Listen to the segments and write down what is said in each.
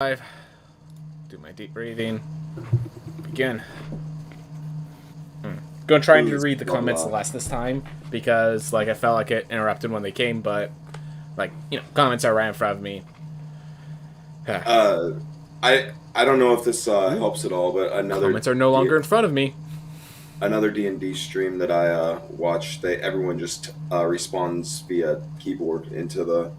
5. Do my deep breathing. Begin. Gonna try to read the comments less this time because, I felt like it interrupted when they came, but, comments are right in front of me. I don't know if this helps at all, but Comments are no longer in front of me. Another D&D stream that I watched, everyone just responds via keyboard into the.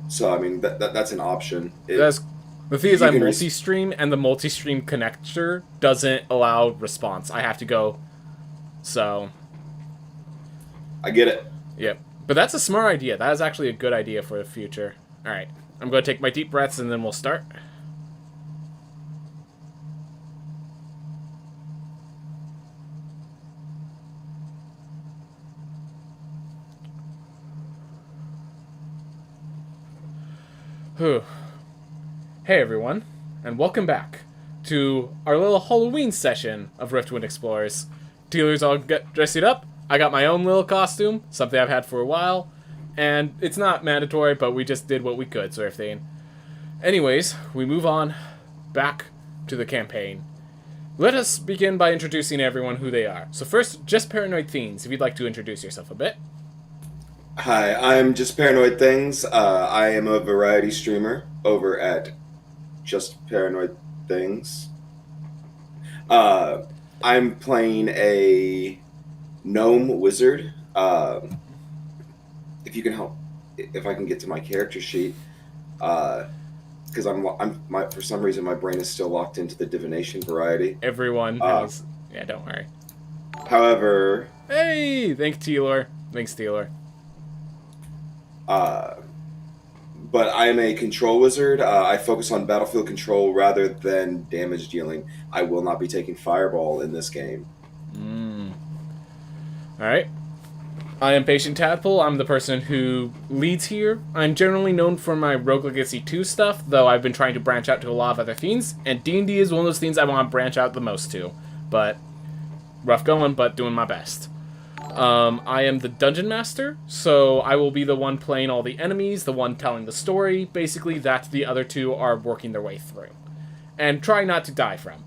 So I mean that's an option. The thing is, I multi-stream, and the multi-stream connector doesn't allow response. I have to go. So. I get it. Yep. But that's a smart idea. That is actually a good idea for the future. Alright. I'm going to take my deep breaths and then we'll start. Whew. Hey everyone, and welcome back to our little Halloween session of Riftwind Explorers. Dealers all get dressed up. I got my own little costume, something I've had for a while, and it's not mandatory, but we just did what we could, sort of thing. Anyways, we move on back to the campaign. Let us begin by introducing everyone who they are. So first, Just Paranoid Things, if you'd like to introduce yourself a bit. Hi, I'm Just Paranoid Things. I am a variety streamer over at Just Paranoid Things. I'm playing a gnome wizard. If you can help, if I can get to my character sheet, because for some reason my brain is still locked into the divination variety. Everyone has. Yeah, don't worry. However. Hey, thanks, Taylor. But I am a control wizard. I focus on battlefield control rather than damage dealing. I will not be taking fireball in this game. Alright. I am Patient Tadpole. I'm the person who leads here. I'm generally known for my Rogue Legacy 2 stuff, though I've been trying to branch out to a lot of other things, and D&D is one of those things I want to branch out the most to. But, rough going, but doing my best. I am the Dungeon Master, so I will be the one playing all the enemies, the one telling the story, basically that the other two are working their way through. And trying not to die from.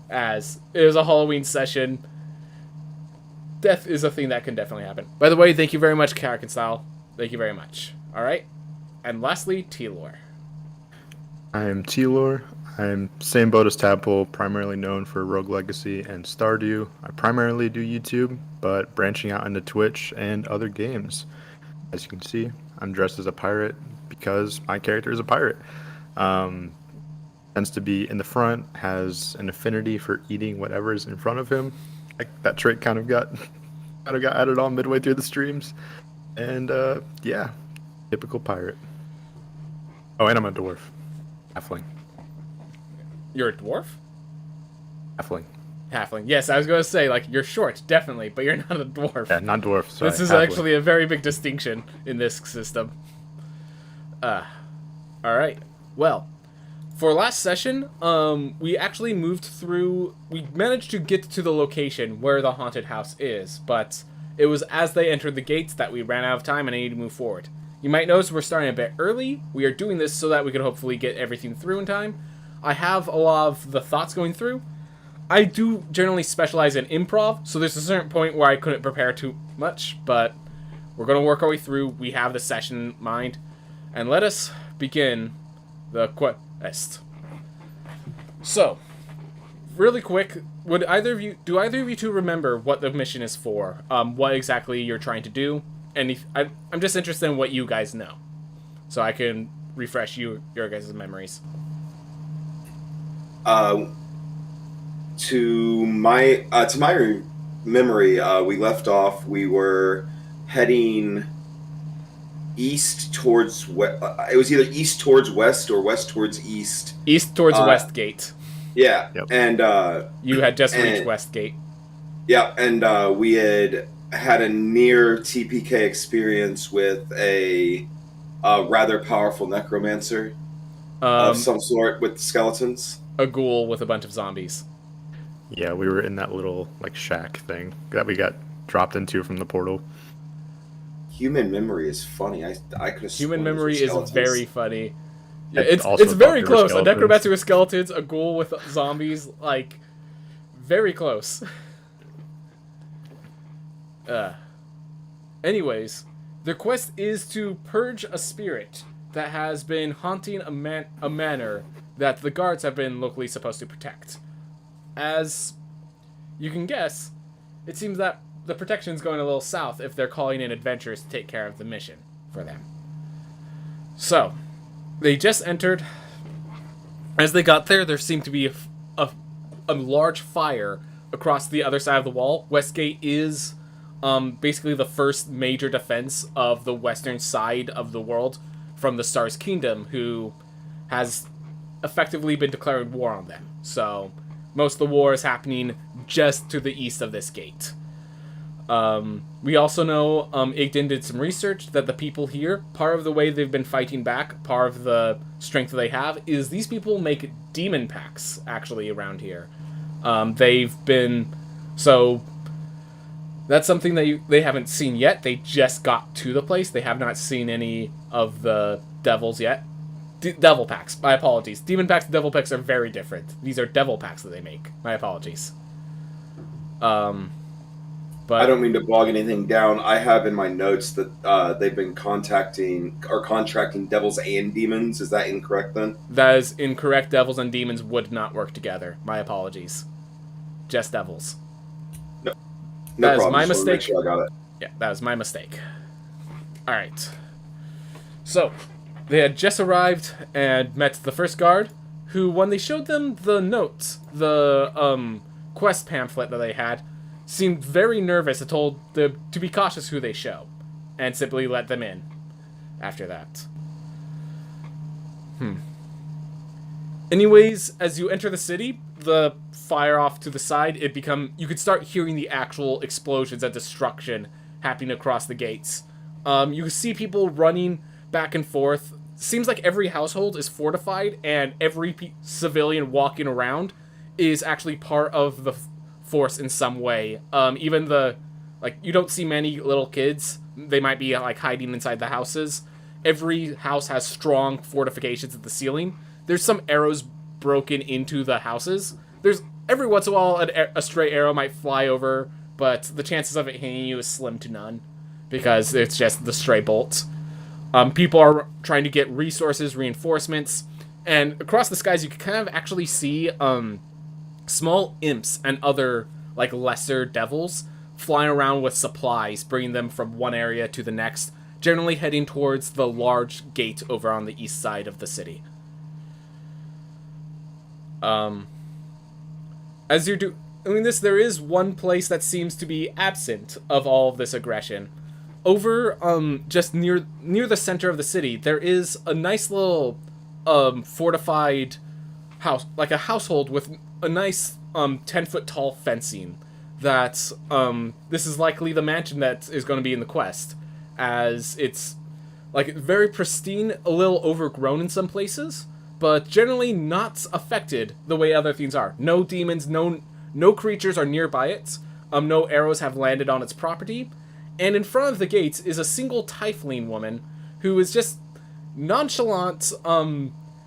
As it is a Halloween session, death is a thing that can definitely happen. By the way, thank you very much, Karrakin Style. Thank you very much. Alright. And lastly, T-Lore. I am T-Lore. I'm same boat as Tadpole, primarily known for Rogue Legacy and Stardew. I primarily do YouTube, but branching out into Twitch and other games. As you can see, I'm dressed as a pirate because my character is a pirate. Tends to be in the front, has an affinity for eating whatever is in front of him. That trait kind of got added on midway through the streams. And yeah, typical pirate. Oh, and I'm a dwarf. Halfling. You're a dwarf? Halfling. Yes, I was going to say, you're short, definitely, but you're not a dwarf. Yeah, not dwarf, sorry. This is halfling. actually a very big distinction in this system. Alright. Well, for last session, we actually moved through... We managed to get to the location where the haunted house is, but it was as they entered the gates that we ran out of time and I needed to move forward. You might notice we're starting a bit early. We are doing this so that we could hopefully get everything through in time. I have a lot of the thoughts going through. I do generally specialize in improv, so there's a certain point where I couldn't prepare too much, but we're going to work our way through. We have the session in mind. And let us begin the quest. So, really quick, do either of you two remember what the mission is for? What exactly you're trying to do? And I'm just interested in what you guys know, so I can refresh your guys' memories. To my memory, we left off. We were heading east towards west. It was either east towards west or west towards east. East towards Westgate. Yeah, yep. And you had just reached Westgate. Yeah, and we had a near TPK experience with a rather powerful necromancer of some sort with skeletons. A ghoul with a bunch of zombies. Yeah, we were in that little shack thing that we got dropped into from the portal. Human memory is funny. I could have Human memory is very funny. Yeah, I it's also it's thought very they were close. A skeletons. necromancer with skeletons, a ghoul with zombies, like very close. Anyways, their quest is to purge a spirit that has been haunting a manor that the guards have been locally supposed to protect. As you can guess, it seems that the protection's going a little south if they're calling in adventurers to take care of the mission for them. So, they just entered. As they got there, there seemed to be a large fire across the other side of the wall. Westgate is basically the first major defense of the western side of the world from the Stars Kingdom, who has effectively been declaring war on them. So, most of the war is happening just to the east of this gate. We also know Igden did some research that the people here, part of the way they've been fighting back, part of the strength that they have, is these people make demon packs, actually, around here. They've been... So, that's something that they haven't seen yet. They just got to the place. They have not seen any of the devils yet. Devil packs. My apologies. Demon packs and devil packs are very different. These are devil packs that they make. My apologies. But I don't mean to bog anything down. I have in my notes that they've been contracting devils and demons. Is that incorrect then? that is incorrect. Devils and demons would not work together. My apologies. Just devils. No That is problem. my Just wanna make mistake. sure I got it. Yeah, that was my mistake. Alright. So, they had just arrived and met the first guard, who, when they showed them the notes, the quest pamphlet that they had, seemed very nervous and told them to be cautious who they show, and simply let them in after that. Anyways, as you enter the city, the fire off to the side, you could start hearing the actual explosions and destruction happening across the gates. You can see people running back and forth. Seems like every household is fortified, and every civilian walking around is actually part of the force in some way. Even you don't see many little kids. They might be hiding inside the houses. Every house has strong fortifications at the ceiling. There's some arrows broken into the houses. There's every once in a while a stray arrow might fly over, but the chances of it hitting you is slim to none because it's just the stray bolts. People are trying to get resources, reinforcements, and across the skies you can kind of actually see small imps and other lesser devils flying around with supplies, bringing them from one area to the next, generally heading towards the large gate over on the east side of the city. As you're doing this, there is one place that seems to be absent of all of this aggression. Over, just near the center of the city, there is a nice little, fortified house, like a household with a nice, 10-foot tall fencing that, this is likely the mansion that is going to be in the quest, as it's, very pristine, a little overgrown in some places, but generally not affected the way other things are. No demons, no creatures are nearby it, no arrows have landed on its property, and in front of the gates is a single tiefling woman who is just nonchalant,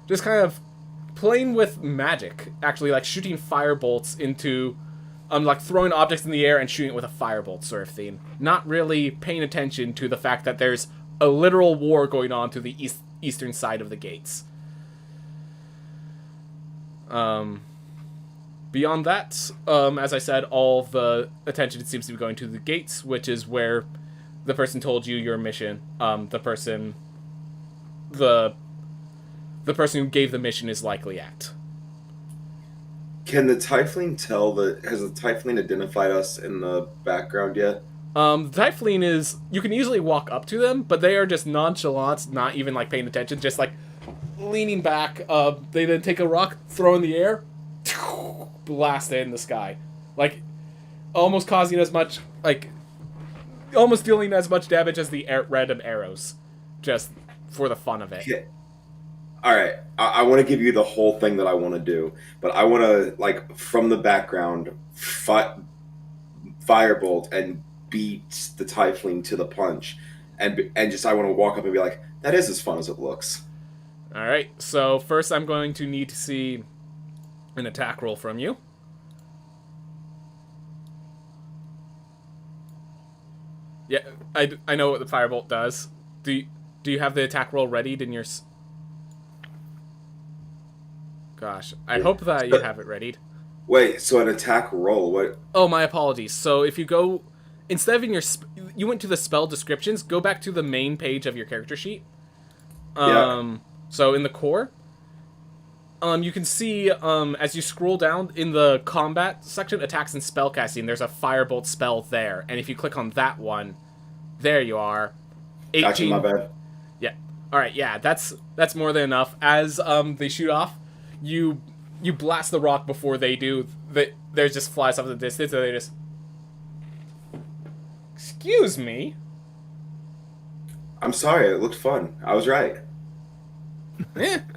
just kind of playing with magic, actually, shooting fire bolts into, throwing objects in the air and shooting it with a firebolt sort of thing. Not really paying attention to the fact that there's a literal war going on to the eastern side of the gates. Beyond that, as I said, all the attention seems to be going to the gates, which is where the person told you your mission. The person who gave the mission is likely at. Can the tiefling has the tiefling identified us in the background yet? The tiefling is, you can easily walk up to them, but they are just nonchalant, not even paying attention, just leaning back. They then take a rock, throw in the air, blast it in the sky, almost causing as much, almost dealing as much damage as the random arrows, just for the fun of it. Okay. All right, I want to give you the whole thing that I want to do, but I want to from the background firebolt and beat the tiefling to the punch, and just I want to walk up and be like, that is as fun as it looks. Alright, so first I'm going to need to see an attack roll from you. Yeah, I know what the firebolt does. Do you have the attack roll readied in your... Gosh, I hope that you have it readied. Wait, so an attack roll, what? Oh, my apologies. So if you go... Instead of in your... You went to the spell descriptions, go back to the main page of your character sheet. Yeah. So in the core, you can see, as you scroll down in the combat section, attacks and spellcasting, there's a firebolt spell there. And if you click on that one, there you are. 18. Gotcha, my bad. Yeah. Alright, yeah, that's more than enough. As they shoot off, you blast the rock before they do. There's just flies off in the distance, and they just... Excuse me? I'm sorry, it looked fun. I was right.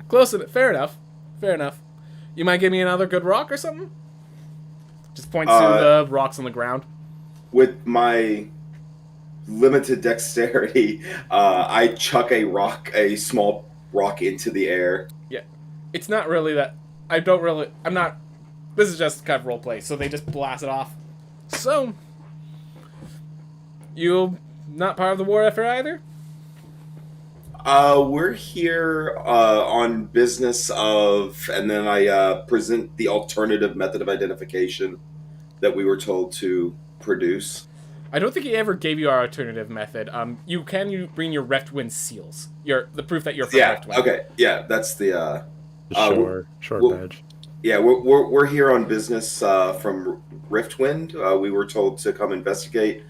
Close enough. Fair enough. Fair enough. You might give me another good rock or something? Just points to the rocks on the ground. With my limited dexterity, I chuck a small rock into the air. Yeah. It's not really that... I'm not... This is just kind of roleplay, so they just blast it off. So... You not part of the war effort either? We're here on business of, and then I present the alternative method of identification that we were told to produce. I don't think he ever gave you our alternative method. You bring your Riftwind seals, the proof that you're from Riftwind. Okay, yeah, that's the short badge. Yeah, we're here on business from Riftwind. We were told to come investigate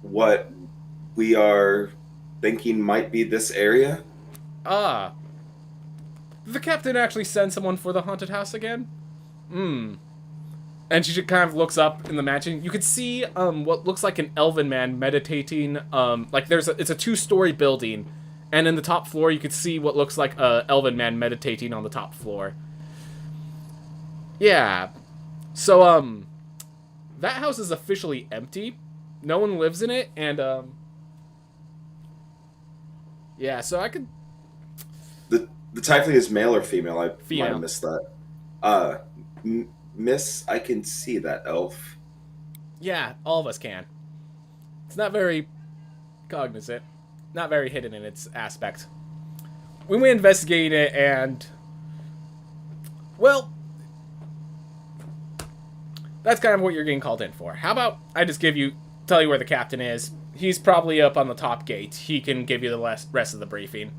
what we are thinking might be this area. Ah. Did the captain actually send someone for the haunted house again? And she kind of looks up in the mansion. You could see what looks like an elven man meditating. It's a 2-story building, and in the top floor you could see what looks like a elven man meditating on the top floor. Yeah. So that house is officially empty. No one lives in it, and yeah, so I could... The tiefling is male or female? I female. Might have missed that. Miss, I can see that elf. Yeah, all of us can. It's not very cognizant. Not very hidden in its aspect. We went investigate it, and... Well... That's kind of what you're getting called in for. How about I just tell you where the captain is. He's probably up on the top gate. He can give you the rest of the briefing.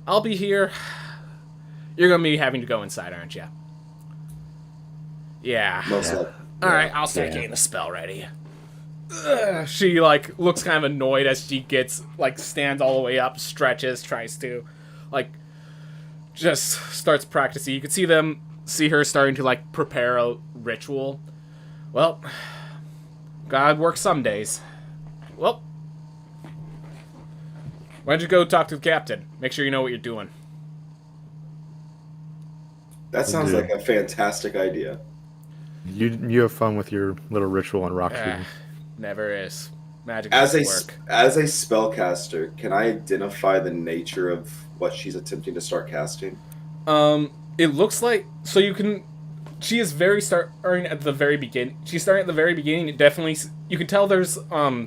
I'll be here. You're going to be having to go inside, aren't you? Yeah. Most likely. Alright, I'll start getting the spell ready. She, looks kind of annoyed as she gets, stands all the way up, stretches, tries to, just starts practicing. You can see her starting to, prepare a ritual. Well, God works some days. Well, why don't you go talk to the captain? Make sure you know what you're doing. That sounds like a fantastic idea. You have fun with your little ritual on rock shooting. Never is. Magic doesn't work. As a spellcaster, can I identify the nature of what she's attempting to start casting? It looks like... So you can... She is starting at the very beginning. She's starting at the very beginning. Definitely, you can tell there's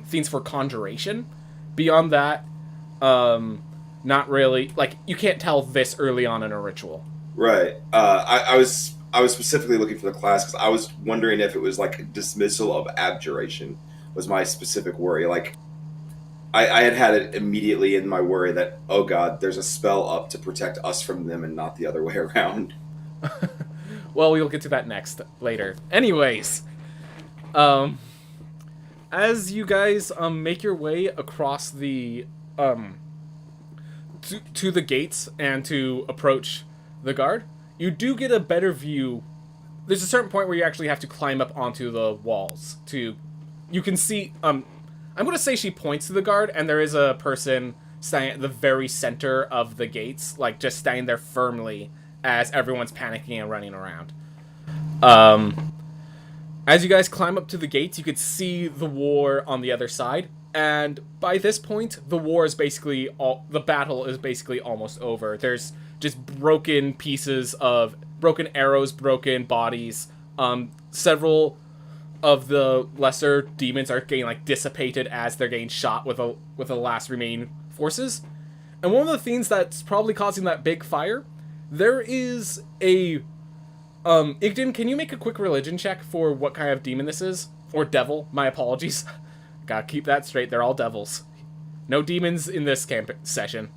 things for conjuration. Beyond that, not really. You can't tell this early on in a ritual. Right. I was specifically looking for the class because I was wondering if it was dismissal of abjuration was my specific worry. I had it immediately in my worry that, oh God, there's a spell up to protect us from them and not the other way around. Well, we'll get to that later. Anyways, as you guys make your way across the to the gates and to approach the guard, you do get a better view. There's a certain point where you actually have to climb up onto the walls you can see. I'm gonna say she points to the guard, and there is a person standing at the very center of the gates, just standing there firmly as everyone's panicking and running around. As you guys climb up to the gates, you could see the war on the other side, and by this point, the battle is basically almost over. There's just broken pieces of broken arrows, broken bodies. Several of the lesser demons are getting like dissipated as they're getting shot with the last remaining forces. And one of the things that's probably causing that big fire, there is a Igden, can you make a quick religion check for what kind of demon this is? Or devil, my apologies. Gotta keep that straight, they're all devils. No demons in this camp session.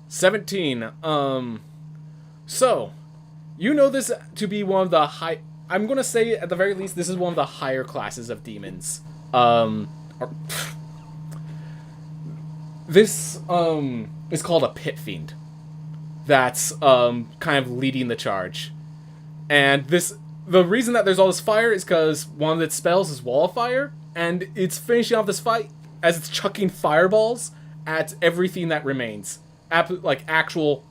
17. So, you know this to be one of the high... I'm gonna say, at the very least, this is one of the higher classes of demons. This is called a pit fiend. That's kind of leading the charge. And the reason that there's all this fire is because one of its spells is Wall of Fire, and it's finishing off this fight as it's chucking fireballs at everything that remains. Like actual...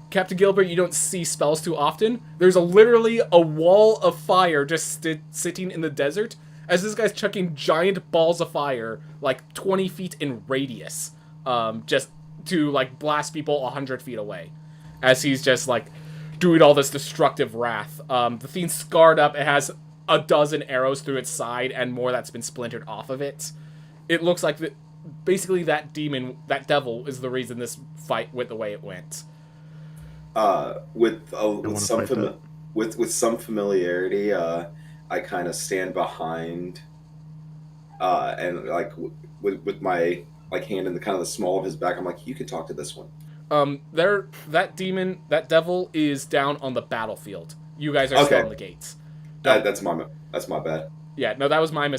Captain Gilbert, you don't see spells too often. There's literally a wall of fire just sitting in the desert as this guy's chucking giant balls of fire, like 20 feet in radius, just to, like, blast people 100 feet away. As he's just, like, doing all this destructive wrath. The thing's scarred up. It has a dozen arrows through its side and more that's been splintered off of it. It looks like basically that demon, that devil, is the reason this fight went the way it went. With some familiarity, I kind of stand behind, and like with my like hand in the kind of the small of his back. I'm like, you can talk to this one. That demon, that devil, is down on the battlefield. You guys are still on the gates. That's my bad. Yeah, no, that was my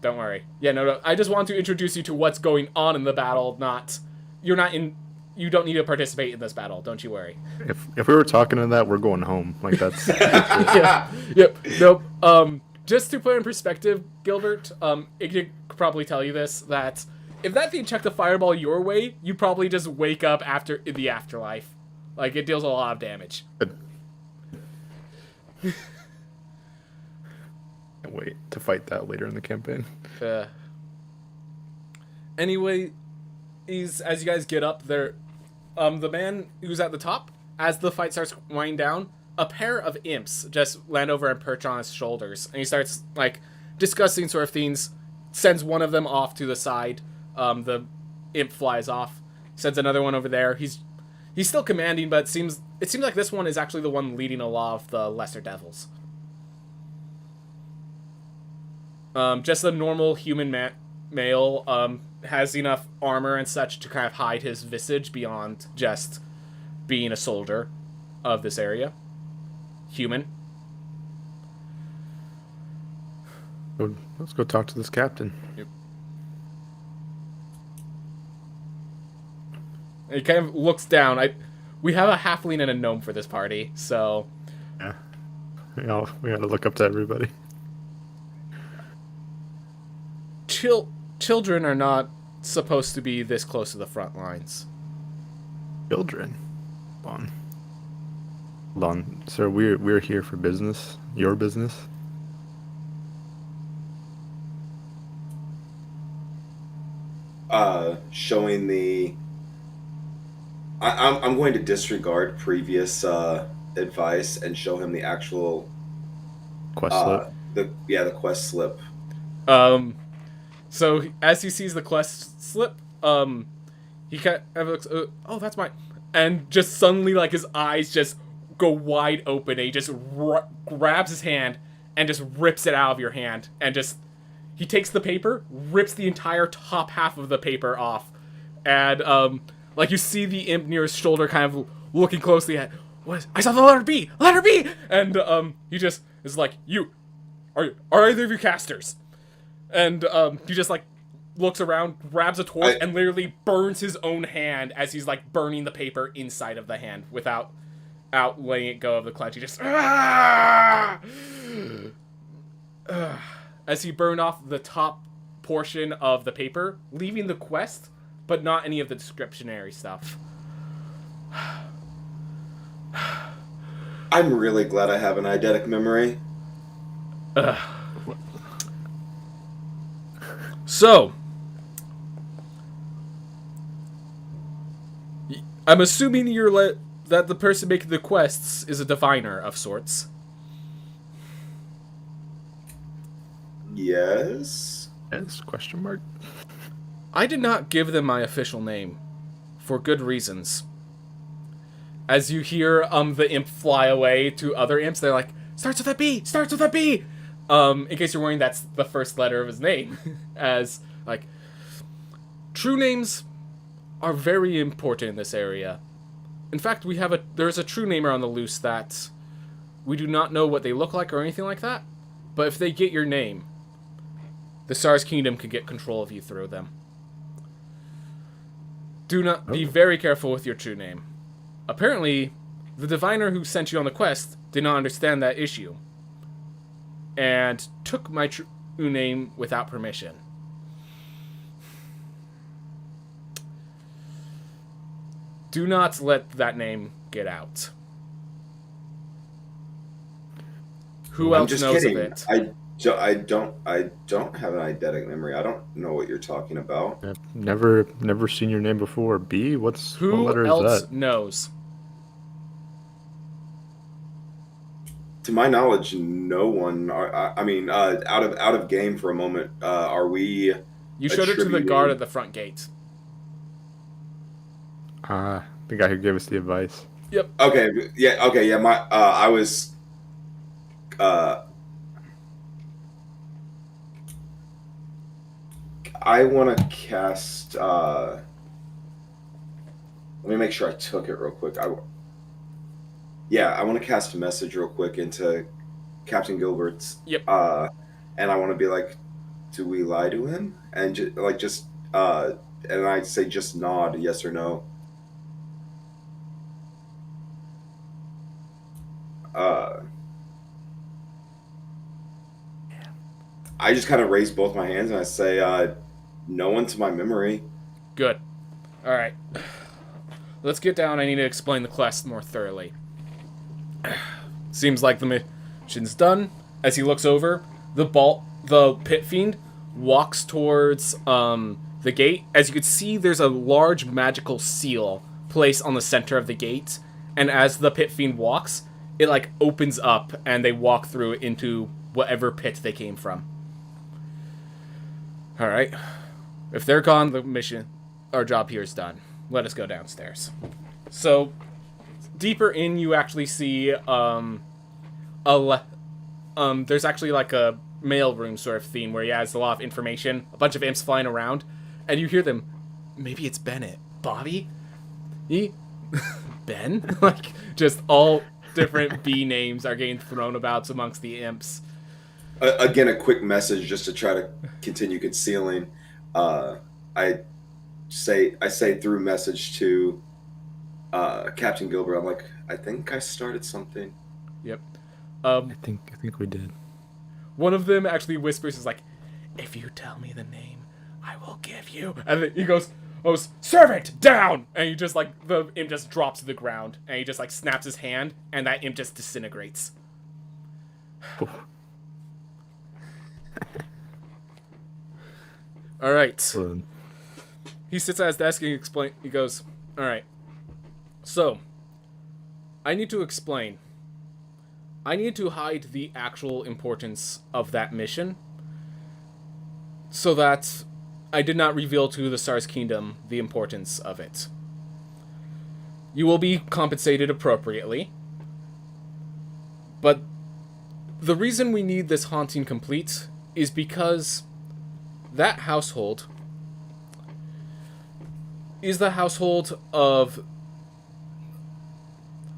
Don't worry. Yeah, no. I just want to introduce you to what's going on in the battle. You don't need to participate in this battle. Don't you worry. If we were talking to that, we're going home. Like that's. Yeah. Yep. Nope. Just to put in perspective, Gilbert, it could probably tell you this, that if that thing chucked a fireball your way, you probably just wake up in the afterlife. Like, it deals a lot of damage. Can't wait to fight that later in the campaign. Anyway, as you guys get up there, the man who's at the top, as the fight starts winding down, a pair of imps just land over and perch on his shoulders, and he starts, like, discussing sort of things, sends one of them off to the side, the imp flies off, sends another one over there. He's still commanding, but it seems like this one is actually the one leading a lot of the lesser devils. Just a normal human male, has enough armor and such to kind of hide his visage beyond just being a soldier of this area. Human. Let's go talk to this captain. Yep. He kind of looks down. We have a halfling and a gnome for this party, so... Yeah. We gotta look up to everybody. Children are not supposed to be this close to the front lines. Children? Hold on. Sir, we're here for business. Your business? Showing the... I'm going to disregard previous advice and show him the actual... Quest slip? The quest slip. So, as he sees the quest slip, he kind of looks, oh, that's mine. And just suddenly, like, his eyes just go wide open, and he just grabs his hand and just rips it out of your hand. And he takes the paper, rips the entire top half of the paper off. And, like, you see the imp near his shoulder kind of looking closely at, I saw the letter B! Letter B! And, he just is like, are either of you casters? And, he just, like, looks around, grabs a torch, and literally burns his own hand as he's, like, burning the paper inside of the hand without letting it go of the clutch. He just... as he burned off the top portion of the paper, leaving the quest, but not any of the descriptionary stuff. I'm really glad I have an eidetic memory. I'm assuming that the person making the quests is a diviner of sorts. Yes? Yes? Question mark? I did not give them my official name, for good reasons. As you hear the imp fly away to other imps, they're like, starts with a B! Starts with a B! In case you're wondering, that's the first letter of his name. As, like, true names are very important in this area. In fact, there's a true namer on the loose that we do not know what they look like or anything like that, but if they get your name, the Stars Kingdom can get control of you through them. Do not be very careful with your true name. Apparently, the diviner who sent you on the quest did not understand that issue, and took my true name without permission. Do not let that name get out. Who I'm else just knows kidding. of it? I don't have an eidetic memory. I don't know what you're talking about. I've never seen your name before. B? What Who letter else is that? knows? To my knowledge, no one. I mean, out of game for a moment. Are we? You showed it to the guard at the front gate. The guy who gave us the advice. Yep. Okay. Yeah. My. I was. I want to cast. Let me make sure I took it real quick. I want to cast a message real quick into Captain Gilbert's. Yep. And I want to be like, do we lie to him? And and I say just nod, yes or no. I just kind of raise both my hands and I say, no one to my memory. Good. All right. Let's get down. I need to explain the quest more thoroughly. Seems like the mission's done. As he looks over, the pit fiend walks towards the gate. As you can see, there's a large magical seal placed on the center of the gate, and as the pit fiend walks, it like opens up, and they walk through into whatever pit they came from. All right. If they're gone, the mission, our job here is done. Let us go downstairs. So, deeper in, you actually see there's actually like a mail room sort of theme where he has a lot of information, a bunch of imps flying around, and you hear them. Maybe it's Bennett, Bobby, Ben, like just all different B names are getting thrown about amongst the imps. Again, a quick message just to try to continue concealing. I say through message to Captain Gilbert. I'm like, I think I started something. Yep. I think we did. One of them actually whispers, is like, if you tell me the name, I will give you. And then he goes, servant, down! And he just like, the imp just drops to the ground. And he just like snaps his hand, and that imp just disintegrates. Alright. He sits at his desk and he goes, alright. So, I need to explain. I need to hide the actual importance of that mission so that I did not reveal to the Stars Kingdom the importance of it. You will be compensated appropriately, but the reason we need this haunting complete is because that household is the household of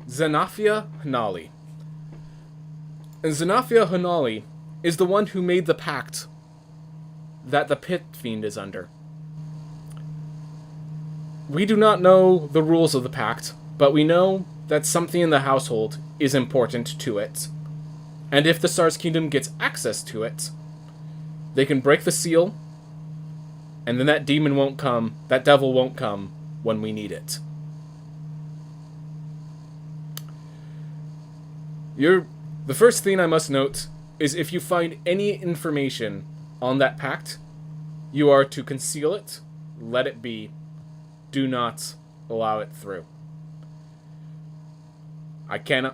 Xenafia Hanali. And Xenafia Hanali is the one who made the pact that the Pit Fiend is under. We do not know the rules of the pact, but we know that something in the household is important to it. And if the Stars Kingdom gets access to it, they can break the seal, and then that demon won't come, that devil won't come when we need it. The first thing I must note is if you find any information on that pact, you are to conceal it, let it be, do not allow it through.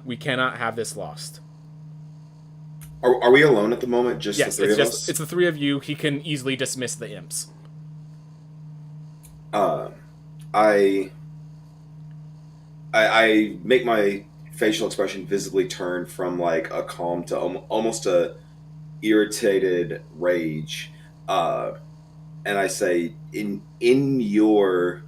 We cannot have this lost. Are we alone at the moment? Just Yes, the three of us? it's the three of you. He can easily dismiss the imps. I make my facial expression visibly turn from like a calm to almost a irritated rage, and I say, in your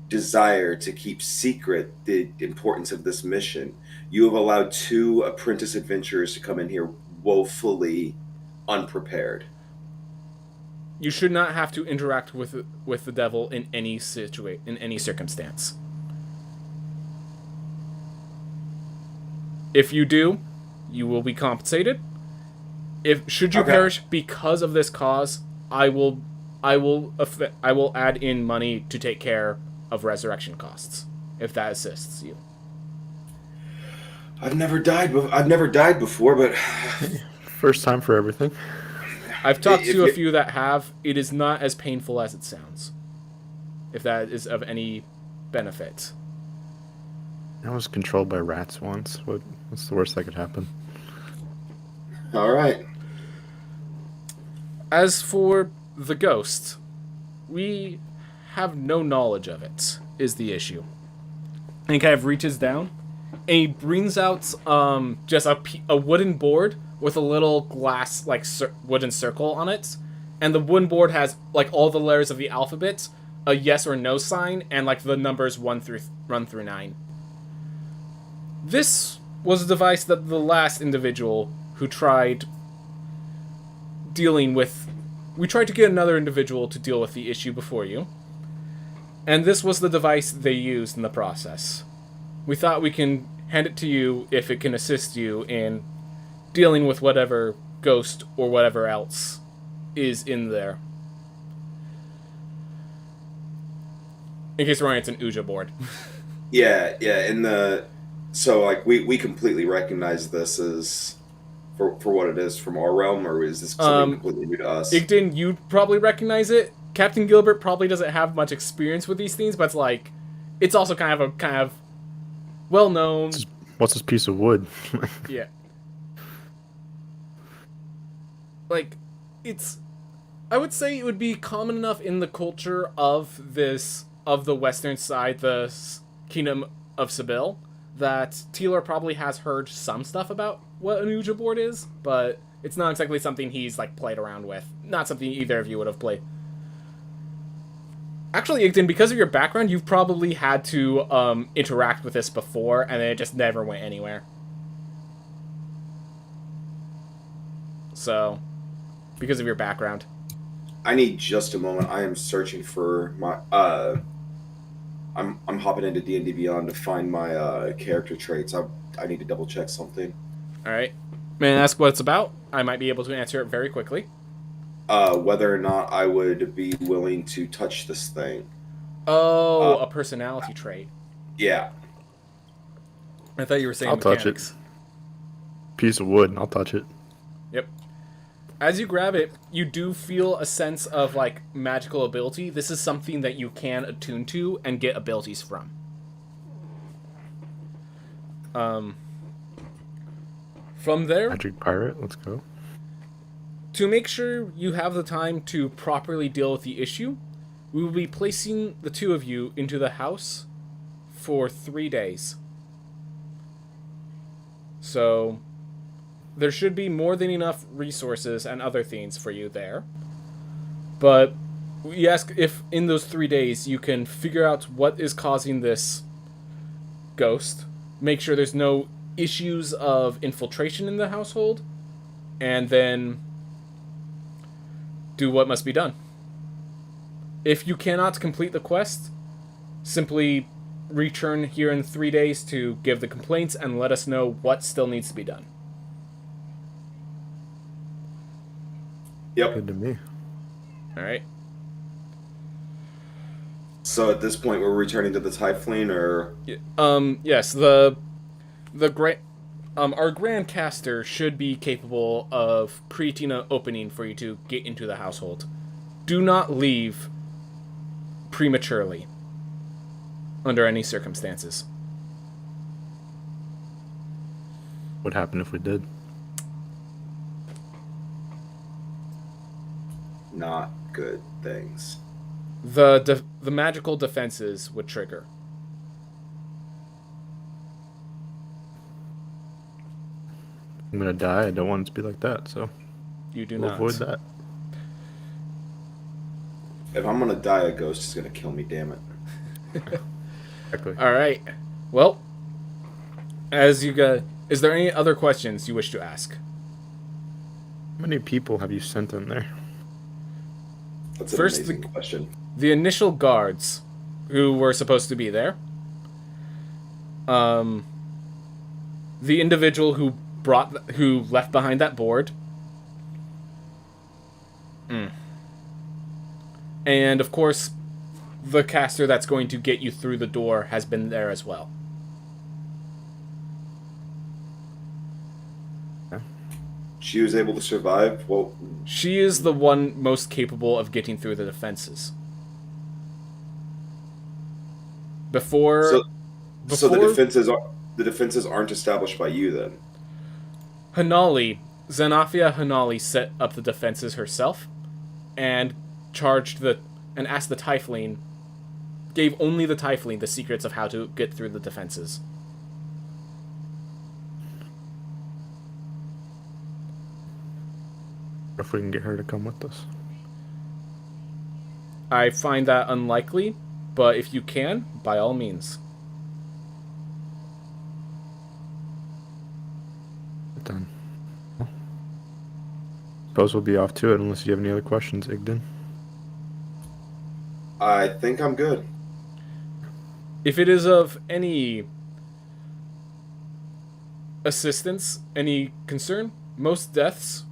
desire to keep secret the importance of this mission, you have allowed 2 apprentice adventurers to come in here woefully unprepared. You should not have to interact with the devil in any circumstance. If you do, you will be compensated. Should you perish because of this cause, I will add in money to take care of resurrection costs, if that assists you. I've never died before, but First time for everything. I've talked to a few that have. It is not as painful as it sounds, if that is of any benefit. I was controlled by rats once. What's the worst that could happen? All right. As for the ghost, we have no knowledge of it, is the issue. And he kind of reaches down, and he brings out just a wooden board with a little glass, like, wooden circle on it. And the wooden board has, like, all the letters of the alphabet, a yes or no sign, and, like, the numbers 1 through 9. This was a device that the last individual who tried dealing with... We tried to get another individual to deal with the issue before you. And this was the device they used in the process. We thought we can hand it to you if it can assist you in dealing with whatever ghost or whatever else is in there. In case we're wrong, it's an Ouija board. Yeah. So, like, we completely recognize this as for what it is from our realm, or is this something completely new to us? Igden, you probably recognize it. Captain Gilbert probably doesn't have much experience with these things, but it's like, it's also kind of well known. What's this piece of wood? Yeah. Like, I would say it would be common enough in the culture of the western side, the Kingdom of Sibyl, that Taylor probably has heard some stuff about what an Ouija board is, but it's not exactly something he's, like, played around with. Not something either of you would have played. Actually, Igden, because of your background, you've probably had to interact with this before, and it just never went anywhere. So, because of your background. I need just a moment. I am searching for my... I'm hopping into D&D Beyond to find my character traits. I need to double check something. Alright. May I ask what it's about? I might be able to answer it very quickly. Whether or not I would be willing to touch this thing. Oh, a personality trait. Yeah. I thought you were saying I'll mechanics. touch it. Piece of wood, I'll touch it. Yep. As you grab it, you do feel a sense of, like, magical ability. This is something that you can attune to and get abilities from. From there... Magic pirate, let's go. To make sure you have the time to properly deal with the issue, we will be placing the two of you into the house for 3 days. So, there should be more than enough resources and other things for you there. But we ask if in those 3 days you can figure out what is causing this ghost, make sure there's no issues of infiltration in the household, and then do what must be done. If you cannot complete the quest, simply return here in 3 days to give the complaints and let us know what still needs to be done. Yep. Good to me. Alright. So at this point, we're returning to the Typhling, or... Yes, our Grand Caster should be capable of creating an opening for you to get into the household. Do not leave prematurely, under any circumstances. What happened if we did? Not good things. The magical defenses would trigger. I'm gonna die. I don't want it to be like that, so You do we'll not. avoid that. If I'm gonna die, a ghost is gonna kill me. Damn it. Exactly. All right. Well, as you go, is there any other questions you wish to ask? How many people have you sent in there? That's an First, amazing question. The initial guards who were supposed to be there. The individual who left behind that board. And of course, the caster that's going to get you through the door has been there as well. She was able to survive. Well, She is the one most capable of getting through the defenses. so the defenses aren't established by you then. Hanali, Xenophia Hanali set up the defenses herself, and asked the Tiefling, gave only the Tiefling the secrets of how to get through the defenses. If we can get her to come with us. I find that unlikely, but if you can, by all means. Done. Suppose we'll be off to it unless you have any other questions, Igden. I think I'm good. If it is of any assistance, any concern, most deaths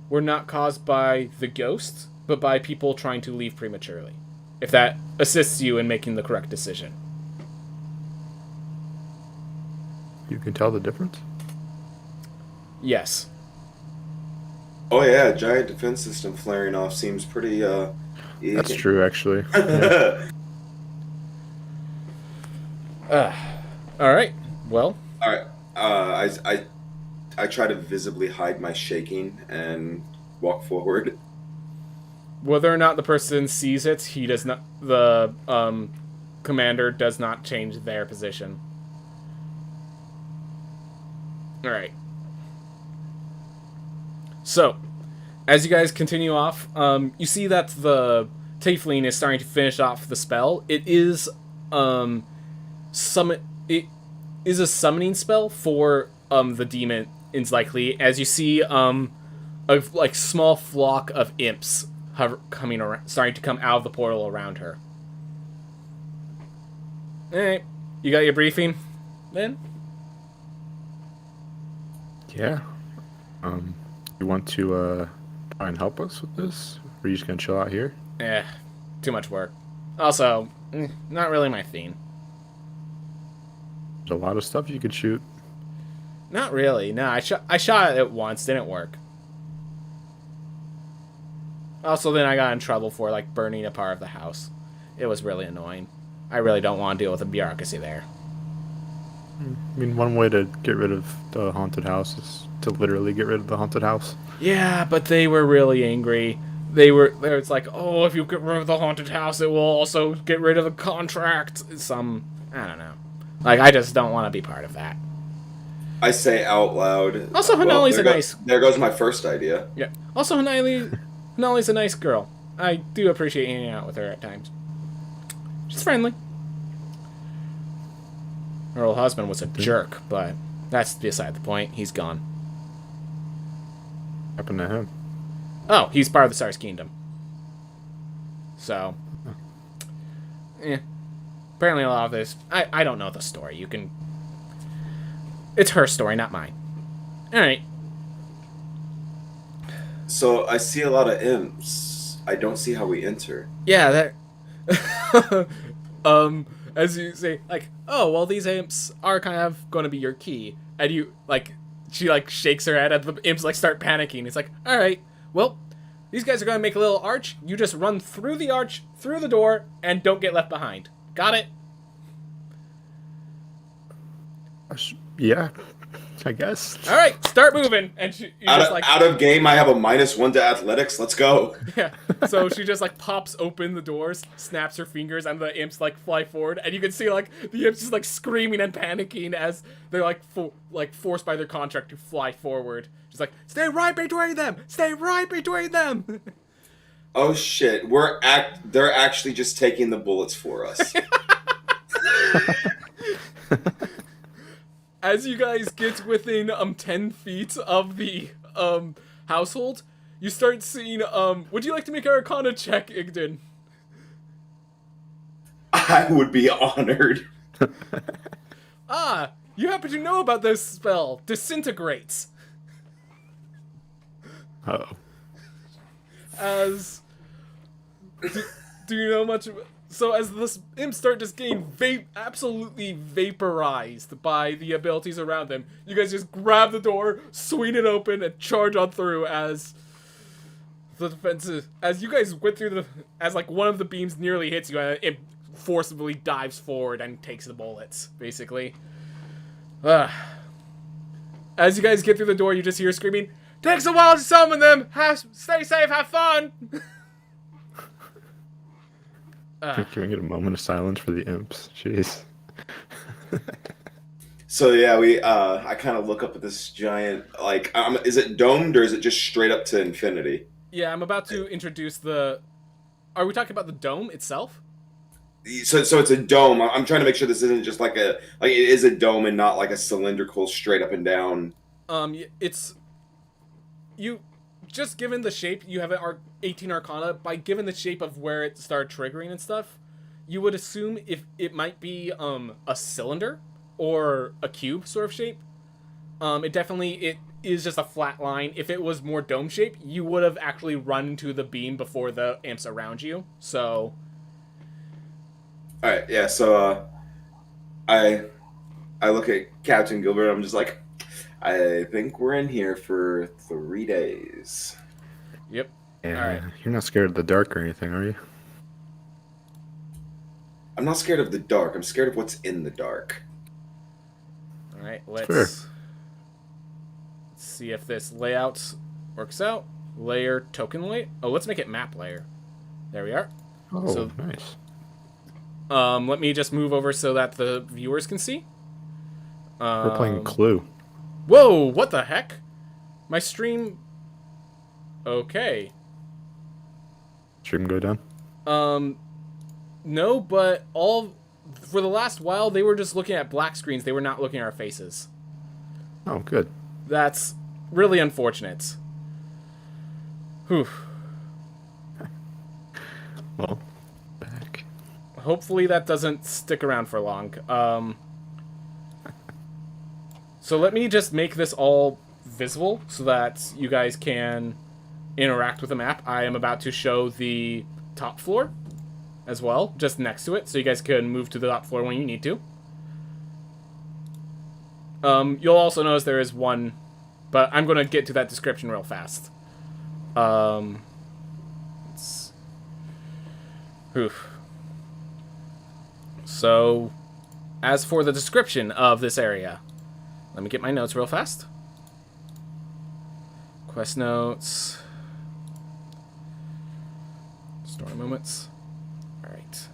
were not caused by the ghost, but by people trying to leave prematurely. If that assists you in making the correct decision. You can tell the difference? Yes. Oh yeah, giant defense system flaring off seems pretty. That's true, actually. All right. Well. All right. I try to visibly hide my shaking and walk forward. Whether or not the person sees it, he does not. The commander does not change their position. All right. So, as you guys continue off, you see that the Tiefling is starting to finish off the spell. It is It is a summoning spell for the demon. Is likely as you see a small flock of imps coming around, starting to come out of the portal around her. All right, you got your briefing, then? Yeah. You want to try and help us with this? Or are you just gonna chill out here? Too much work. Also, not really my theme. There's a lot of stuff you could shoot. Not really. No, I shot it once, didn't work. Also, then I got in trouble for burning a part of the house. It was really annoying. I really don't want to deal with the bureaucracy there. I mean, one way to get rid of the haunted house is to literally get rid of the haunted house. Yeah, but they were really angry. It's like, oh, if you get rid of the haunted house, it will also get rid of the contract. I don't know. I just don't want to be part of that. I say out loud. Also, Hanali's nice. There goes my first idea. Yeah. Also, Hanali's a nice girl. I do appreciate hanging out with her at times. She's friendly. Her old husband was a jerk, but that's beside the point. He's gone. What happened to him? Oh, he's part of the Stars Kingdom. So, apparently a lot of this, I don't know the story. You can, it's her story, not mine. All right. So I see a lot of imps. I don't see how we enter. Yeah, that. As you say, oh, well, these imps are kind of going to be your key, and you she shakes her head, and the imps start panicking. It's all right, well, these guys are going to make a little arch. You just run through the arch, through the door, and don't get left behind. Got it? Yeah. I guess. All right, start moving. And you just like out of game, I have a -1 to athletics. Let's go. yeah. So she just like pops open the doors, snaps her fingers, and the imps like fly forward, and you can see like the imps just like screaming and panicking as they're like forced by their contract to fly forward. She's like, "Stay right between them! Stay right between them!" Oh shit! They're actually just taking the bullets for us. As you guys get within 10 feet of the household, you start seeing would you like to make an Arcana check, Igden? I would be honored. Ah, you happen to know about this spell, Disintegrates. Uh-oh. As do you know much of, so as this imps start just getting absolutely vaporized by the abilities around them, you guys just grab the door, swing it open, and charge on through as the defenses, as you guys went through as like one of the beams nearly hits you, and it forcibly dives forward and takes the bullets, basically. As you guys get through the door, you just hear screaming, "Takes a while to summon them! Stay safe, have fun!" Can we get a moment of silence for the imps? Jeez. So yeah, I kind of look up at this giant, like, is it domed or is it just straight up to infinity? Yeah, I'm about to introduce the... Are we talking about the dome itself? So it's a dome. I'm trying to make sure this isn't just like it is a dome and not like a cylindrical straight up and down. It's... You... Just given the shape, you have an 18 Arcana, by given the shape of where it started triggering and stuff, you would assume if it might be a cylinder or a cube sort of shape. It is just a flat line. If it was more dome shape, you would have actually run into the beam before the imps around you. So, all right, yeah. So I look at Captain Gilbert. I'm just like, I think we're in here for 3 days. Yep. Yeah, all right. You're not scared of the dark or anything, are you? I'm not scared of the dark. I'm scared of what's in the dark. All right, let's see if this layout works out. Layer token layer. Oh, let's make it map layer. There we are. Oh, so, nice. Let me just move over so that the viewers can see. We're playing Clue. Whoa, what the heck? My stream... Okay. Stream go down? No, but for the last while, they were just looking at black screens. They were not looking at our faces. Oh, good. That's really unfortunate. Whew. Well, back. Hopefully that doesn't stick around for long. So let me just make this all visible so that you guys can interact with the map. I am about to show the top floor as well, just next to it, so you guys can move to the top floor when you need to. You'll also notice there is one, but I'm going to get to that description real fast. So, as for the description of this area, let me get my notes real fast. Quest notes. Story moments. Alright.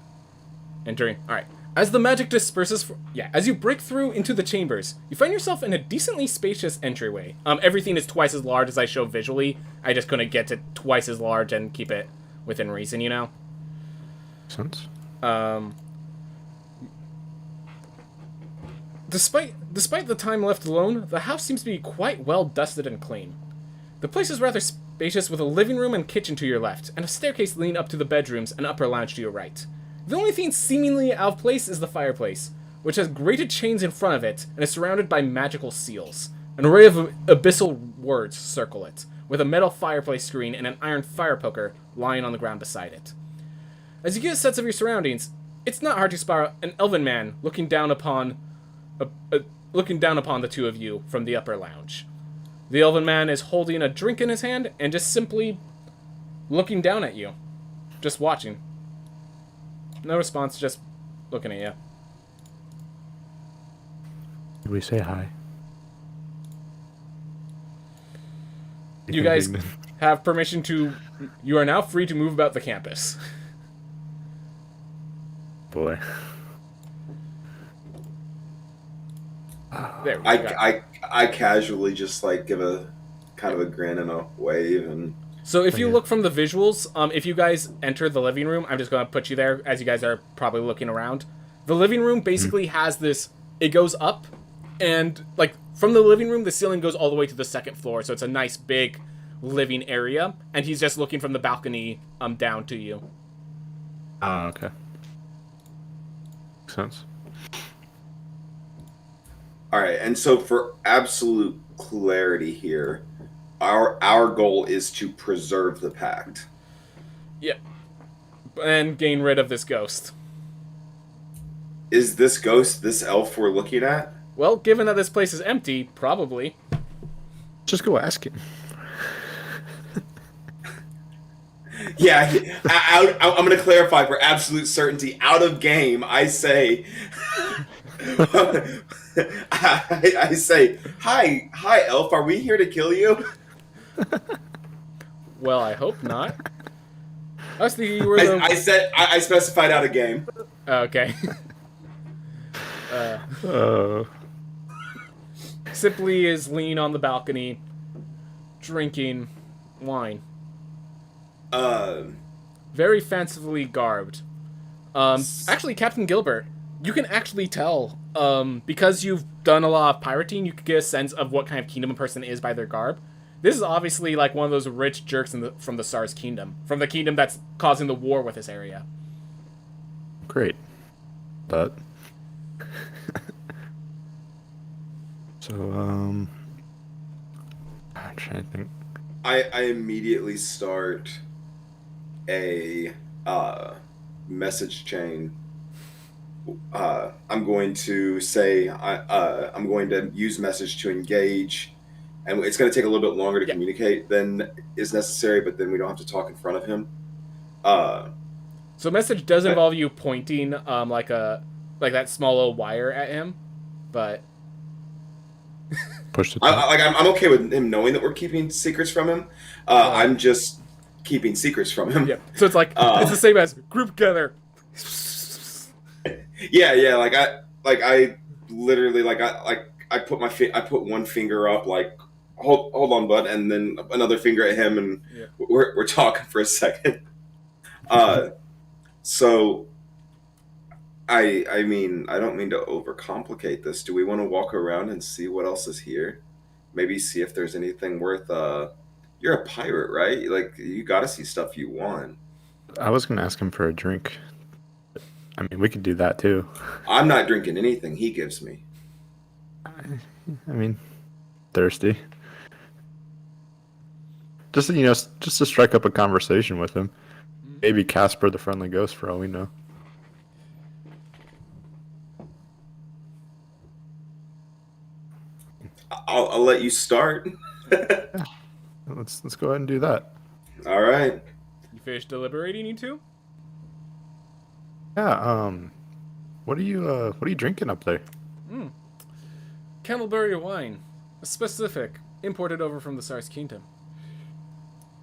Entering. Alright. As the magic disperses... as you break through into the chambers, you find yourself in a decently spacious entryway. Everything is twice as large as I show visually. I just couldn't get to twice as large and keep it within reason, you know? Sense. Despite the time left alone, the house seems to be quite well dusted and clean. The place is rather spacious with a living room and kitchen to your left, and a staircase leading up to the bedrooms and upper lounge to your right. The only thing seemingly out of place is the fireplace, which has grated chains in front of it and is surrounded by magical seals. An array of abyssal words circle it, with a metal fireplace screen and an iron fire poker lying on the ground beside it. As you get a sense of your surroundings, it's not hard to spot an elven man looking down upon the two of you from the upper lounge. The elven man is holding a drink in his hand and just simply looking down at you. Just watching. No response, just looking at you. Did we say hi? You guys have permission to... You are now free to move about the campus. Boy. There we go. I casually just like give a kind of a grin and a wave and. So if you look from the visuals, if you guys enter the living room, I'm just going to put you there as you guys are probably looking around. The living room basically has this, it goes up, and like from the living room, the ceiling goes all the way to the second floor, so it's a nice big living area, and he's just looking from the balcony down to you. Oh, okay. Makes sense. All right, and so for absolute clarity here, our goal is to preserve the pact. Yep. And gain rid of this ghost. Is this ghost this elf we're looking at? Well, given that this place is empty, probably. Just go ask him. Yeah, I'm going to clarify for absolute certainty. Out of game, I say... I say, hi, elf, are we here to kill you? Well, I hope not. I was thinking you were the... I specified out of game. Okay. Simply is leaning on the balcony, drinking wine. Very fancifully garbed. Actually, Captain Gilbert, you can actually tell, because you've done a lot of pirating, you could get a sense of what kind of kingdom a person is by their garb. This is obviously like one of those rich jerks from the Tsar's kingdom, from the kingdom that's causing the war with this area. Great. But... So, I'm trying to think. I immediately start a message chain. I'm going to say I'm going to use message to engage, and it's going to take a little bit longer to communicate than is necessary, but then we don't have to talk in front of him. So message does involve you pointing like that small little wire at him, but push it. I'm okay with him knowing that we're keeping secrets from him. I'm just keeping secrets from him. Yeah. So it's like it's the same as group together. Yeah. I literally I put one finger up like hold on, bud, and then another finger at him, and we're talking for a second. So. I mean, I don't mean to overcomplicate this. Do we want to walk around and see what else is here? Maybe see if there's anything worth... You're a pirate, right? Like, you gotta see stuff you want. I was going to ask him for a drink. I mean, we could do that, too. I'm not drinking anything he gives me. I mean, thirsty. Just, just to strike up a conversation with him. Maybe Casper the Friendly Ghost, for all we know. I'll let you start. Yeah. Let's go ahead and do that. All right. You finished deliberating, you two? Yeah. What are you drinking up there? Candleberry wine, specific, imported over from the Tsar's kingdom.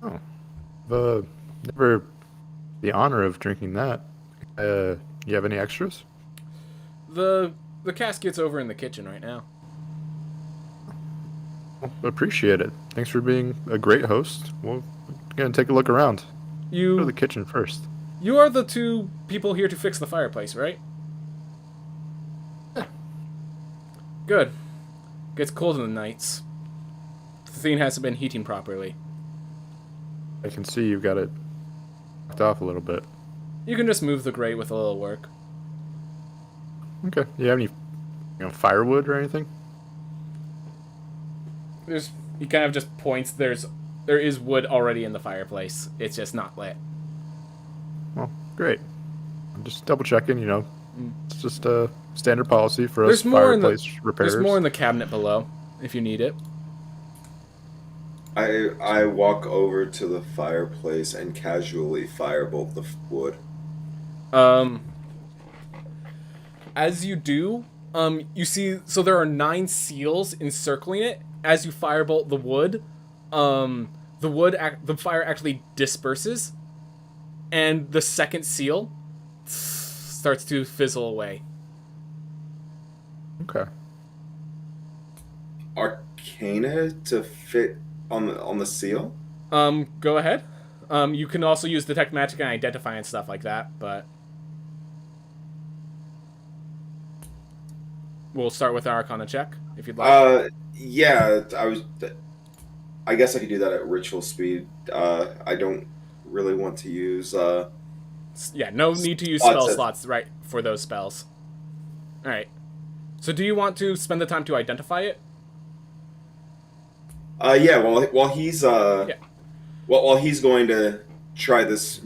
Oh, never the honor of drinking that. You have any extras? The casket's over in the kitchen right now. Appreciate it. Thanks for being a great host. We're gonna take a look around. Go to the kitchen first. You are the two people here to fix the fireplace, right? Yeah. Good. Gets cold in the nights. The thing hasn't been heating properly. I can see you've got it knocked off a little bit. You can just move the grate with a little work. Okay. Do you have any firewood or anything? He kind of just points. There is wood already in the fireplace. It's just not lit. Well, great. I'm just double checking. It's just a standard policy for us fireplace repairers. There's more in the cabinet below, if you need it. I walk over to the fireplace and casually firebolt the wood. As you do, you see. So there are 9 seals encircling it. As you firebolt the wood, the fire actually disperses, and the second seal starts to fizzle away. Okay. Arcana to fit on the seal? Go ahead. You can also use detect magic and identify and stuff like that, but we'll start with an Arcana check if you'd like. Yeah, I guess I could do that at ritual speed. I don't really want to use. Yeah, no need to use spell slots right for those spells. All right. So, do you want to spend the time to identify it? Yeah. While he's while he's going to try this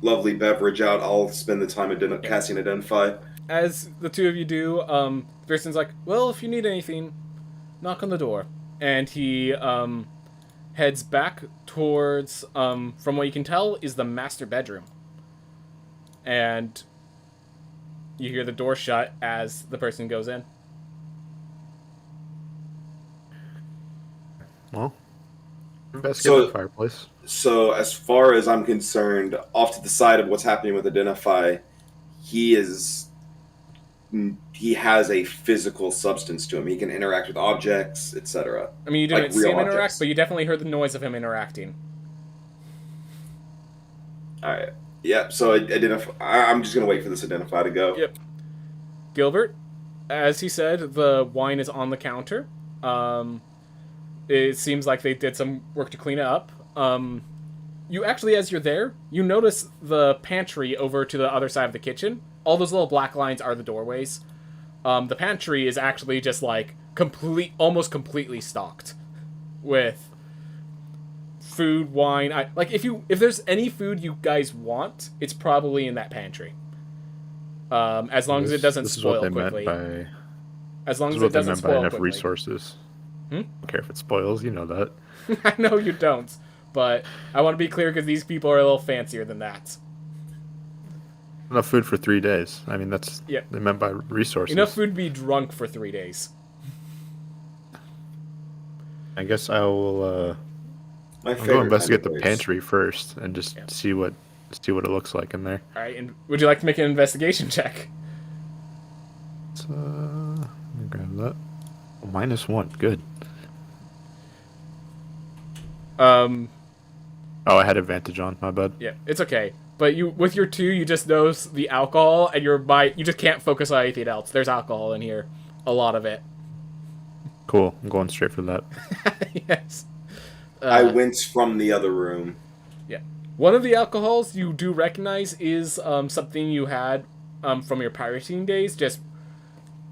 lovely beverage out, I'll spend the time casting identify. As the two of you do, Thurston's like, well, if you need anything, knock on the door. And he heads back towards, from what you can tell, is the master bedroom. And you hear the door shut as the person goes in. Well, investigate the fireplace. So, as far as I'm concerned, off to the side of what's happening with Identify, he has a physical substance to him. He can interact with objects, etc. I mean, you didn't see him interact, but you definitely heard the noise of him interacting. All right. Yep. So I'm just gonna wait for this Identify to go. Yep. Gilbert, as he said, the wine is on the counter. It seems like they did some work to clean it up. You actually, as you're there, you notice the pantry over to the other side of the kitchen. All those little black lines are the doorways. The pantry is actually just like almost completely stocked with food, wine. If there's any food you guys want, it's probably in that pantry. As long as it doesn't spoil quickly. As long as it doesn't spoil quickly. Enough resources. I don't care if it spoils, you know that. I know you don't, but I want to be clear because these people are a little fancier than that. Enough food for 3 days. I mean, that's they meant by resources. Enough food to be drunk for 3 days. I guess I will. I'll go investigate the pantry first and just see what it looks like in there. All right, and would you like to make an investigation check? Let me grab that. Oh, -1. Good. Oh, I had advantage on. My bad. Yeah, it's okay. But with your 2, you just notice the alcohol, and you just can't focus on anything else. There's alcohol in here, a lot of it. Cool. I'm going straight for that. Yes. I went from the other room. Yeah. One of the alcohols you do recognize is something you had from your pirating days.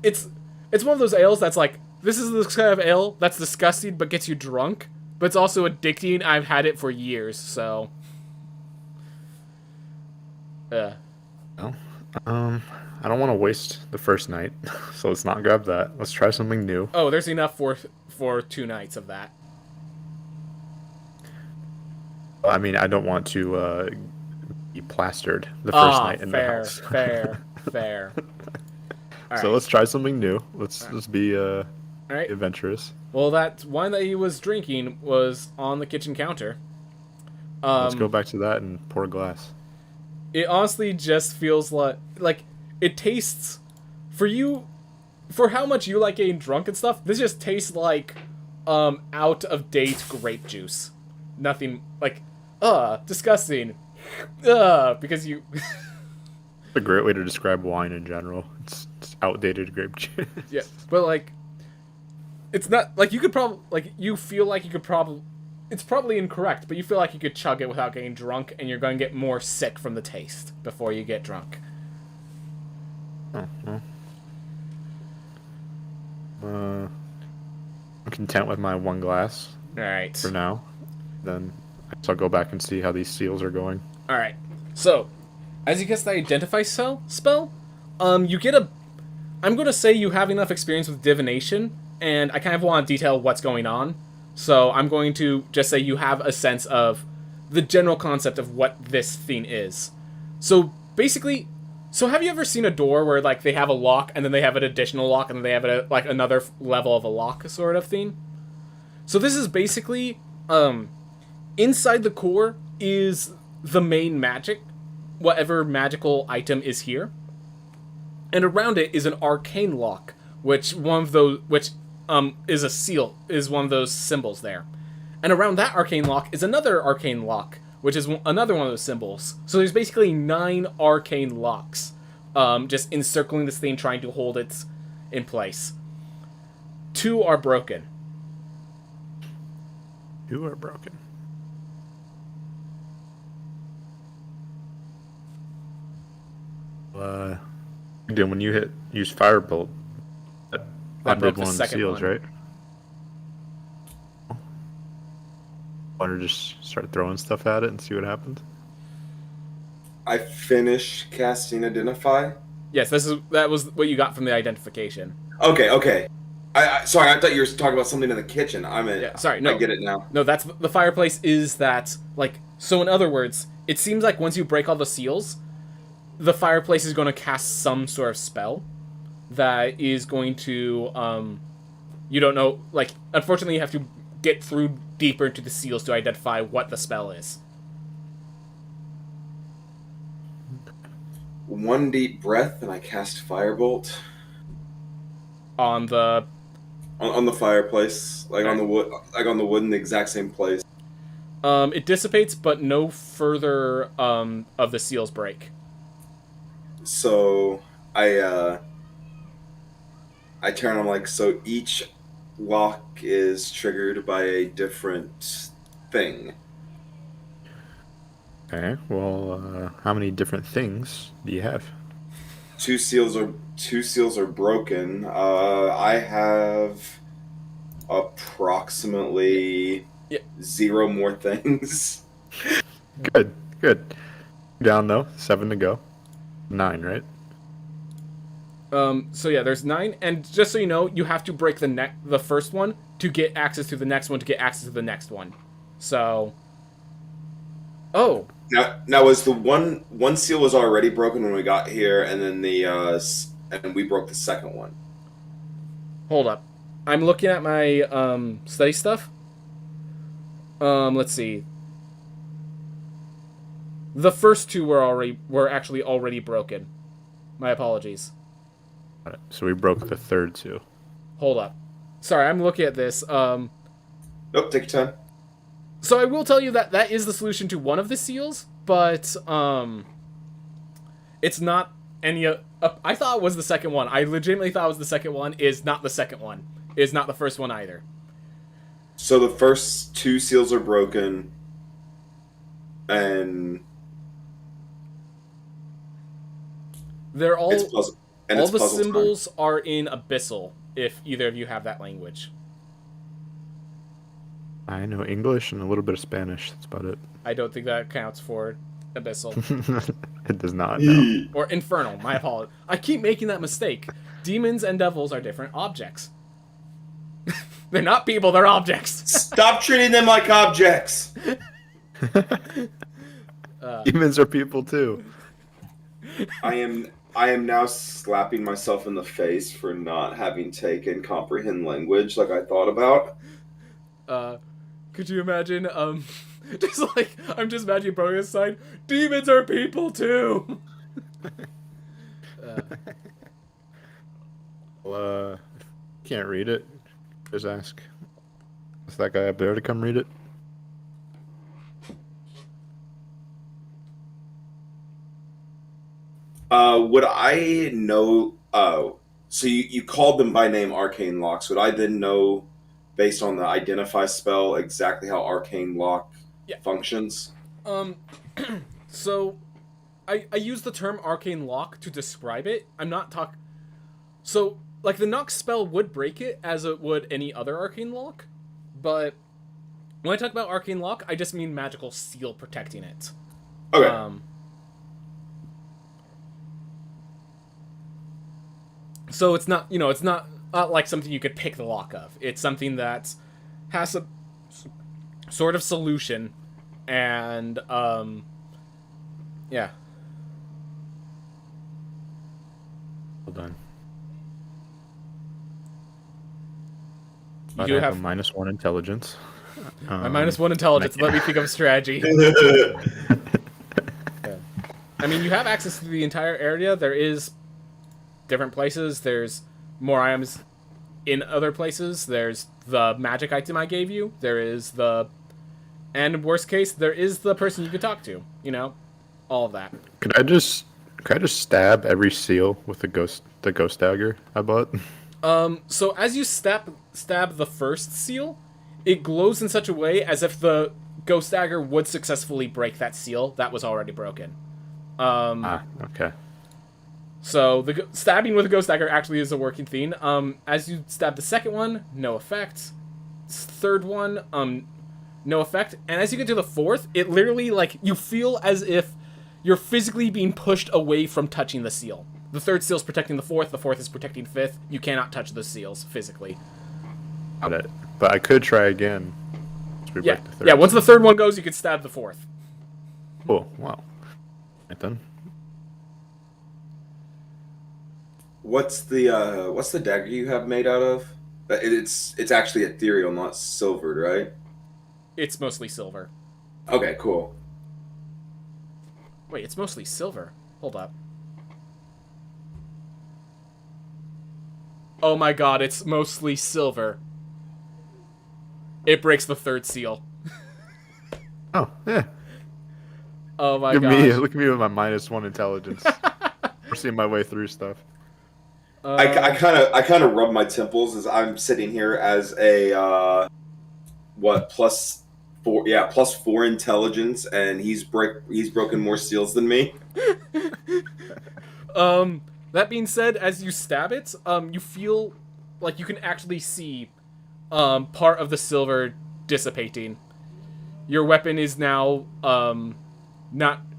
It's one of those ales that's like, this is the kind of ale that's disgusting but gets you drunk, but it's also addicting. I've had it for years, so. Well, I don't want to waste the first night, so let's not grab that. Let's try something new. Oh, there's enough for 2 nights of that. I mean, I don't want to be plastered the first night in the house. Fair. So let's try something new. Let's be adventurous. Well, that wine that he was drinking was on the kitchen counter. Let's go back to that and pour a glass. It honestly just feels like it tastes, for how much you like getting drunk and stuff, this just tastes like out of date grape juice. Nothing like disgusting. Because you a great way to describe wine in general. It's outdated grape juice. Yeah, but like it's not like you could probably you feel like you could probably, it's probably incorrect, but you feel like you could chug it without getting drunk, and you're going to get more sick from the taste before you get drunk. Oh, well. I'm content with my 1 glass. All right. For now. Then I guess I'll go back and see how these seals are going. All right. So, as you guess the identify spell, you get I'm going to say you have enough experience with divination, and I kind of want to detail what's going on. So I'm going to just say you have a sense of the general concept of what this thing is. So basically, have you ever seen a door where like they have a lock and then they have an additional lock and then they have another level of a lock sort of thing? So this is basically Inside the core is the main magic, whatever magical item is here, and around it is an arcane lock, which is a seal, is one of those symbols there, and around that arcane lock is another arcane lock, which is another one of those symbols. So there's basically 9 arcane locks, just encircling this thing, trying to hold it in place. 2 are broken. 2 are broken. Again, when you use Firebolt, that broke undid the one of the second seals, one. right? Want to just start throwing stuff at it and see what happens? I finished casting Identify. Yes, that was what you got from the identification. Okay. Sorry, I thought you were talking about something in the kitchen. Sorry, no. I get it now. No, that's the fireplace. Is that like so? In other words, it seems like once you break all the seals, the fireplace is going to cast some sort of spell that is going to you don't know. Like, unfortunately, you have to get through deeper into the seals to identify what the spell is. 1 deep breath, and I cast Firebolt On the fireplace, on the wood, on the wood in the exact same place. It dissipates, but no further of the seals break. So I turn on so each lock is triggered by a different thing. Okay. Well, how many different things do you have? 2 seals are broken. I have approximately 0 more things. Good. Down though. 7 to go. 9, right? So yeah, there's 9, and just so you know, you have to break the first one to get access to the next one to get access to the next one. So, Now was the one seal was already broken when we got here, and then and we broke the second one. Hold up, I'm looking at my study stuff. Let's see. The first 2 were actually already broken. My apologies. Got it. So we broke the third 2. Hold up. Sorry, I'm looking at this. Nope, take your time. So I will tell you that is the solution to one of the seals, but it's not any. I thought it was the second one. I legitimately thought it was the second one. Is not the second one. Is not the first one either. So the first 2 seals are broken, and they're all. It's puzzle, and all it's the puzzle symbols time. are in Abyssal. If either of you have that language. I know English and a little bit of Spanish. That's about it. I don't think that counts for Abyssal. It does not. No. Or Infernal. My apologies. I keep making that mistake. Demons and devils are different objects. They're not people, they're objects. Stop treating them like objects. Demons are people too. I am now slapping myself in the face for not having taken comprehend language like I thought about. Could you imagine, just like, I'm just imagining Boge's side, demons are people too! Well, if you can't read it, just ask. Is that guy up there to come read it? Would I know... so you called them by name Arcane Locks. Would I then know, based on the Identify spell, exactly how Arcane Lock functions? So, I use the term Arcane Lock to describe it. I'm not talking... So, like, the Knock spell would break it, as it would any other Arcane Lock, but when I talk about Arcane Lock, I just mean magical seal protecting it. Okay. So it's not, it's not like something you could pick the lock of. It's something that has a sort of solution, and, yeah. Well done. You I do have a -1 intelligence. My -1 intelligence. Let me think of a strategy. I mean, you have access to the entire area. There is different places. There's more items in other places. There's the magic item I gave you. There is the... And worst case, there is the person you could talk to. You know? All of that. Could I just stab every seal with the ghost dagger I bought? So as you stab the first seal, it glows in such a way as if the ghost dagger would successfully break that seal that was already broken. Okay. So the stabbing with a ghost dagger actually is a working theme. As you stab the second one, no effect. Third one, no effect. And as you get to the fourth, it literally, like, you feel as if you're physically being pushed away from touching the seal. The third seal's protecting the fourth is protecting fifth. You cannot touch the seals physically. Got it. But I could try again. Yeah, once the third one goes, you can stab the fourth. Cool, wow. Right then. What's the dagger you have made out of? It's actually ethereal, not silvered, right? It's mostly silver. Okay, cool. Wait, it's mostly silver. Hold up. Oh my god, it's mostly silver. It breaks the third seal. Oh, yeah. Oh my Look god. at me with my -1 intelligence. We're seeing my way through stuff. I kind of rub my temples as I'm sitting here as a +4 intelligence, and he's broken more seals than me. That being said, as you stab it, you feel like you can actually see part of the silver dissipating. Your weapon is now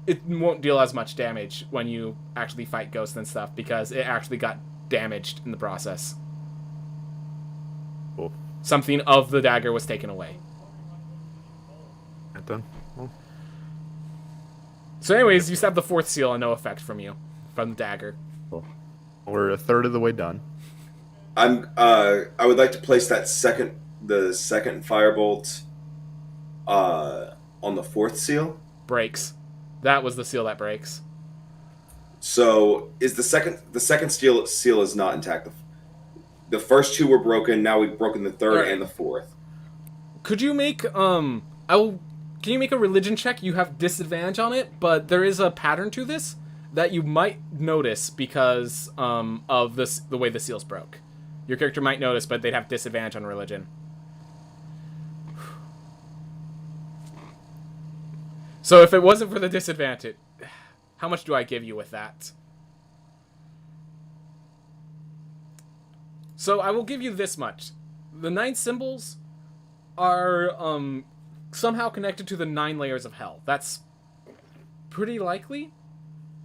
it won't deal as much damage when you actually fight ghosts and stuff because it actually got damaged in the process. Cool. Something of the dagger was taken away. Right then. Well. So anyways, you stab the fourth seal and no effect from the dagger. Cool. We're a third of the way done. I would like to place the second firebolt on the fourth seal. Breaks. That was the seal that breaks. So is the second seal is not intact. The first two were broken. Now we've broken the third and the fourth. Could you make Can you make a religion check? You have disadvantage on it, but there is a pattern to this that you might notice because of the way the seals broke. Your character might notice, but they'd have disadvantage on religion. So if it wasn't for the disadvantage, how much do I give you with that? So I will give you this much. The 9 symbols are somehow connected to the 9 layers of hell. That's pretty likely.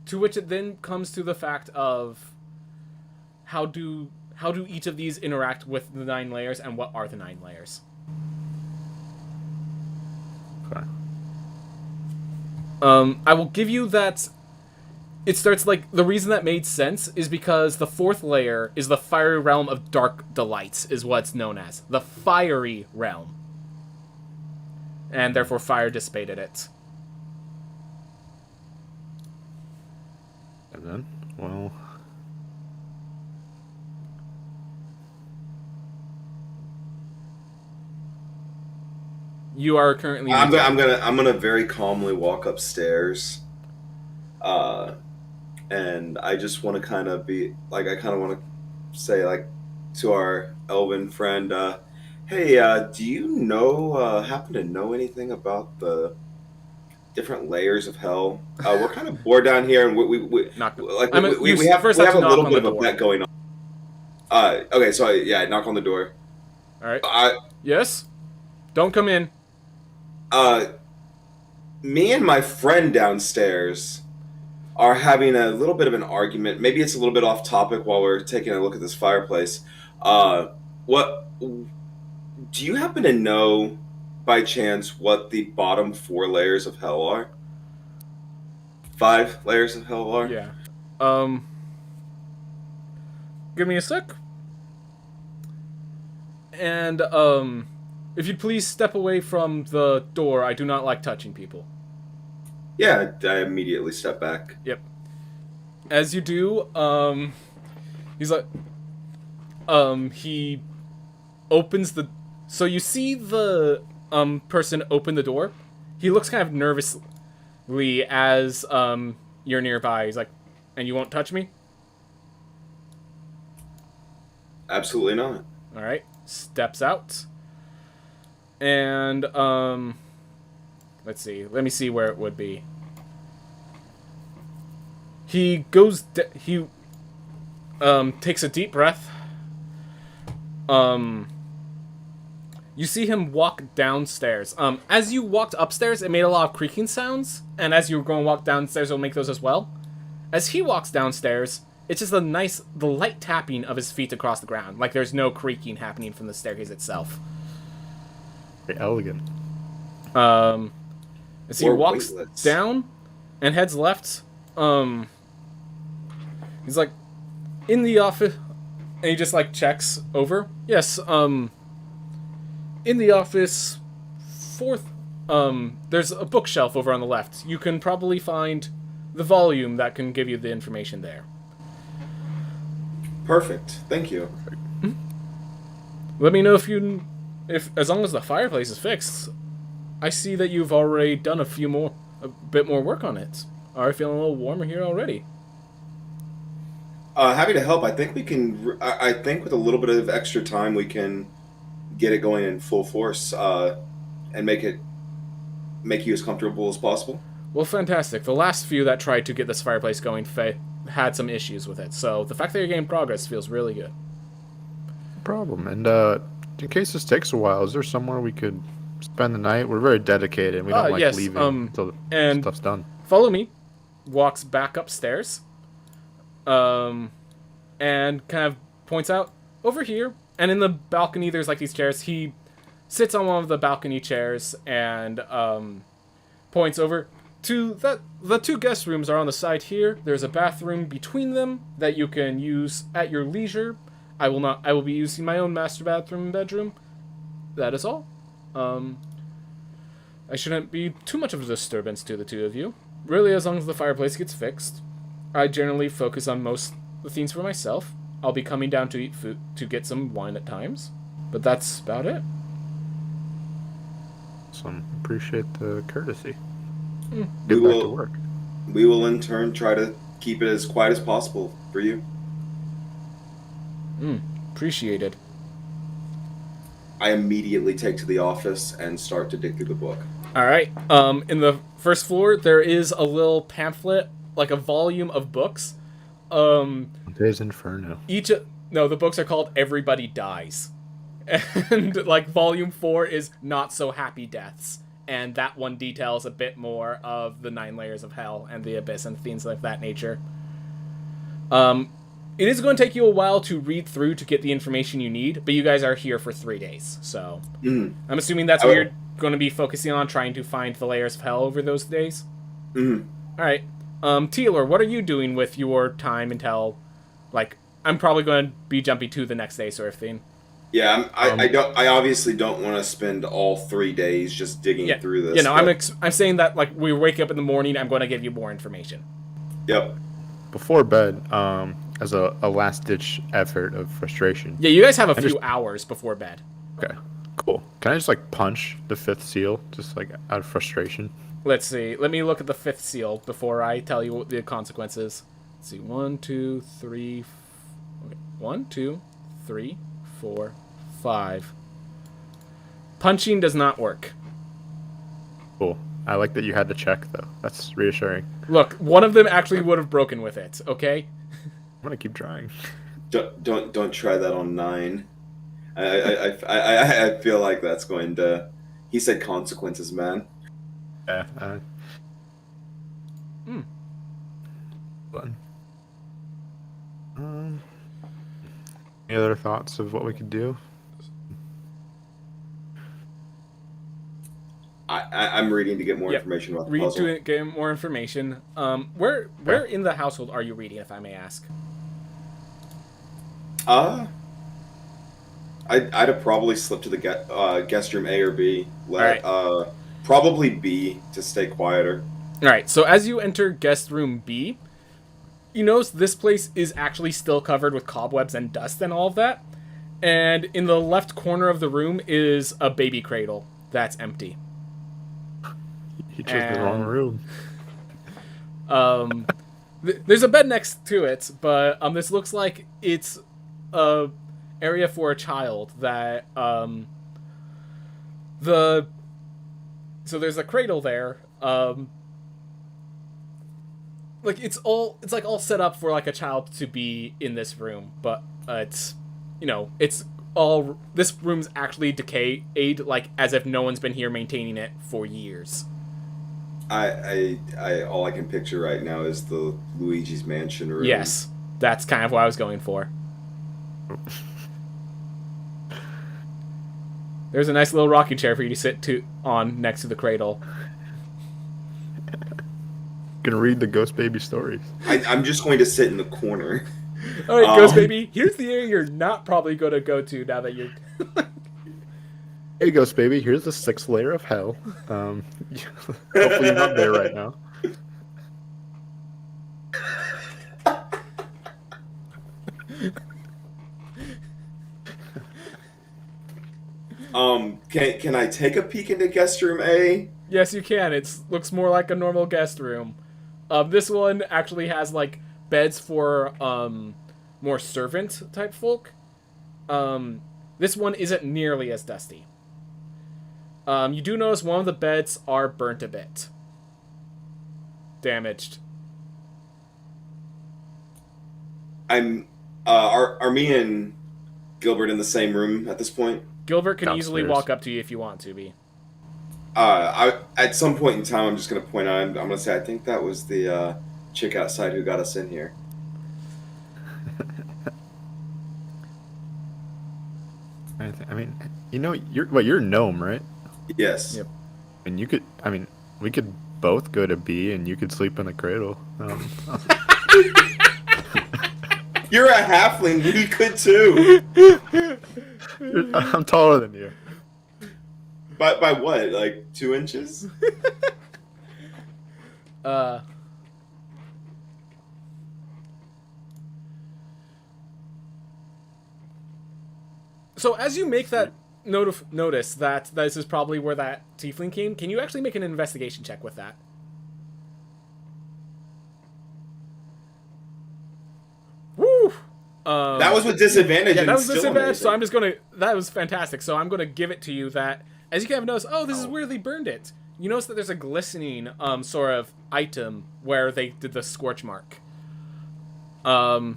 To which it then comes to the fact of how do each of these interact with the 9 layers and what are the 9 layers? Okay. I will give you that it starts like the reason that made sense is because the 4th layer is the fiery realm of dark delights is what it's known as. The fiery realm. And therefore fire dissipated it. And then, well, you are currently. I'm gonna very calmly walk upstairs, and I just want to kind of be like I kind of want to say like to our elven friend, hey, do you happen to know anything about the different layers of hell? We're kind of bored down here, and we have a little bit of a bet going on. Okay, so I knock on the door. All right. Yes. Don't come in. Me and my friend downstairs are having a little bit of an argument. Maybe it's a little bit off topic while we're taking a look at this fireplace. What do you happen to know by chance what the bottom 4 layers of hell are? 5 layers of hell are? Yeah. Give me a sec. And if you'd please step away from the door, I do not like touching people. Yeah, I immediately step back. Yep. As you do, he's like, he opens the... So you see the, person open the door. He looks kind of nervously as, you're nearby. He's like, and you won't touch me? Absolutely not. Alright. Steps out. And, let's see. Let me see where it would be. He goes... he takes a deep breath. You see him walk downstairs. As you walked upstairs, it made a lot of creaking sounds. And as you were going to walk downstairs, it'll make those as well. As he walks downstairs, it's just the light tapping of his feet across the ground. Like there's no creaking happening from the staircase itself. Very elegant. As he walks down and heads left, he's like, in the office, and he just like checks over. Yes, in the office, there's a bookshelf over on the left. You can probably find the volume that can give you the information there. Perfect. Thank you. Let me know if as long as the fireplace is fixed. I see that you've already done a bit more work on it. Are you feeling a little warmer here already? Happy to help. I think we can. I think with a little bit of extra time, we can get it going in full force and make you as comfortable as possible. Well, fantastic. The last few that tried to get this fireplace going had some issues with it, so the fact that you're getting progress feels really good. No problem. And in case this takes a while, is there somewhere we could spend the night? We're very dedicated. We don't like leaving until the stuff's done. Follow me. Walks back upstairs. And kind of points out over here. And in the balcony, there's like these chairs. He sits on one of the balcony chairs and points over to the two guest rooms are on the side here. There's a bathroom between them that you can use at your leisure. I will be using my own master bathroom and bedroom. That is all. I shouldn't be too much of a disturbance to the two of you. Really, as long as the fireplace gets fixed. I generally focus on most of the things for myself. I'll be coming down to eat food, to get some wine at times. But that's about it. Awesome. Appreciate the courtesy. We Get back to work. We will in turn try to keep it as quiet as possible for you. Appreciated. I immediately take to the office and start to dig through the book. Alright, in the first floor, there is a little pamphlet, like a volume of books. Dante's Inferno. The books are called Everybody Dies. And, like, volume 4 is Not So Happy Deaths. And that one details a bit more of the 9 layers of hell and the abyss and things like that nature. It is going to take you a while to read through to get the information you need, but you guys are here for 3 days, so... I'm assuming that's what you're going to be focusing on, trying to find the layers of hell over those days? Alright. Taylor, what are you doing with your time until, like, I'm probably going to be jumping to the next day sort of thing. Yeah, I obviously don't want to spend all 3 days just digging through this. You know, I'm saying that, like, we wake up in the morning, I'm going to give you more information. Yep. Before bed, as a last-ditch effort of frustration. Yeah, you guys have a few hours before bed. Okay, cool. Can I just, like, punch the 5th seal, just, like, out of frustration? Let's see. Let me look at the 5th seal before I tell you what the consequences. Let's see. 1, 2, 3... Okay. 1, 2, 3, 4, 5. Punching does not work. Cool. I like that you had to check, though. That's reassuring. Look, one of them actually would have broken with it, okay? I'm gonna keep trying. Don't try that on 9. I feel like that's going to... He said consequences, man. Yeah. Fun. Any other thoughts of what we could do? I'm reading to get more information about the puzzle. Read to get more information. Where in the household are you reading, if I may ask? I I'd have probably slipped to the guest room A or B. Probably B to stay quieter. All right. So as you enter guest room B, you notice this place is actually still covered with cobwebs and dust and all of that. And in the left corner of the room is a baby cradle that's empty. You chose the wrong room. There's a bed next to it, but this looks like it's a area for a child that so there's a cradle there. Like it's all set up for like a child to be in this room, but it's all this room's actually decayed, like as if no one's been here maintaining it for years. I all I can picture right now is the Luigi's Mansion room. Yes, that's kind of what I was going for. There's a nice little rocking chair for you to sit on next to the cradle. Gonna read the Ghost Baby stories. I'm just going to sit in the corner. All right, Ghost Baby. Here's the area you're not probably going to go to now that you're. Hey, Ghost Baby. Here's the 6th layer of hell. Hopefully you're not there right now. Can I take a peek into guest room A? Yes, you can. It looks more like a normal guest room. This one actually has like beds for more servant type folk. This one isn't nearly as dusty. You do notice one of the beds are burnt a bit. Damaged. Are me and Gilbert in the same room at this point? Gilbert can Downstairs. easily walk up to you if you want to be. At some point in time, I'm just going to point out, I'm going to say, I think that was the chick outside who got us in here. I mean, you're a gnome, right? Yes. Yep. And we could both go to B and you could sleep in the cradle. You're a halfling. We could too. I'm taller than you. By what? Like 2 inches? So as you make that notice that this is probably where that tiefling came, can you actually make an investigation check with that? Woo! That was with disadvantage. Yeah, and that was still disadvantage, amazing. so I'm just gonna... That was fantastic, so I'm gonna give it to you that... As you kind of notice, this is where they burned it. You notice that there's a glistening sort of item where they did the scorch mark. Pulling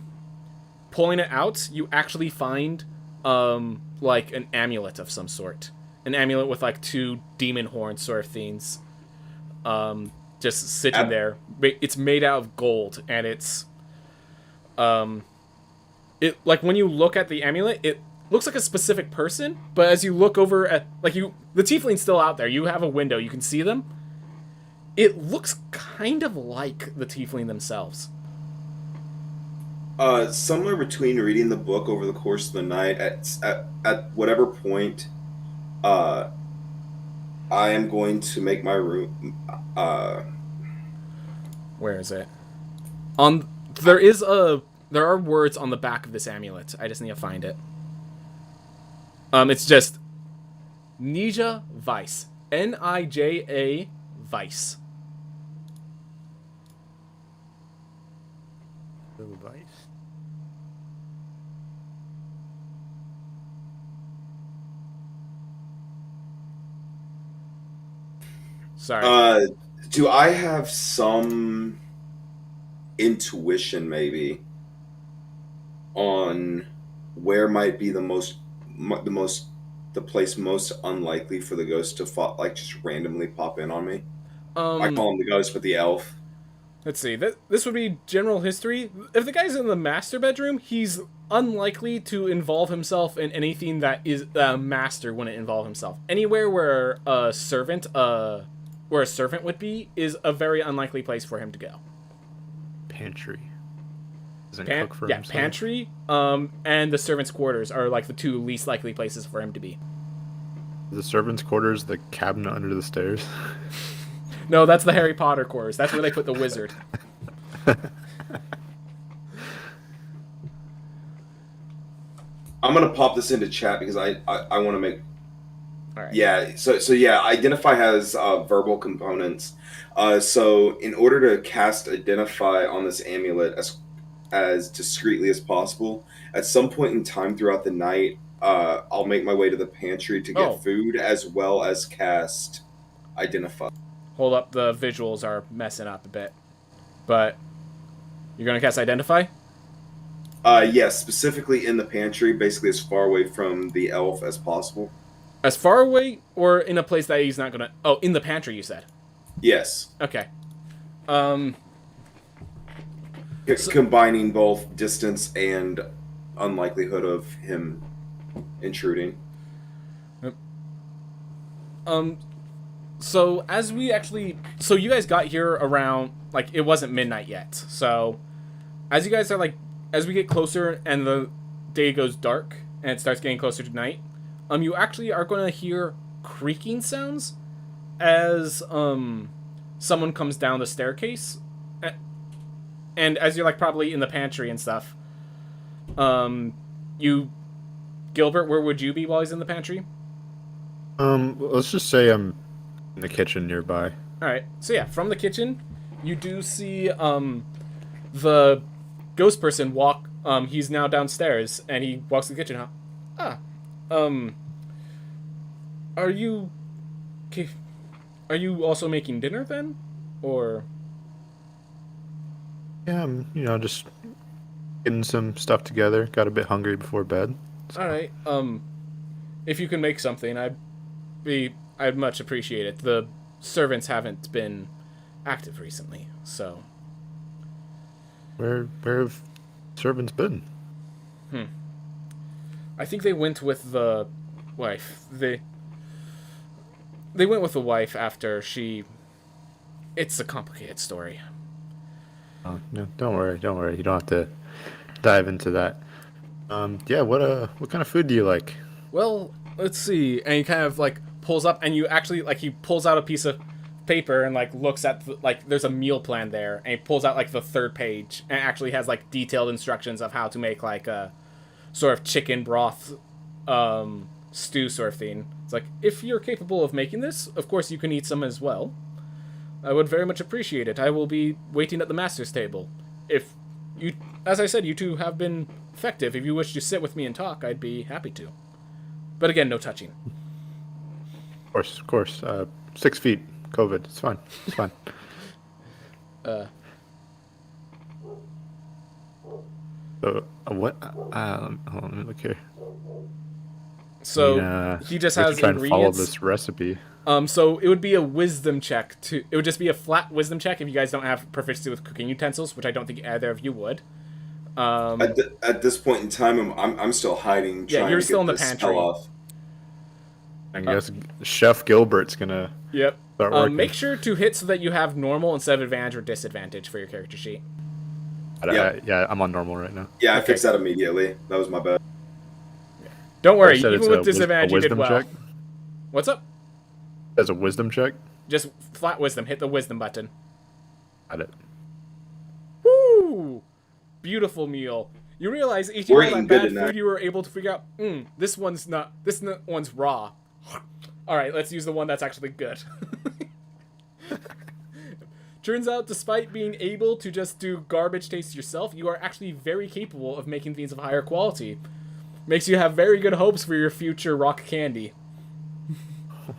it out, you actually find like an amulet of some sort. An amulet with like 2 demon horns sort of things. Just sitting there. It's made out of gold, and it's... It like when you look at the amulet, it looks like a specific person, but as you look over at the tiefling's still out there. You have a window, you can see them. It looks kind of like the tiefling themselves. Somewhere between reading the book over the course of the night, at whatever point, I am going to make my room. Where is it? There are words on the back of this amulet. I just need to find it. It's just Nija Vice. Nija Vice. Vice. Sorry. Do I have some intuition, maybe, on where might be the place most unlikely for the ghost to just randomly pop in on me? I call him the ghost, but the elf. Let's see. This would be general history. If the guy's in the master bedroom, he's unlikely to involve himself in anything that is master wouldn't involve himself. Anywhere where a servant would be is a very unlikely place for him to go. Pantry. Doesn't cook for himself. Pantry, and the servants' quarters are like the two least likely places for him to be. The servants' quarters, the cabinet under the stairs. No, that's the Harry Potter quarters. That's where they put the wizard. I'm gonna pop this into chat because I want to make. All right. Yeah. So yeah, Identify has verbal components. So in order to cast Identify on this amulet as discreetly as possible, at some point in time throughout the night, I'll make my way to the pantry to get food as well as cast Identify. Hold up, the visuals are messing up a bit. But you're gonna cast Identify? Yes, specifically in the pantry, basically as far away from the elf as possible. As far away, or in a place that he's not gonna... Oh, in the pantry, you said? Yes. Okay. Combining both distance and unlikelihood of him intruding. So, as we actually... So, you guys got here around... Like, it wasn't midnight yet. So, as you guys are, like... As we get closer and the day goes dark and it starts getting closer to night, you actually are going to hear creaking sounds as someone comes down the staircase. And as you're like probably in the pantry and stuff, Gilbert, where would you be while he's in the pantry? Let's just say I'm in the kitchen nearby. All right. So yeah, from the kitchen, you do see the ghost person walk. He's now downstairs and he walks to the kitchen. Are you also making dinner then, or? Yeah, I'm, just getting some stuff together. Got a bit hungry before bed. So. All right. If you can make something, I'd much appreciate it. The servants haven't been active recently, so. Where have servants been? I think they went with the wife. They went with the wife after she. It's a complicated story. Oh, no, don't worry. You don't have to dive into that. Yeah, what kind of food do you like? Well, let's see. And he kind of like pulls up, and you actually like he pulls out a piece of paper and like looks at there's a meal plan there, and he pulls out like the third page and actually has like detailed instructions of how to make like a sort of chicken broth stew sort of thing. It's like, if you're capable of making this, of course you can eat some as well. I would very much appreciate it. I will be waiting at the master's table. If you, as I said, you two have been effective. If you wish to sit with me and talk, I'd be happy to. But again, no touching. Of course. 6 feet. COVID. It's fine. So, what? Hold on, let me look here. So, he just has try and follow ingredients. this recipe. So it would be a wisdom check it would just be a flat wisdom check if you guys don't have proficiency with cooking utensils, which I don't think either of you would. At this point in time, I'm still hiding. Yeah, you're still in the this pantry. spell off. I guess Chef Gilbert's gonna Yep. start working. Make sure to hit so that you have normal instead of advantage or disadvantage for your character sheet. Yeah, I'm on normal right now. Yeah, I Okay. fixed that immediately. That was my bad. Don't worry, said even it's with a disadvantage, you did wisdom well. check? What's up? As a wisdom check? Just flat wisdom. Hit the wisdom button. Got it. Woo! Beautiful meal. You realize eating We're all eating that good bad tonight. food, you were able to figure out, this one's raw. Alright, let's use the one that's actually good. Turns out, despite being able to just do garbage taste yourself, you are actually very capable of making things of higher quality. Makes you have very good hopes for your future rock candy.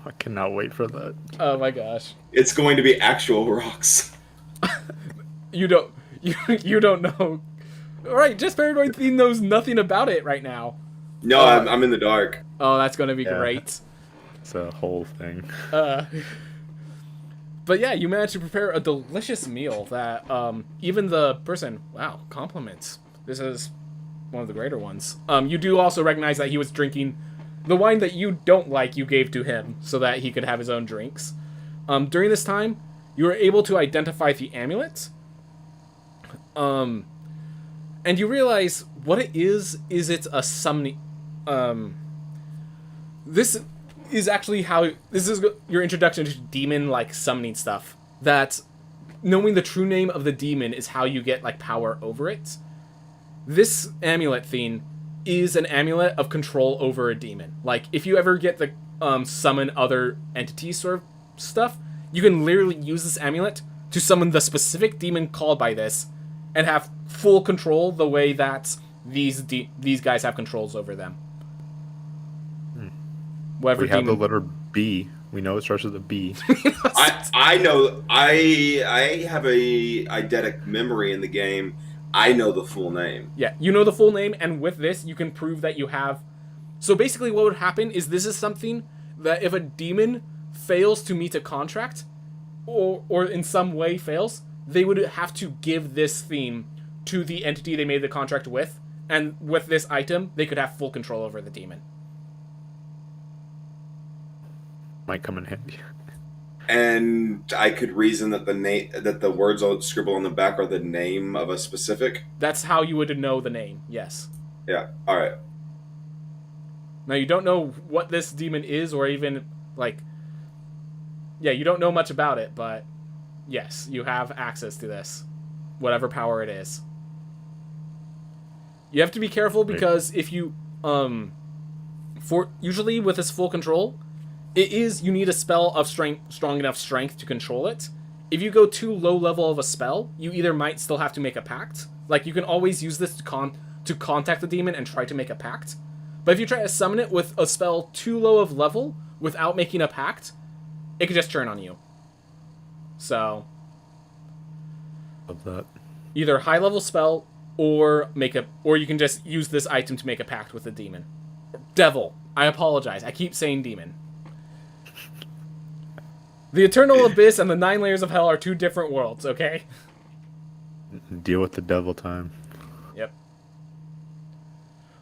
I cannot wait for that. Oh my gosh. It's going to be actual rocks. You don't know. Alright, just Paranoid Theme knows nothing about it right now. No, I'm in the dark. Oh, that's gonna be Yeah. great. It's a whole thing. But yeah, you managed to prepare a delicious meal that even the person, wow, compliments. This is one of the greater ones. You do also recognize that he was drinking the wine that you don't like. You gave to him so that he could have his own drinks. During this time, you were able to identify the amulet. And you realize what it is it's a summoning... This is actually how... This is your introduction to demon-like summoning stuff. That knowing the true name of the demon is how you get, like, power over it. This amulet thing is an amulet of control over a demon. Like, if you ever get the summon other entities sort of stuff, you can literally use this amulet to summon the specific demon called by this and have full control the way that these guys have controls over them. We have the letter B. We know it starts with a B. I know. I have a eidetic memory in the game. I know the full name. Yeah, you know the full name, and with this, you can prove that you have... So basically what would happen is this is something that if a demon fails to meet a contract, or in some way fails, they would have to give this theme to the entity they made the contract with, and with this item, they could have full control over the demon. Might come in handy. And I could reason that the words I'll scribble on the back are the name of a specific. That's how you would know the name. Yes. Yeah. All right. Now you don't know what this demon is, or even like. Yeah, you don't know much about it, but yes, you have access to this, whatever power it is. You have to be careful because if you usually with this full control. You need a spell of strong enough strength to control it. If you go too low level of a spell, you either might still have to make a pact. Like, you can always use this to contact the demon and try to make a pact. But if you try to summon it with a spell too low of level without making a pact, it could just turn on you. So... Love that. Either high level spell, or you can just use this item to make a pact with the demon. Devil. I apologize. I keep saying demon. The Eternal Abyss and the 9 Layers of Hell are two different worlds, okay? Deal with the devil time. Yep.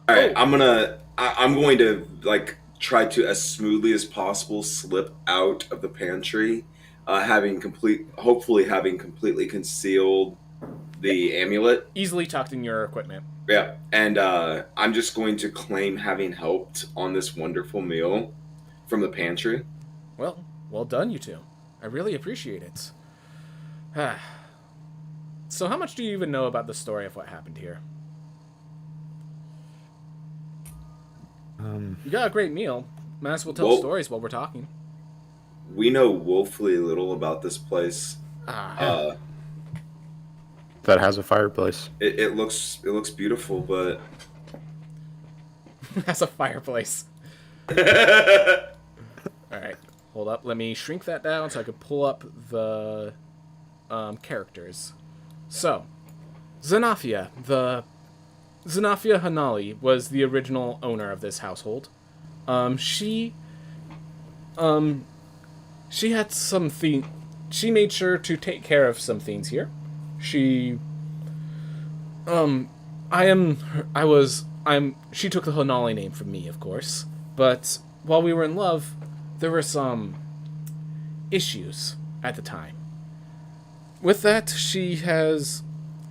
All right, I'm going to like try to as smoothly as possible slip out of the pantry, hopefully having completely concealed the amulet. Easily tucked in your equipment. Yeah, and I'm just going to claim having helped on this wonderful meal from the pantry. Well done, you two. I really appreciate it. So how much do you even know about the story of what happened here? You got a great meal. Might as well tell stories while we're talking. We know woefully little about this place. That has a fireplace. It looks beautiful, but... Has a fireplace. Alright. Hold up, let me shrink that down so I could pull up the characters. So, Xenafia. Xenafia Hanali was the original owner of this household. She had some things. She made sure to take care of some things here. She took the Hanali name from me, of course. But while we were in love, there were some issues at the time. With that,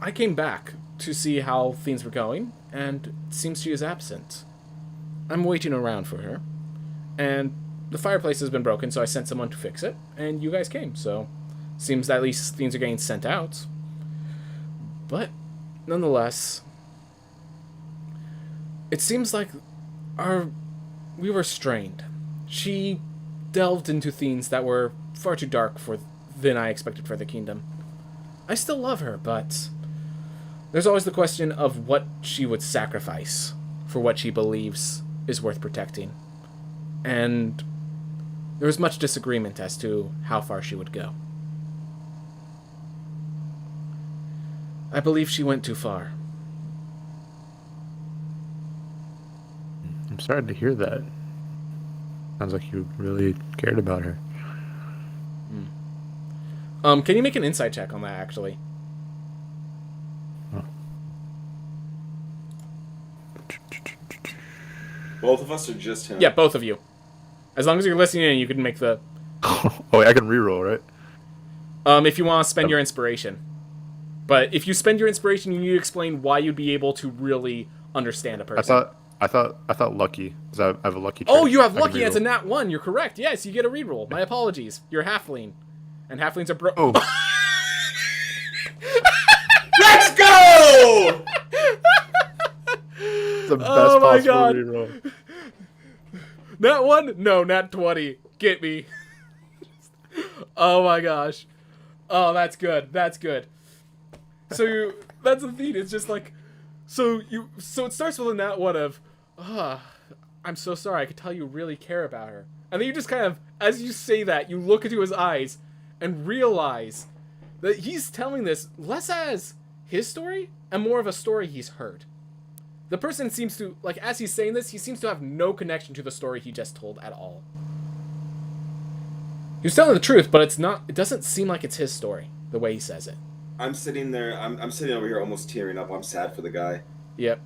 I came back to see how things were going, and it seems she is absent. I'm waiting around for her, and the fireplace has been broken, so I sent someone to fix it, and you guys came, so seems that at least things are getting sent out. But, nonetheless, it seems like we were strained. She delved into things that were far too dark than I expected for the kingdom. I still love her, but there's always the question of what she would sacrifice for what she believes is worth protecting. And there was much disagreement as to how far she would go. I believe she went too far. I'm sorry to hear that. Sounds like you really cared about her. Can you make an insight check on that, actually? Oh. Both of us are just him. Yeah, both of you. As long as you're listening in, you can make the... Oh, wait, I can reroll, right? If you want to spend your inspiration. But if you spend your inspiration, you need to explain why you'd be able to really understand a person. I thought lucky. 'Cause I have a lucky trait. Oh, you have I can lucky. It's a reroll. nat 1. You're correct. Yes, you get a reroll. My apologies. You're halfling. And halflings are Oh. Let's go! The best Oh my possible God. reroll. Nat 1? No, nat 20. Get me. Oh my gosh. Oh, that's good. That's good. So that's the thing. It's just like, so it starts with a nat 1 of, I'm so sorry. I could tell you really care about her. And then you just kind of, as you say that, you look into his eyes and realize that he's telling this less as his story and more of a story he's heard. The person seems to, like, as he's saying this, he seems to have no connection to the story he just told at all. He was telling the truth, but it doesn't seem like it's his story, the way he says it. I'm sitting there, I'm sitting over here almost tearing up. I'm sad for the guy. Yep.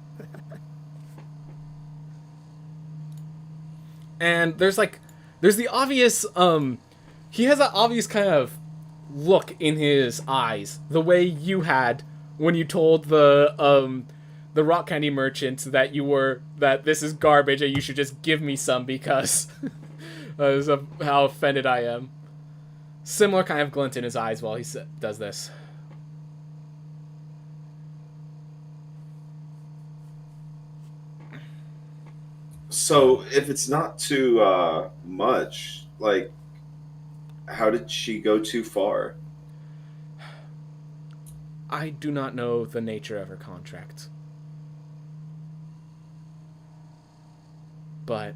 And there's the obvious, he has an obvious kind of look in his eyes, the way you had when you told the rock candy merchant that this is garbage and you should just give me some because of how offended I am. Similar kind of glint in his eyes while he does this. So, if it's not too much, like, how did she go too far? I do not know the nature of her contract. But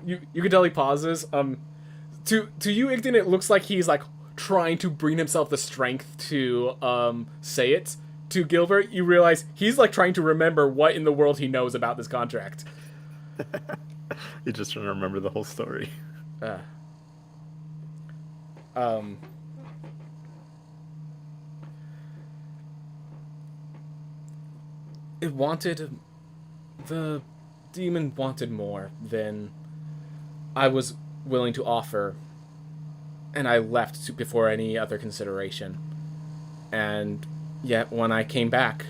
you can tell he pauses. To you, Igden, it looks like he's like trying to bring himself the strength to say it. To Gilbert, you realize he's like trying to remember what in the world he knows about this contract. He's just trying to remember the whole story. The demon wanted more than I was willing to offer, and I left before any other consideration. And yet, when I came back,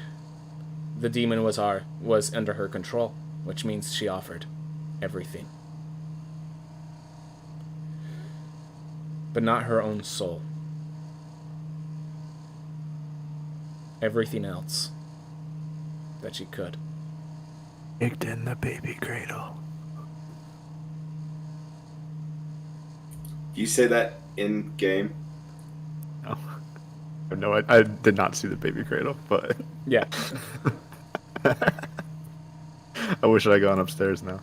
the demon was under her control, which means she offered everything. But not her own soul. Everything else that she could. Kicked in the baby cradle. You say that in game? No, I did not see the baby cradle, but Yeah. I wish I had gone upstairs now.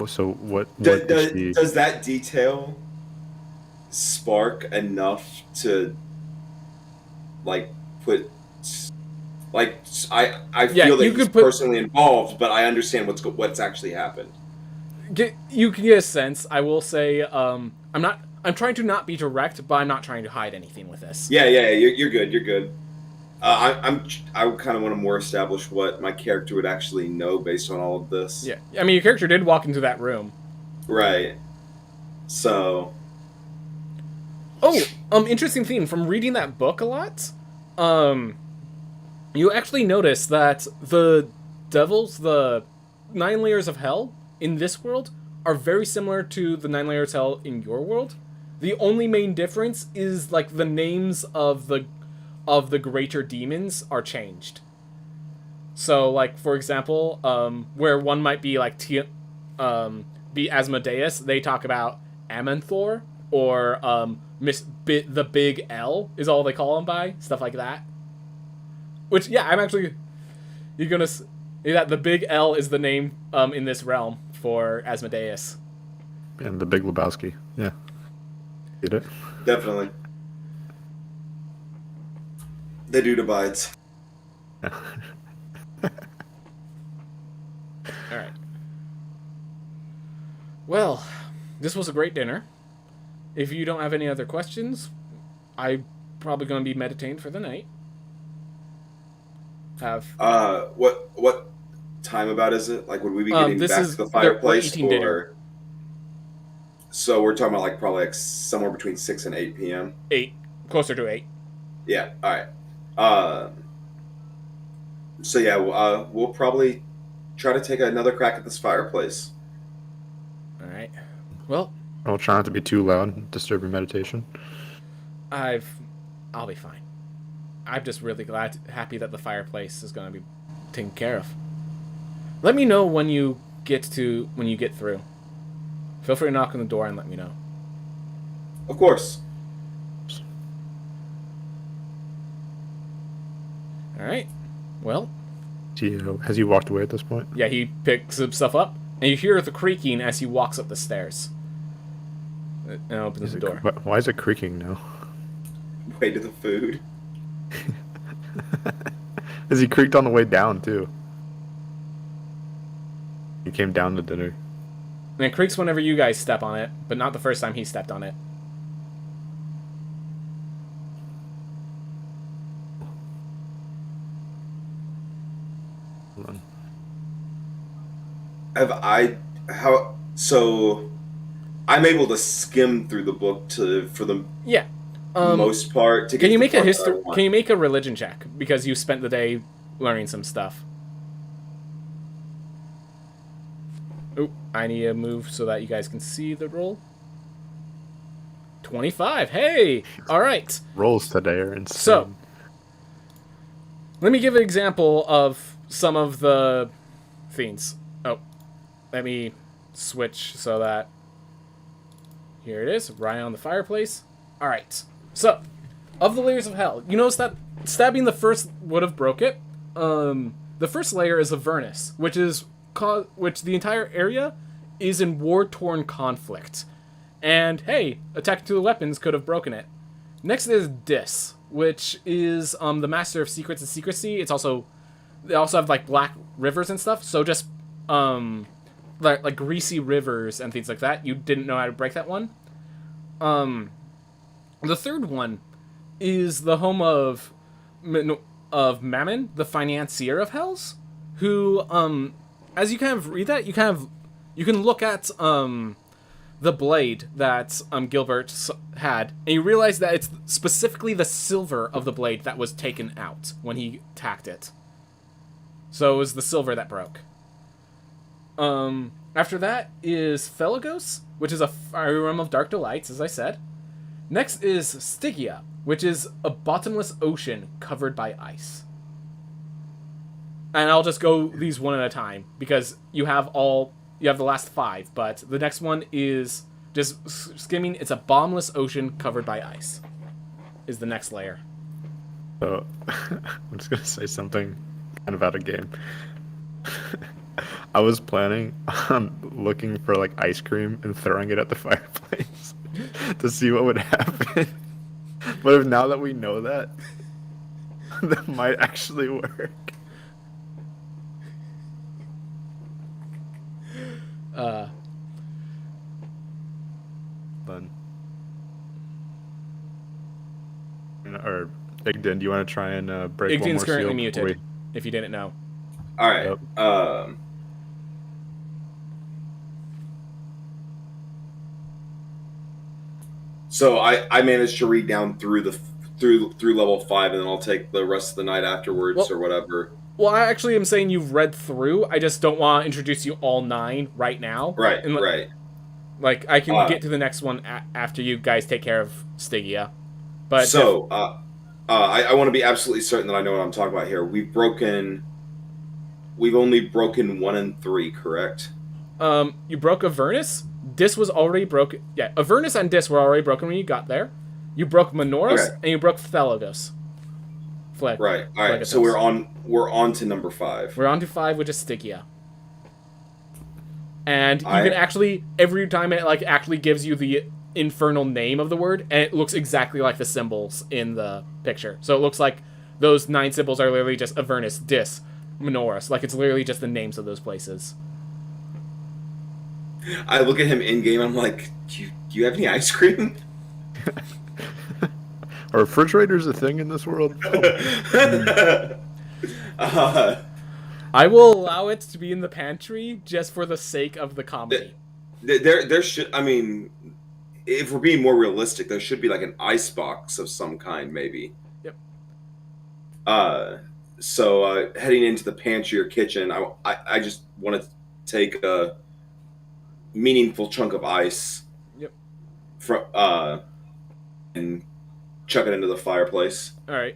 So what did she... Does that detail spark enough to like put like I feel that he's personally involved, but I understand what's actually happened. You can get a sense. I will say I'm trying to not be direct, but I'm not trying to hide anything with this. Yeah, you're good. I kind of want to more establish what my character would actually know based on all of this. Yeah, I mean, your character did walk into that room, right? So, interesting theme from reading that book a lot. You actually notice that the devils, the 9 layers of hell in this world, are very similar to the 9 layers of hell in your world. The only main difference is like the names of the greater demons are changed. So, like, for example, where one might be like be Asmodeus, they talk about Amanthor, or the Big L is all they call him by, stuff like that. Which, yeah, you're gonna see that the Big L is the name in this realm for Asmodeus. And the Big Lebowski, yeah. Get it? Definitely. The dude abides. Alright. Well, this was a great dinner. If you don't have any other questions, I'm probably going to be meditating for the night. have. What time about is it? Like, would we be getting back to the fireplace, we're eating dinner. So we're talking about like probably like somewhere between 6 and 8 p.m. 8, closer to 8. Yeah. All right. So yeah, we'll probably try to take another crack at this fireplace. All right. Well, I'll try not to be too loud and disturb your meditation. I'll be fine. I'm just really happy that the fireplace is going to be taken care of. Let me know when you get through. Feel free to knock on the door and let me know. Of course. All right. Well, Has he walked away at this point? yeah, he picks some stuff up, and you hear the creaking as he walks up the stairs. And opens the door. Why is it creaking now? Way to the food. As he creaked on the way down, too. He came down to dinner. And it creaks whenever you guys step on it, but not the first time he stepped on it. Hold on. So I'm able to skim through the book for the most part. Can you make a history? Can you make a religion check because you spent the day learning some stuff? Oh, I need to move so that you guys can see the roll. 25. Hey, all right. Rolls today are insane. So, let me give an example of some of the things. Oh, let me switch so that here it is, right on the fireplace. All right. So, of the layers of hell, you notice that stabbing the first would have broke it. The first layer is Avernus, which the entire area is in war-torn conflict. And hey, attacking to the weapons could have broken it. Next is Dis, which is the master of secrets and secrecy. They also have like black rivers and stuff. So just like greasy rivers and things like that. You didn't know how to break that one. The third one is the home of Mammon, the financier of Hells, who as you kind of read that, you can look at the blade that Gilbert had, and you realize that it's specifically the silver of the blade that was taken out when he tacked it. So it was the silver that broke. After that is Felagos, which is a fiery realm of dark delights, as I said. Next is Stygia, which is a bottomless ocean covered by ice. And I'll just go these one at a time, because you have the last 5, but the next one is just skimming. It's a bottomless ocean covered by ice, is the next layer. So, I'm just going to say something kind of out of game. I was planning on looking for like ice cream and throwing it at the fireplace to see what would happen. But now that we know that might actually work. Then, or Igden, do you want to try and break one more Igden's currently seal muted, if you didn't know. All right. Yep. So I managed to read down through level 5, and then I'll take the rest of the night afterwards or whatever. Well, I actually am saying you've read through. I just don't want to introduce you all 9 right now. Right, right. Like, I can get to the next one after you guys take care of Stygia. But so, I want to be absolutely certain that I know what I'm talking about here. We've only broken 1 and 3, correct? You broke Avernus. Dis was already broken. Yeah, Avernus and Dis were already broken when you got there. You broke Menoris, and you broke Felagos. Right. All right. So we're on to number 5. We're on to 5, which is Stygia. And you can actually, every time it like actually gives you the infernal name of the word, and it looks exactly like the symbols in the picture. So it looks like those 9 symbols are literally just Avernus, Dis, Menoris. Like, it's literally just the names of those places. I look at him in game. I'm like, do you have any ice cream? Are refrigerators a thing in this world? I will allow it to be in the pantry just for the sake of the comedy. There should, I mean, if we're being more realistic, there should be like an ice box of some kind, maybe. Yep. So heading into the pantry or kitchen, I just want to take a meaningful chunk of ice. Yep. And chuck it into the fireplace. All right.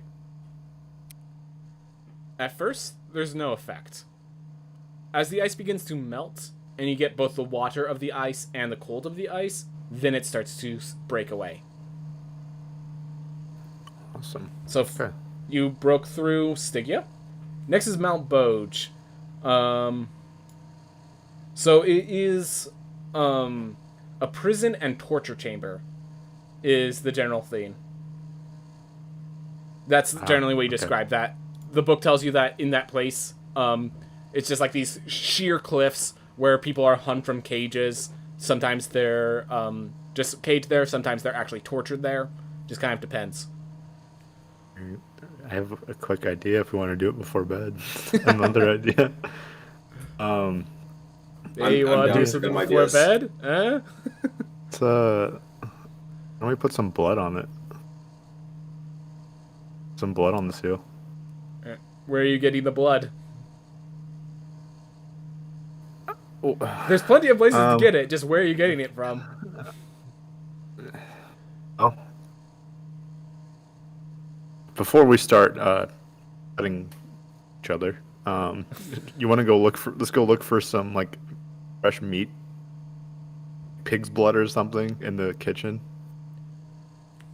At first, there's no effect. As the ice begins to melt, and you get both the water of the ice and the cold of the ice, then it starts to break away. Awesome. So Okay. You broke through Stygia. Next is Mount Boge. So it is a prison and torture chamber is the general theme. That's generally what you describe that. The book tells you that in that place, it's just like these sheer cliffs where people are hung from cages. Sometimes they're just caged there. Sometimes they're actually tortured there. Just kind of depends. I have a quick idea if we want to do it before bed. Another idea. Hey, you want to do something before bed? Eh? Why don't we put some blood on it? Some blood on the seal. Where are you getting the blood? Oh. There's plenty of places to get it. Just where are you getting it from? Oh. Before we start cutting each other, you want to go look for? Let's go look for some like fresh meat, pig's blood or something in the kitchen.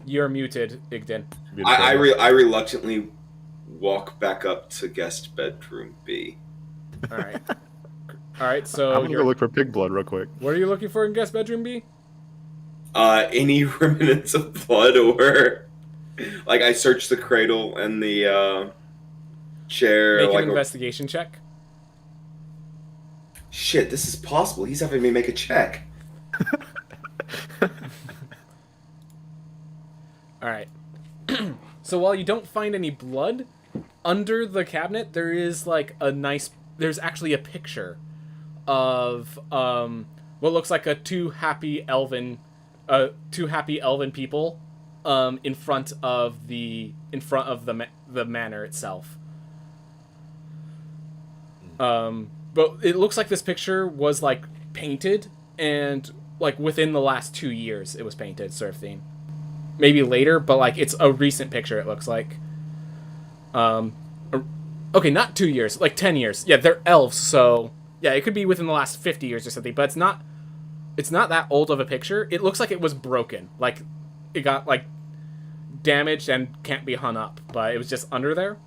You're muted, Igden. I reluctantly walk back up to guest bedroom B. All right. All right. So I'm gonna go look for pig blood real quick. What are you looking for in guest bedroom B? Any remnants of blood, or like I searched the cradle and the chair. Make like an investigation check. Shit, this is possible. He's having me make a check. All right. So while you don't find any blood, under the cabinet there is like a nice. There's actually a picture of what looks like two happy elven people in front of the manor itself. But it looks like this picture was like painted, and like within the last 2 years it was painted, sort of thing. Maybe later, but like it's a recent picture. It looks like. Okay, not 2 years, like 10 years. Yeah, they're elves, so yeah, it could be within the last 50 years or something. But it's not that old of a picture. It looks like it was broken, like it got like damaged and can't be hung up. But it was just under there,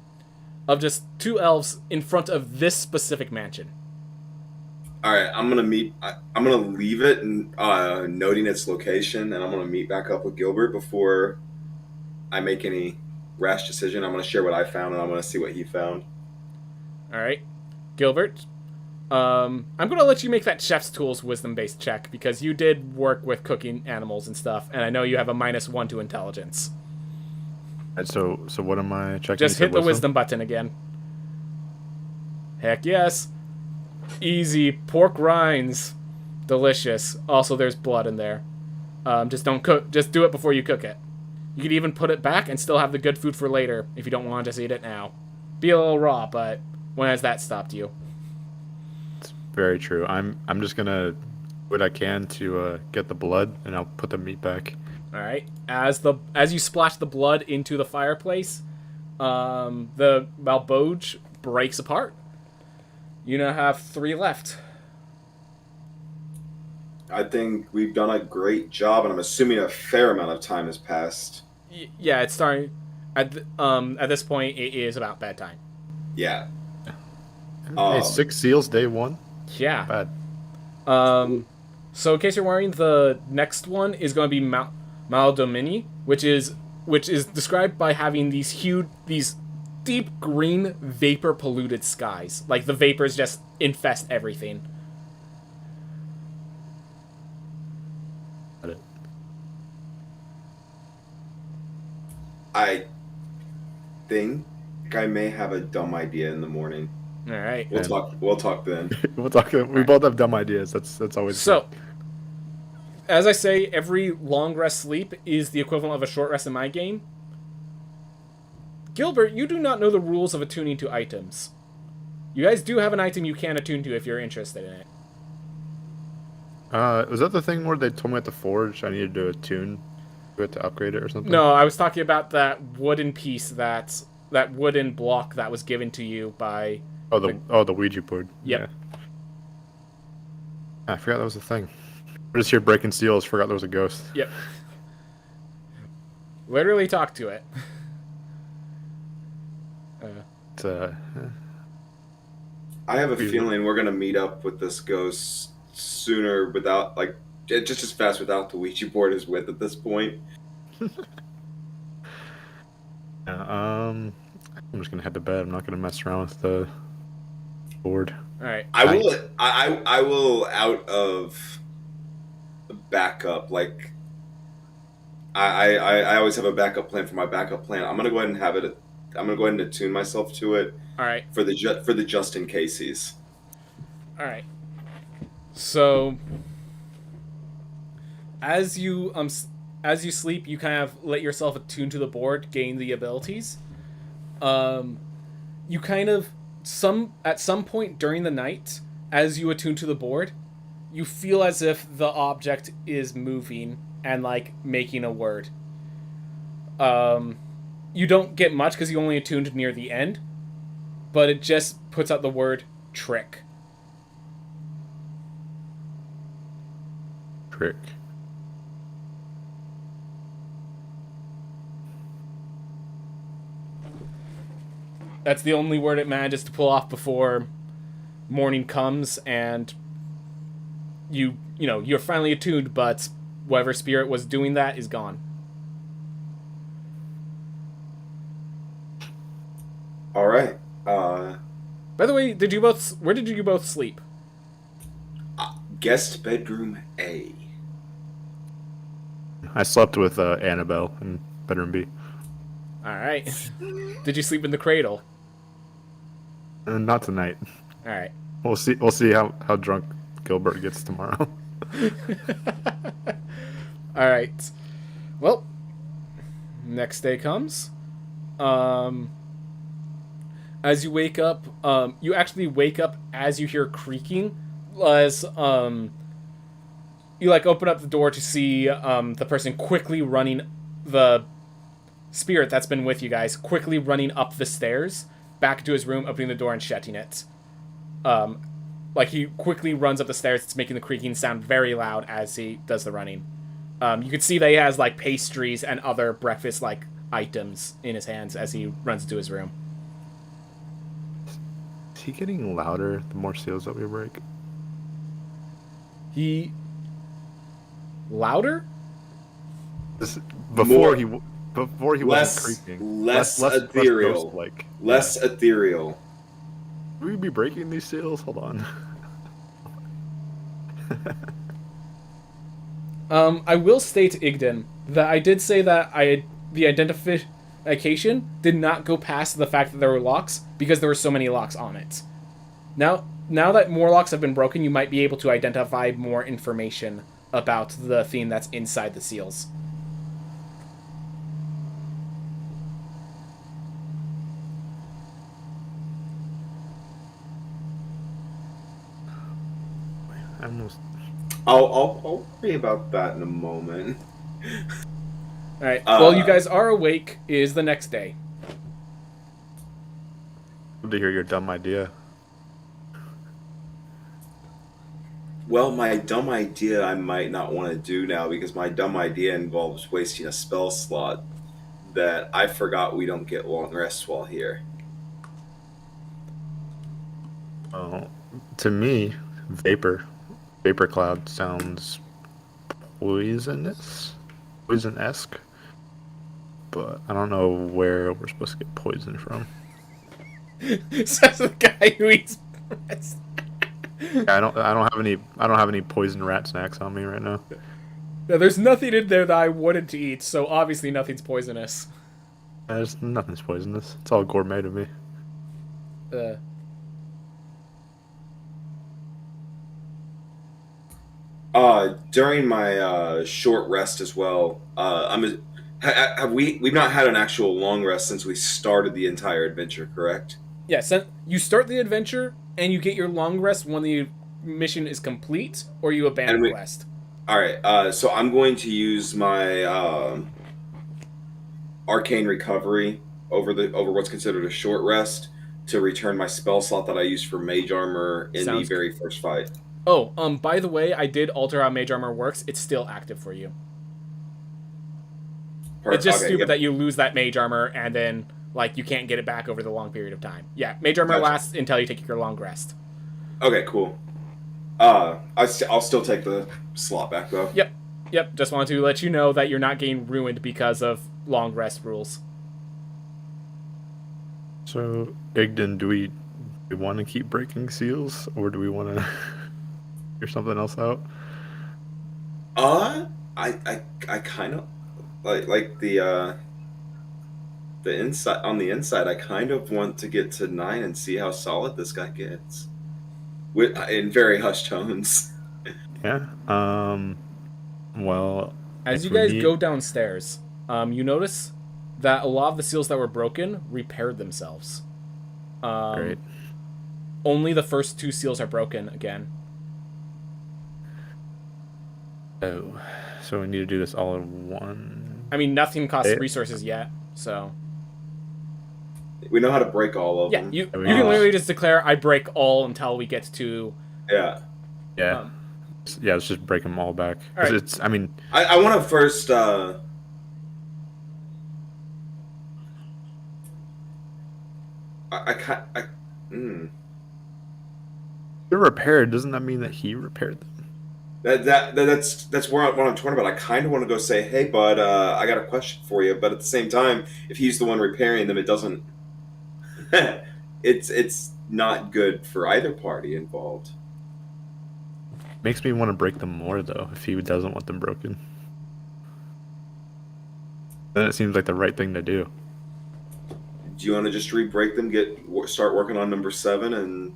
of just two elves in front of this specific mansion. All right, I'm gonna leave it and noting its location, and I'm gonna meet back up with Gilbert before I make any rash decision. I'm gonna share what I found, and I'm gonna see what he found. All right, Gilbert. I'm gonna let you make that chef's tools wisdom-based check because you did work with cooking animals and stuff, and I know you have a -1 to intelligence. Right, so what am I checking? Just hit the wisdom button again. Heck yes. Easy. Pork rinds. Delicious. Also, there's blood in there. Just don't cook. Just do it before you cook it. You could even put it back and still have the good food for later if you don't want to just eat it now. Be a little raw, but when has that stopped you? It's very true. I'm just gonna do what I can to get the blood, and I'll put the meat back. All right. As you splash the blood into the fireplace, the Boge breaks apart. You now have 3 left. I think we've done a great job, and I'm assuming a fair amount of time has passed. Yeah, it's starting. At this point, it is about bedtime. Yeah. Hey, 6 seals, day 1. Yeah. Bad. So in case you're wondering, the next one is going to be Maldomini, which is described by having these deep green vapor polluted skies. Like the vapors just infest everything. Got it. I think I may have a dumb idea in the morning. All right. We'll talk. We'll talk then. We'll talk. We both have dumb ideas. That's always so. Good. As I say, every long rest sleep is the equivalent of a short rest in my game. Gilbert, you do not know the rules of attuning to items. You guys do have an item you can attune to if you're interested in it. Was that the thing where they told me at the forge I needed to attune to it to upgrade it or something? No, I was talking about that wooden piece, that wooden block that was given to you by... the Ouija board. Yep. Yeah. I forgot that was a thing. We're just here breaking seals, forgot there was a ghost. Yep. Literally talk to it. I have a feeling we're gonna meet up with this ghost sooner without, like, just as fast without the Ouija board as with at this point. I'm just gonna head to bed. I'm not gonna mess around with the board. All right. I will out of backup. Like, I always have a backup plan for my backup plan. I'm gonna go ahead and have it. I'm gonna go ahead and attune myself to it. All right. For the just in cases. All right. So, as you sleep, you kind of let yourself attune to the board, gain the abilities. You kind of at some point during the night, as you attune to the board, you feel as if the object is moving and like making a word. You don't get much because you only attuned near the end, but it just puts out the word trick. Trick. That's the only word it manages to pull off before morning comes, and you're finally attuned, but whatever spirit was doing that is gone. All right. By the way, where did you both sleep? Guest bedroom A. I slept with Annabelle in bedroom B. All right. Did you sleep in the cradle? Not tonight. All right. We'll see how drunk Gilbert gets tomorrow. All right. Well, next day comes. As you wake up, you actually wake up as you hear creaking, as you like open up the door to see the person quickly running, the spirit that's been with you guys quickly running up the stairs back into his room, opening the door and shutting it. Like he quickly runs up the stairs. It's making the creaking sound very loud as he does the running. You can see that he has like pastries and other breakfast like items in his hands as he runs into his room. Is he getting louder the more seals that we break? Louder? Before he wasn't creaking. Less ethereal. Less ethereal. Would we be breaking these seals? Hold on. I will state, Igden, that I did say that the identification did not go past the fact that there were locks because there were so many locks on it. Now that more locks have been broken, you might be able to identify more information about the theme that's inside the seals. I'll worry about that in a moment. Alright, well, you guys are awake. It is the next day. Good to hear your dumb idea. Well, my dumb idea I might not want to do now because my dumb idea involves wasting a spell slot that I forgot we don't get long rests while here. Oh, to me, vapor cloud sounds poisonous, poison-esque, but I don't know where we're supposed to get poison from. Says the guy who eats rats. I don't have any poison rat snacks on me right now. Yeah, there's nothing in there that I wouldn't eat, so obviously nothing's poisonous. There's nothing's poisonous. It's all gourmet to me. Uh, During my short rest as well, we've not had an actual long rest since we started the entire adventure, correct? yeah, you start the adventure and you get your long rest when the mission is complete, or you abandon And we, quest. all right. So I'm going to use my arcane recovery over what's considered a short rest to return my spell slot that I used for mage armor in the very first fight. Oh, by the way, I did alter how mage armor works. It's still active for you. It's just stupid that you lose that mage armor and then like you can't get it back over the long period of time. Yeah, mage armor lasts until you take your long rest. Okay, cool. I'll still take the slot back though. Yep. Just wanted to let you know that you're not getting ruined because of long rest rules. So, Igden, do we want to keep breaking seals, or do we want to figure something else out? I kind of like the inside on the inside. I kind of want to get to 9 and see how solid this guy gets, in very hushed tones. Yeah. Well, as you guys go downstairs, you notice that a lot of the seals that were broken repaired themselves. Great. Only the first 2 seals are broken again. Oh, so we need to do this all in one. I mean, nothing costs resources yet, so we know how to break all of them. You can literally just declare, I break all until we get to... Yeah. Let's just break them all back. All right. It's, I mean... I want to first... They're repaired. Doesn't that mean that he repaired them? That's what I'm talking about. I kind of want to go say, hey, bud, I got a question for you. But at the same time, if he's the one repairing them, it doesn't... it's not good for either party involved. Makes me want to break them more, though, if he doesn't want them broken. Then it seems like the right thing to do. Do you want to just re-break them, start working on number 7, and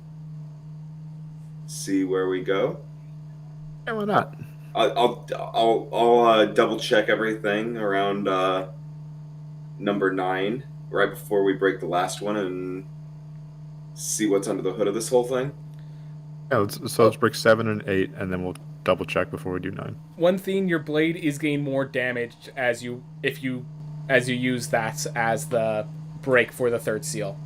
see where we go? Yeah, why not? I'll double check everything around number 9 right before we break the last one and see what's under the hood of this whole thing. Yeah, let's break 7 and 8, and then we'll double check before we do 9. One thing, your blade is getting more damage as you use that as the break for the 3rd seal.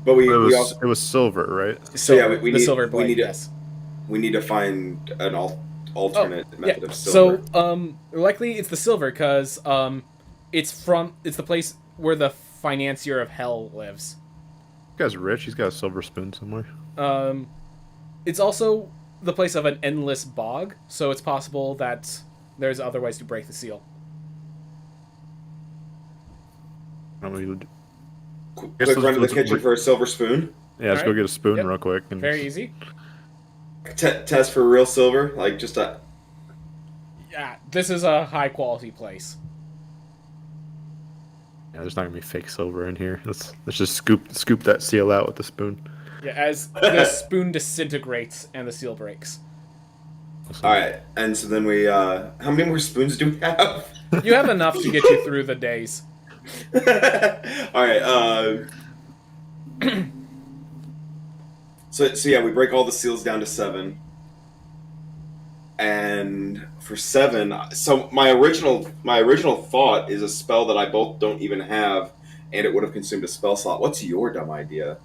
But it was silver, right? So yeah, we need silver blade. We need to find an alternate method of silver. So likely it's the silver because it's the place where the financier of hell lives. This guy's rich. He's got a silver spoon somewhere. It's also the place of an endless bog, so it's possible that there's other ways to break the seal. Quick run to the kitchen for a silver spoon. Yeah, let's go get a spoon real quick. And very easy. Test for real silver, like just a... Yeah, this is a high quality place. Yeah, there's not gonna be fake silver in here. Let's just scoop that seal out with the spoon. Yeah, as the spoon disintegrates and the seal breaks. All right, and so then we how many more spoons do we have? You have enough to get you through the days. All right. So yeah, we break all the seals down to 7. And for 7, so my original thought is a spell that I both don't even have, and it would have consumed a spell slot. What's your dumb idea?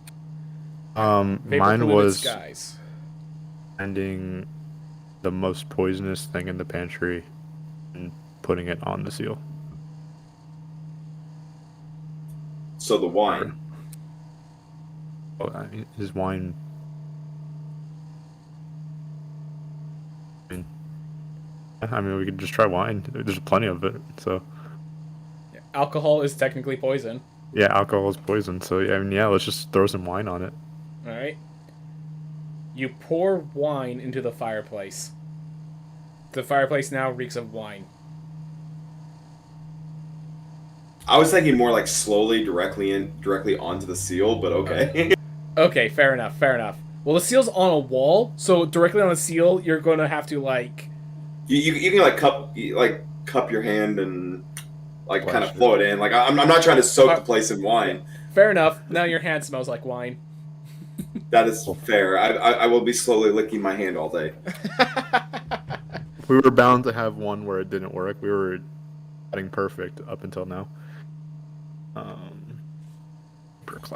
Mine was finding the most poisonous thing in the pantry and putting it on the seal. So the wine. Oh, I mean, is wine? I mean, we could just try wine. There's plenty of it, so. Alcohol is technically poison. Yeah, alcohol is poison. So I mean, yeah, let's just throw some wine on it. All right. You pour wine into the fireplace. The fireplace now reeks of wine. I was thinking more like slowly, directly onto the seal, but okay. Okay, fair enough, fair enough. Well, the seal's on a wall, so directly on the seal, you're going to have to, like... You can like cup your hand and like kind of Flash flow it in. Like I'm not trying to soak the place in wine. Fair enough. Now your hand smells like wine. That is fair. I will be slowly licking my hand all day. We were bound to have one where it didn't work. We were getting perfect up until now.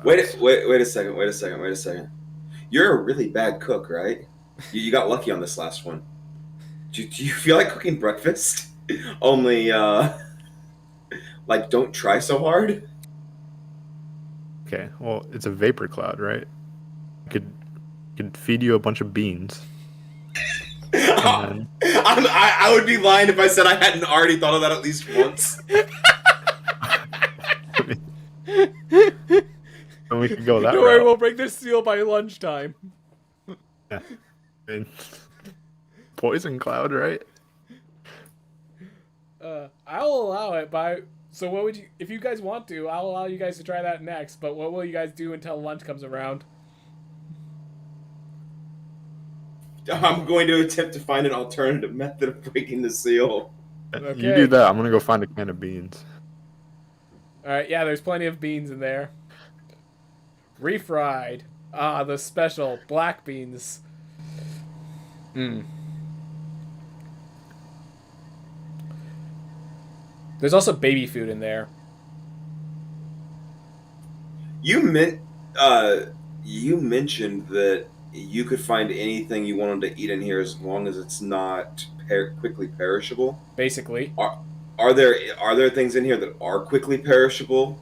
Wait a second. You're a really bad cook, right? You got lucky on this last one. Do you feel like cooking breakfast? Only, like, don't try so hard? Okay, well, it's a vapor cloud, right? Could feed you a bunch of beans. I would be lying if I said I hadn't already thought of that at least once. And we could go that Don't worry, route. we'll break this seal by lunchtime. Yeah. I mean, poison cloud, right? I'll allow it, so what would you... If you guys want to, I'll allow you guys to try that next, but what will you guys do until lunch comes around? I'm going to attempt to find an alternative method of breaking the seal. Okay. You do that. I'm gonna go find a can of beans. Alright, yeah, there's plenty of beans in there. Refried. Ah, the special black beans. There's also baby food in there. You mentioned that you could find anything you wanted to eat in here as long as it's not quickly perishable. Basically. Are there things in here that are quickly perishable?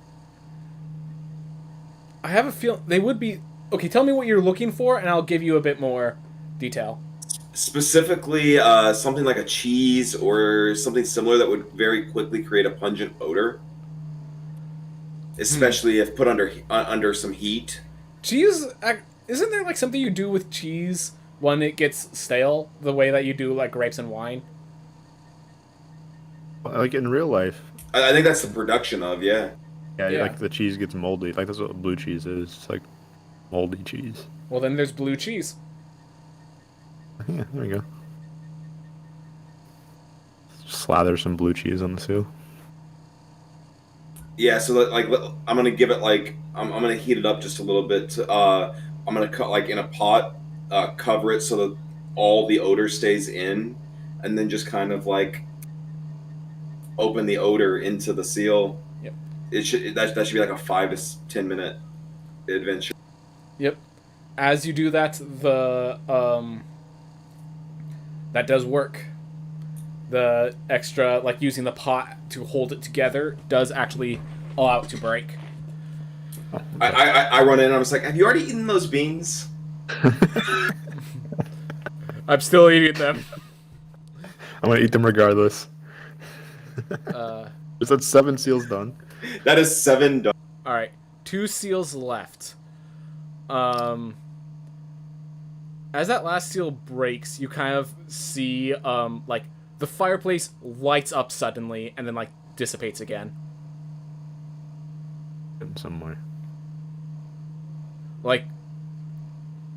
I have a feel they would be... Okay, tell me what you're looking for, and I'll give you a bit more detail. Specifically, something like a cheese or something similar that would very quickly create a pungent odor. Especially if put under some heat. Cheese... Isn't there, like, something you do with cheese when it gets stale? The way that you do, like, grapes and wine? Like in real life. I think that's the production of, yeah. Yeah, like the cheese gets moldy. Like that's what blue cheese is. It's like moldy cheese. Well, then there's blue cheese. Yeah, there we go. Slather some blue cheese on the seal. Yeah, so like I'm gonna give it like I'm gonna heat it up just a little bit. I'm gonna cut like in a pot, cover it so that all the odor stays in, and then just kind of like open the odor into the seal. Yep. That should be like a 5 to 10 minute adventure. Yep. As you do that, that does work. The extra, like using the pot to hold it together, does actually allow it to break. Oh, okay. I run in and I'm just like, have you already eaten those beans? I'm still eating them. I'm gonna eat them regardless. Is that 7 seals done? That is 7 done. Alright, 2 seals left. As that last seal breaks, you kind of see, like, the fireplace lights up suddenly and then, like, dissipates again. In some way. Like,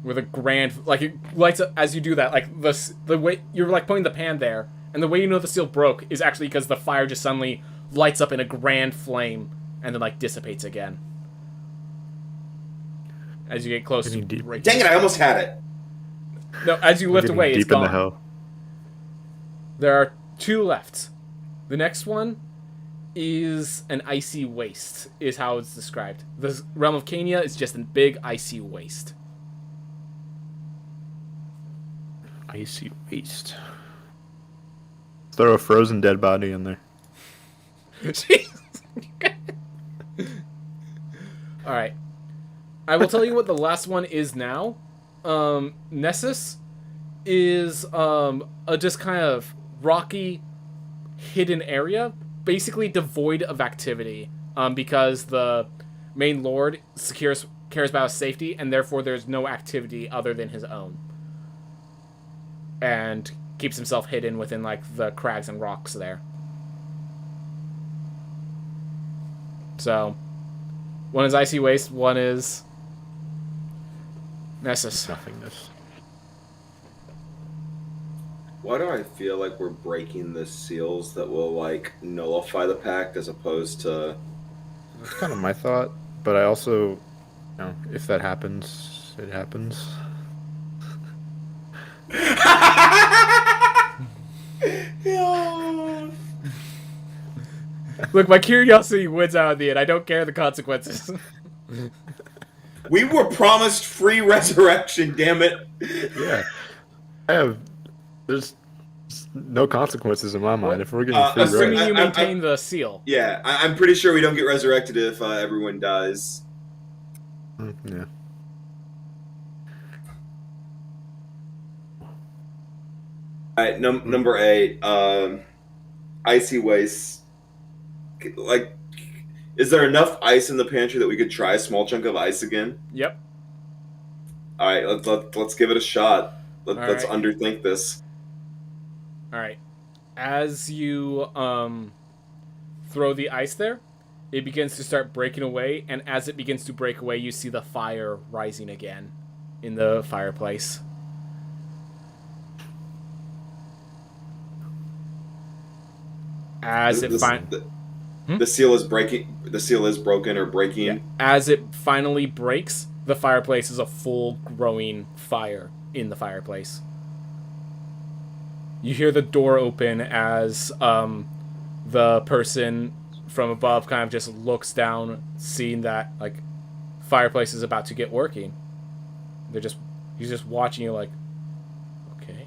with a grand... Like, it lights up as you do that. Like, the way... You're, like, putting the pan there, and the way you know the seal broke is actually because the fire just suddenly lights up in a grand flame and then, like, dissipates again. As you get close to breaking. Dang it, I almost had it. No, as you lift away, it's gone. Deep in the hell. There are 2 left. The next one is an icy waste, is how it's described. The realm of Cania is just a big icy waste. Icy waste. Throw a frozen dead body in there. Alright. I will tell you what the last one is now. Nessus is a just kind of rocky, hidden area, basically devoid of activity, because the main lord cares about his safety, and therefore there's no activity other than his own. And keeps himself hidden within, like, the crags and rocks there. So, one is icy waste, one is Nessus. Nothingness. Why do I feel like we're breaking the seals that will, like, nullify the pact as opposed to... That's kind of my thought, but I also, if that happens, it happens. Look, my curiosity wins out in the end. I don't care the consequences. We were promised free resurrection, damn it. Yeah. There's no consequences in my mind. If we're getting free assuming res. you maintain the seal. Yeah, I'm pretty sure we don't get resurrected if everyone dies. Yeah. Alright, number 8, icy waste. Like, is there enough ice in the pantry that we could try a small chunk of ice again? Yep. Alright, let's give it a shot. Let's right. underthink this. Alright. As you throw the ice there, it begins to start breaking away, and as it begins to break away, you see the fire rising again in the fireplace. As it the seal is breaking. The seal is broken or breaking. Yeah. As it finally breaks, the fireplace is a full growing fire in the fireplace. You hear the door open as the person from above kind of just looks down, seeing that like fireplace is about to get working. He's just watching you like, okay.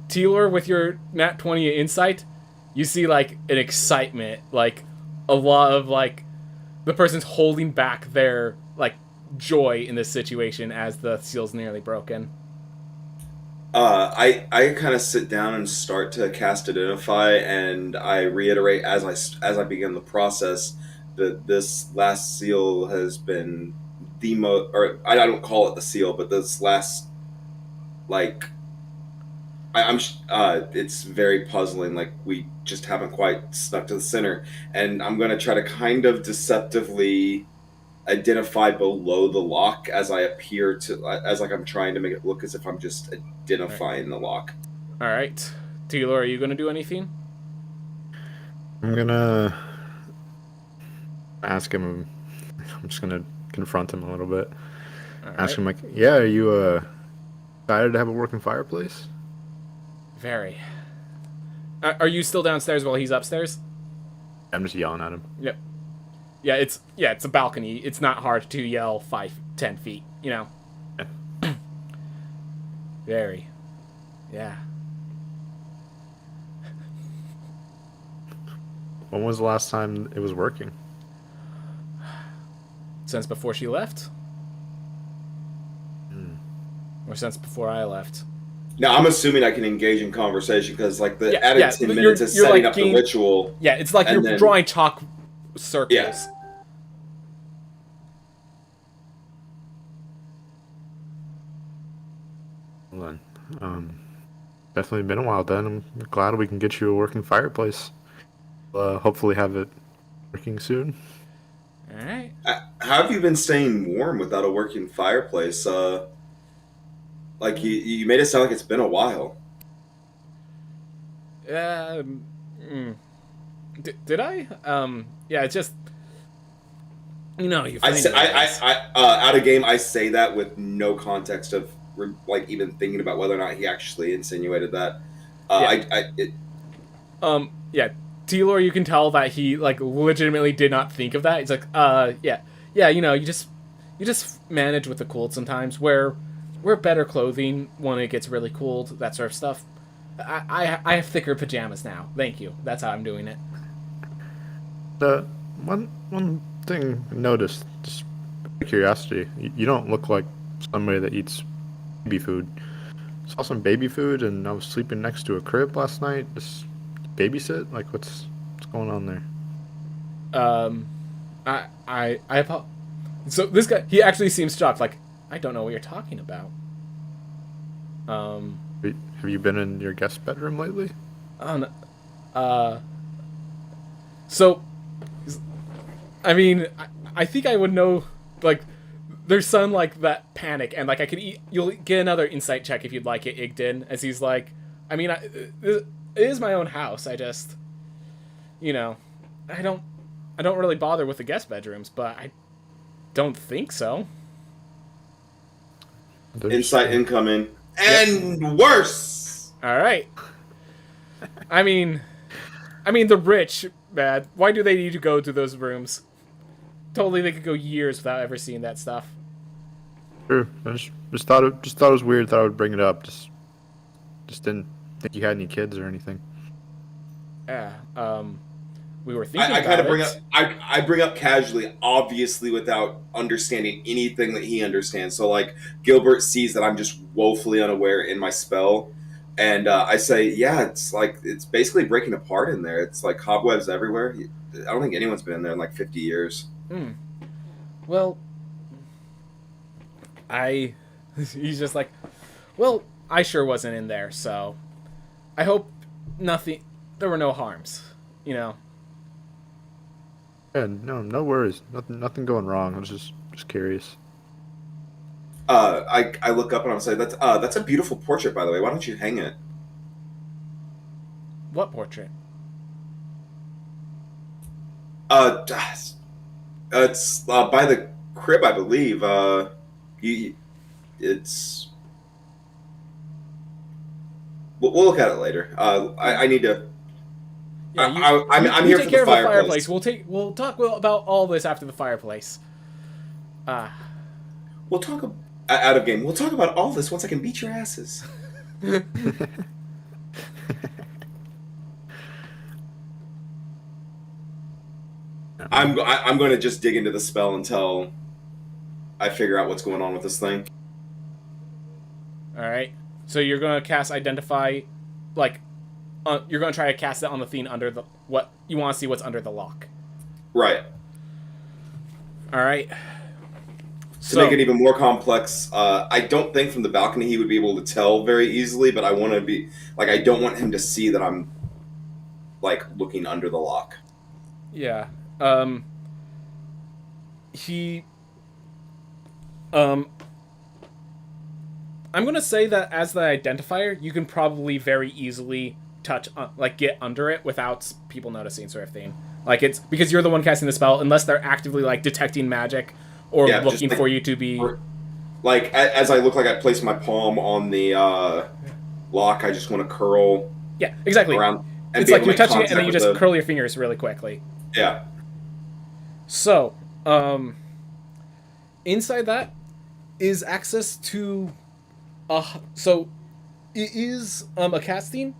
Teeler, with your nat 20 insight, you see like an excitement, like a lot of like the person's holding back their like joy in this situation as the seal's nearly broken. I kind of sit down and start to cast Identify, and I reiterate as I begin the process that this last seal has been or I don't call it the seal, but this last like. It's very puzzling. Like, we just haven't quite stuck to the center, and I'm going to try to kind of deceptively identify below the lock as I appear to, as like I'm trying to make it look as if I'm just identifying the lock. All right, Taylor, are you going to do anything? I'm gonna ask him. I'm just gonna confront him a little bit. Ask him like, "Yeah, are you excited to have a working fireplace?" Very. Are you still downstairs while he's upstairs? I'm just yelling at him. Yep. Yeah, it's a balcony. It's not hard to yell 5-10 feet, you know. Yeah. Very. Yeah. When was the last time it was working? Since before she left? Or since before I left? Now, I'm assuming I can engage in conversation because, like, the added 10 minutes is setting up the ritual. Yeah, it's like you're drawing chalk circles. Yeah. Hold on. Definitely been a while then. I'm glad we can get you a working fireplace. Hopefully have it working soon. All right. How have you been staying warm without a working fireplace? Like, you made it sound like it's been a while. Did I? Yeah, it's just, you know, you. Out of game, I say that with no context of like even thinking about whether or not he actually insinuated that. Yeah, Taylor, you can tell that he like legitimately did not think of that. He's like, yeah, you know, you just manage with the cold sometimes. Wear better clothing when it gets really cold, that sort of stuff. I have thicker pajamas now. Thank you. That's how I'm doing it. One thing I noticed, just out of curiosity, you don't look like somebody that eats baby food. I saw some baby food, and I was sleeping next to a crib last night. Just babysit? Like, what's going on there? I so this guy, he actually seems shocked. Like, I don't know what you're talking about. Have you been in your guest bedroom lately? So, I mean, I think I would know, like, there's some, like, that panic, and, like, you'll get another insight check if you'd like it, Igdin, as he's like, I mean, it is my own house, I just, you know, I don't really bother with the guest bedrooms, but I don't think so. Insight incoming. And worse! Alright. I mean, the rich, man, why do they need to go to those rooms? Totally, they could go years without ever seeing that stuff. Sure. I just thought it was weird that I would bring it up. Just didn't think you had any kids or anything. Yeah. We were thinking I kind of about it. I bring up casually, obviously without understanding anything that he understands. So like Gilbert sees that I'm just woefully unaware in my spell, and I say, yeah, it's basically breaking apart in there. It's like cobwebs everywhere. I don't think anyone's been in there in like 50 years. Well, he's just like, well, I sure wasn't in there, so I hope there were no harms, you know. Yeah, no worries. Nothing going wrong. I was just curious. I look up and I'm saying, that's a beautiful portrait, by the way. Why don't you hang it? What portrait? It's by the crib, I believe. It's. We'll look at it later. I need to. Yeah, I'm here for the fireplace. We'll talk about all this after the fireplace. We'll talk out of game. We'll talk about all this once I can beat your asses. I'm going to just dig into the spell until I figure out what's going on with this thing. All right. So you're going to cast Identify, like, you're going to try to cast it on the thing under what you want to see what's under the lock. Right. All right. To make it even more complex, I don't think from the balcony he would be able to tell very easily, but I want to be like, I don't want him to see that I'm like looking under the lock. Yeah. I'm going to say that as the identifier, you can probably very easily get under it without people noticing, sort of thing. Like, it's because you're the one casting the spell, unless they're actively, like, detecting magic or looking for you to be... Like, as I look like I place my palm on the lock, I just want to curl... Yeah, exactly. Around it's like you're touching it, and then you just curl your fingers really quickly. Yeah. So, inside that is access to... so, it is a casting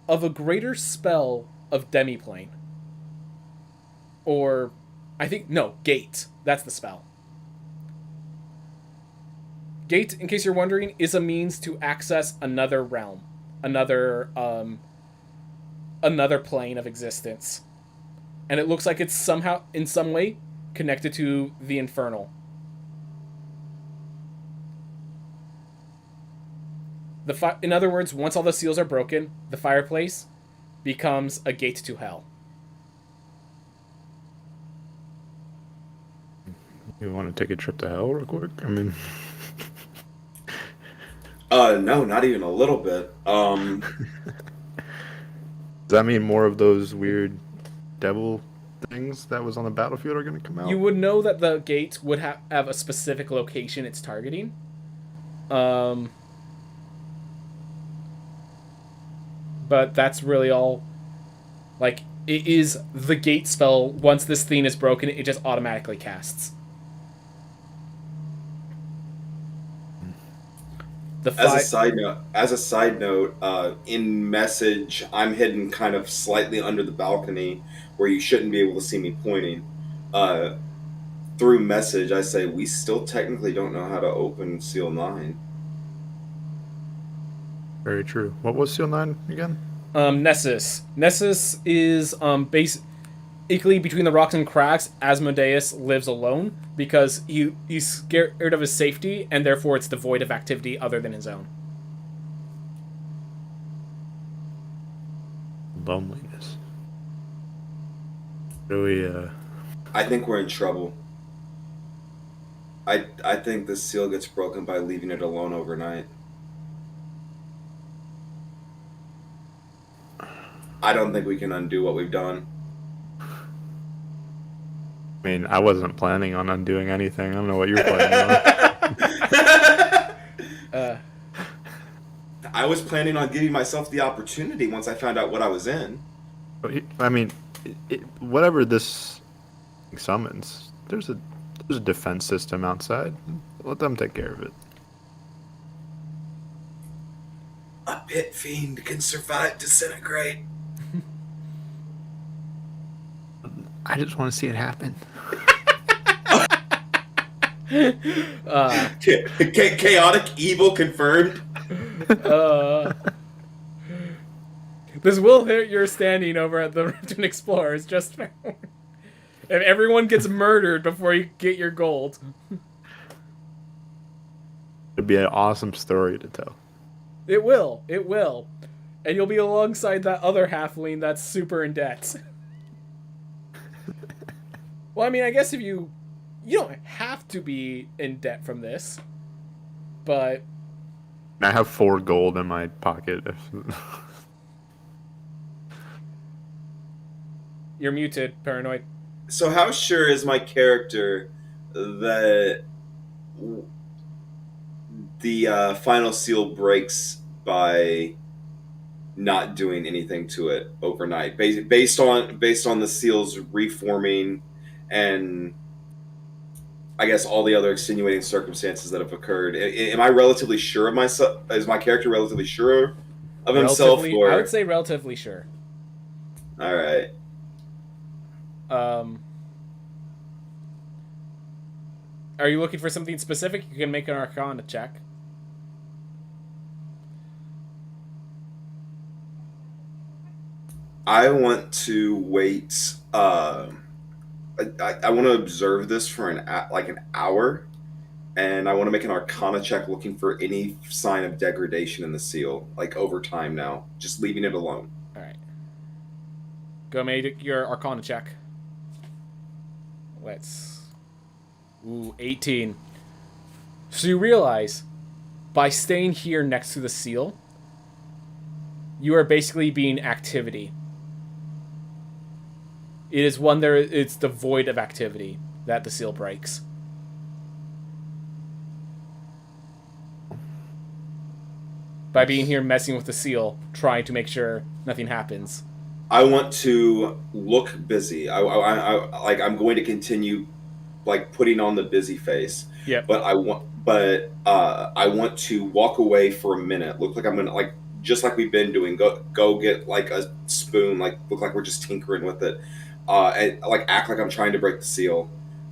of a greater spell of Demiplane. Or, I think, no, Gate. That's the spell. Gate, in case you're wondering, is a means to access another realm. Another plane of existence. And it looks like it's somehow, in some way, connected to the Infernal. In other words, once all the seals are broken, the fireplace becomes a gate to hell. You want to take a trip to hell real quick? I mean... no, not even a little bit. Does that mean more of those weird devil things that was on the battlefield are going to come out? You would know that the gate would have a specific location it's targeting. But that's really all. Like, it is the gate spell. Once this thing is broken, it just automatically casts. As a side note, in message, I'm hidden kind of slightly under the balcony where you shouldn't be able to see me pointing. Through message, I say, we still technically don't know how to open Seal 9. Very true. What was Seal 9 again? Nessus. Nessus is basically between the rocks and cracks. Asmodeus lives alone because he's scared of his safety, and therefore it's devoid of activity other than his own. Loneliness. Really, I think we're in trouble. I think the seal gets broken by leaving it alone overnight. I don't think we can undo what we've done. I mean, I wasn't planning on undoing anything. I don't know what you're planning on. I was planning on giving myself the opportunity once I found out what I was in. I mean, whatever this summons, there's a defense system outside. Let them take care of it. A pit fiend can survive disintegrate. I just want to see it happen. Chaotic evil confirmed. This will hit your standing over at the Riftwind Explorers just found. If everyone gets murdered before you get your gold. It'd be an awesome story to tell. It will. And you'll be alongside that other halfling that's super in debt. Well, I mean, I guess if you don't have to be in debt from this, but I have 4 gold in my pocket. You're muted, Paranoid. So how sure is my character that the final seal breaks by not doing anything to it overnight, based on the seals reforming and I guess all the other extenuating circumstances that have occurred? Am I relatively sure of myself? Is my character relatively sure of himself? Or I would say relatively sure. All right. Are you looking for something specific? You can make an Arcana check. I want to wait. I want to observe this for an hour, and I want to make an Arcana check looking for any sign of degradation in the seal, like over time now, just leaving it alone. All right. Go make your Arcana check. Ooh, 18. So you realize, by staying here next to the seal, you are basically being activity. It is it's devoid of activity that the seal breaks. By being here messing with the seal, trying to make sure nothing happens. I want to look busy. I'm going to continue putting on the busy face. Yeah. But I want to walk away for a minute. Look like I'm gonna just like we've been doing. Go get a spoon. Look like we're just tinkering with it. And act like I'm trying to break the seal.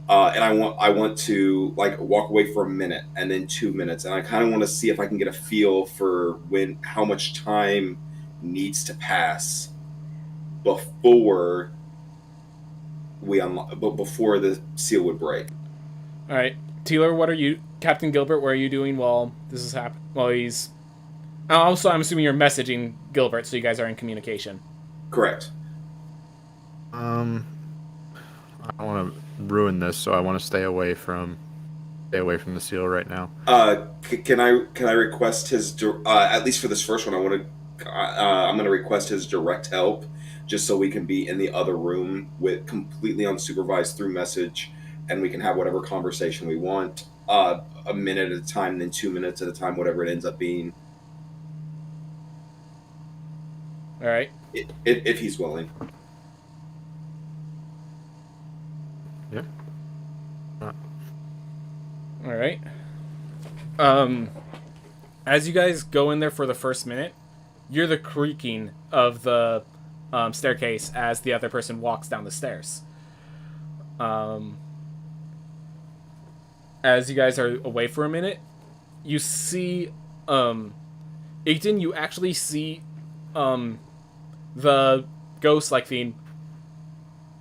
And I want to walk away for a minute and then 2 minutes, and I kind of want to see if I can get a feel for how much time needs to pass before before the seal would break. All right, Teeler, Captain Gilbert? What are you doing while this is happening? While he's also, I'm assuming you're messaging Gilbert, so you guys are in communication. Correct. I don't want to ruin this, so I want to stay away from the seal right now. Can I request his at least for this first one? I'm going to request his direct help, just so we can be in the other room with completely unsupervised through message, and we can have whatever conversation we want, a minute at a time, then 2 minutes at a time, whatever it ends up being. All right. If he's willing. Yeah. All right. As you guys go in there for the first minute, you hear the creaking of the staircase as the other person walks down the stairs. As you guys are away for a minute, you see, Igden, you actually see, the ghost-like thing,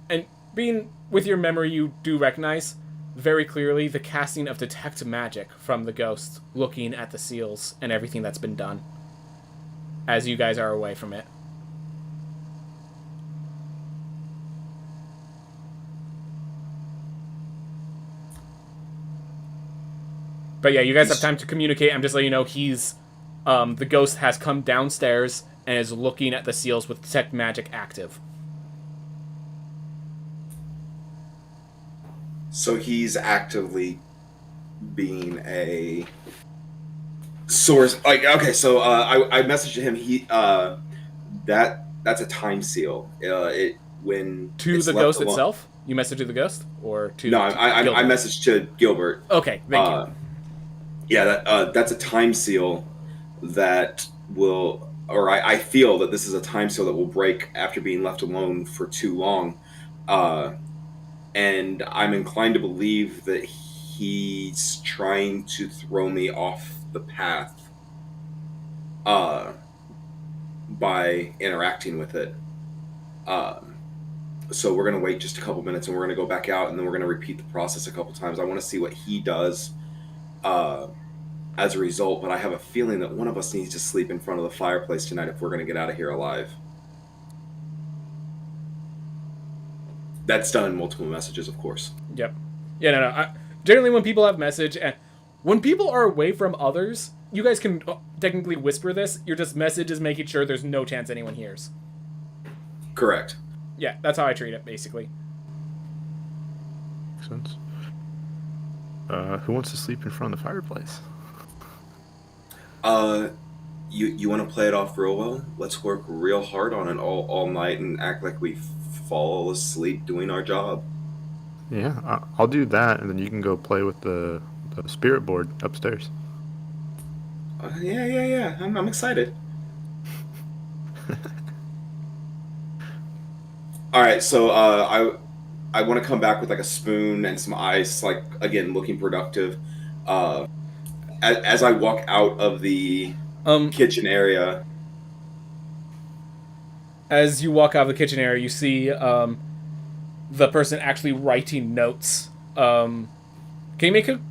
and being with your memory, you do recognize very clearly the casting of detect magic from the ghost looking at the seals and everything that's been done as you guys are away from it. But yeah, you guys have time to communicate. I'm just letting you know he's... the ghost has come downstairs and is looking at the seals with detect magic active. So he's actively being a source. Like, okay, so I messaged him. That's a time seal. When to it's the left ghost alone. itself. You messaged to the ghost or to? No, I messaged to Gilbert. Okay, thank you. Yeah, that's a time seal that will, or I feel that this is a time seal that will break after being left alone for too long. And I'm inclined to believe that he's trying to throw me off the path by interacting with it. So we're going to wait just a couple minutes and we're going to go back out and then we're going to repeat the process a couple times. I want to see what he does as a result, but I have a feeling that one of us needs to sleep in front of the fireplace tonight if we're going to get out of here alive. That's done in multiple messages, of course. Yep. Yeah, no. Generally, when people have message, and when people are away from others, you guys can technically whisper this. Your just message is making sure there's no chance anyone hears. Correct. Yeah, that's how I treat it, basically. Makes sense. Who wants to sleep in front of the fireplace? You want to play it off real well? Let's work real hard on it all night and act like we fall asleep doing our job. Yeah, I'll do that, and then you can go play with the spirit board upstairs. Yeah. I'm excited. All right, so I want to come back with like a spoon and some ice, like again looking productive. As I walk out of the kitchen area. As you walk out of the kitchen area, you see the person actually writing notes. Can you make a...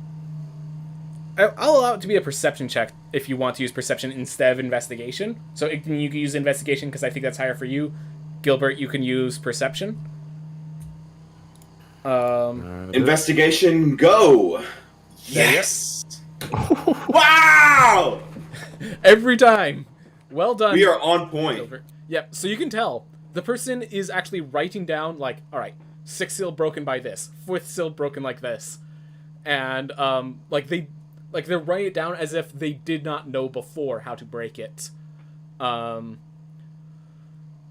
I'll allow it to be a perception check if you want to use perception instead of investigation. So you can use investigation because I think that's higher for you. Gilbert, you can use perception. Investigation, go! Yes! Wow! Every time. Well done. We are on point. Gilbert. Yep, so you can tell the person is actually writing down, like, alright, 6th seal broken by this, 4th seal broken like this. And, they're writing it down as if they did not know before how to break it.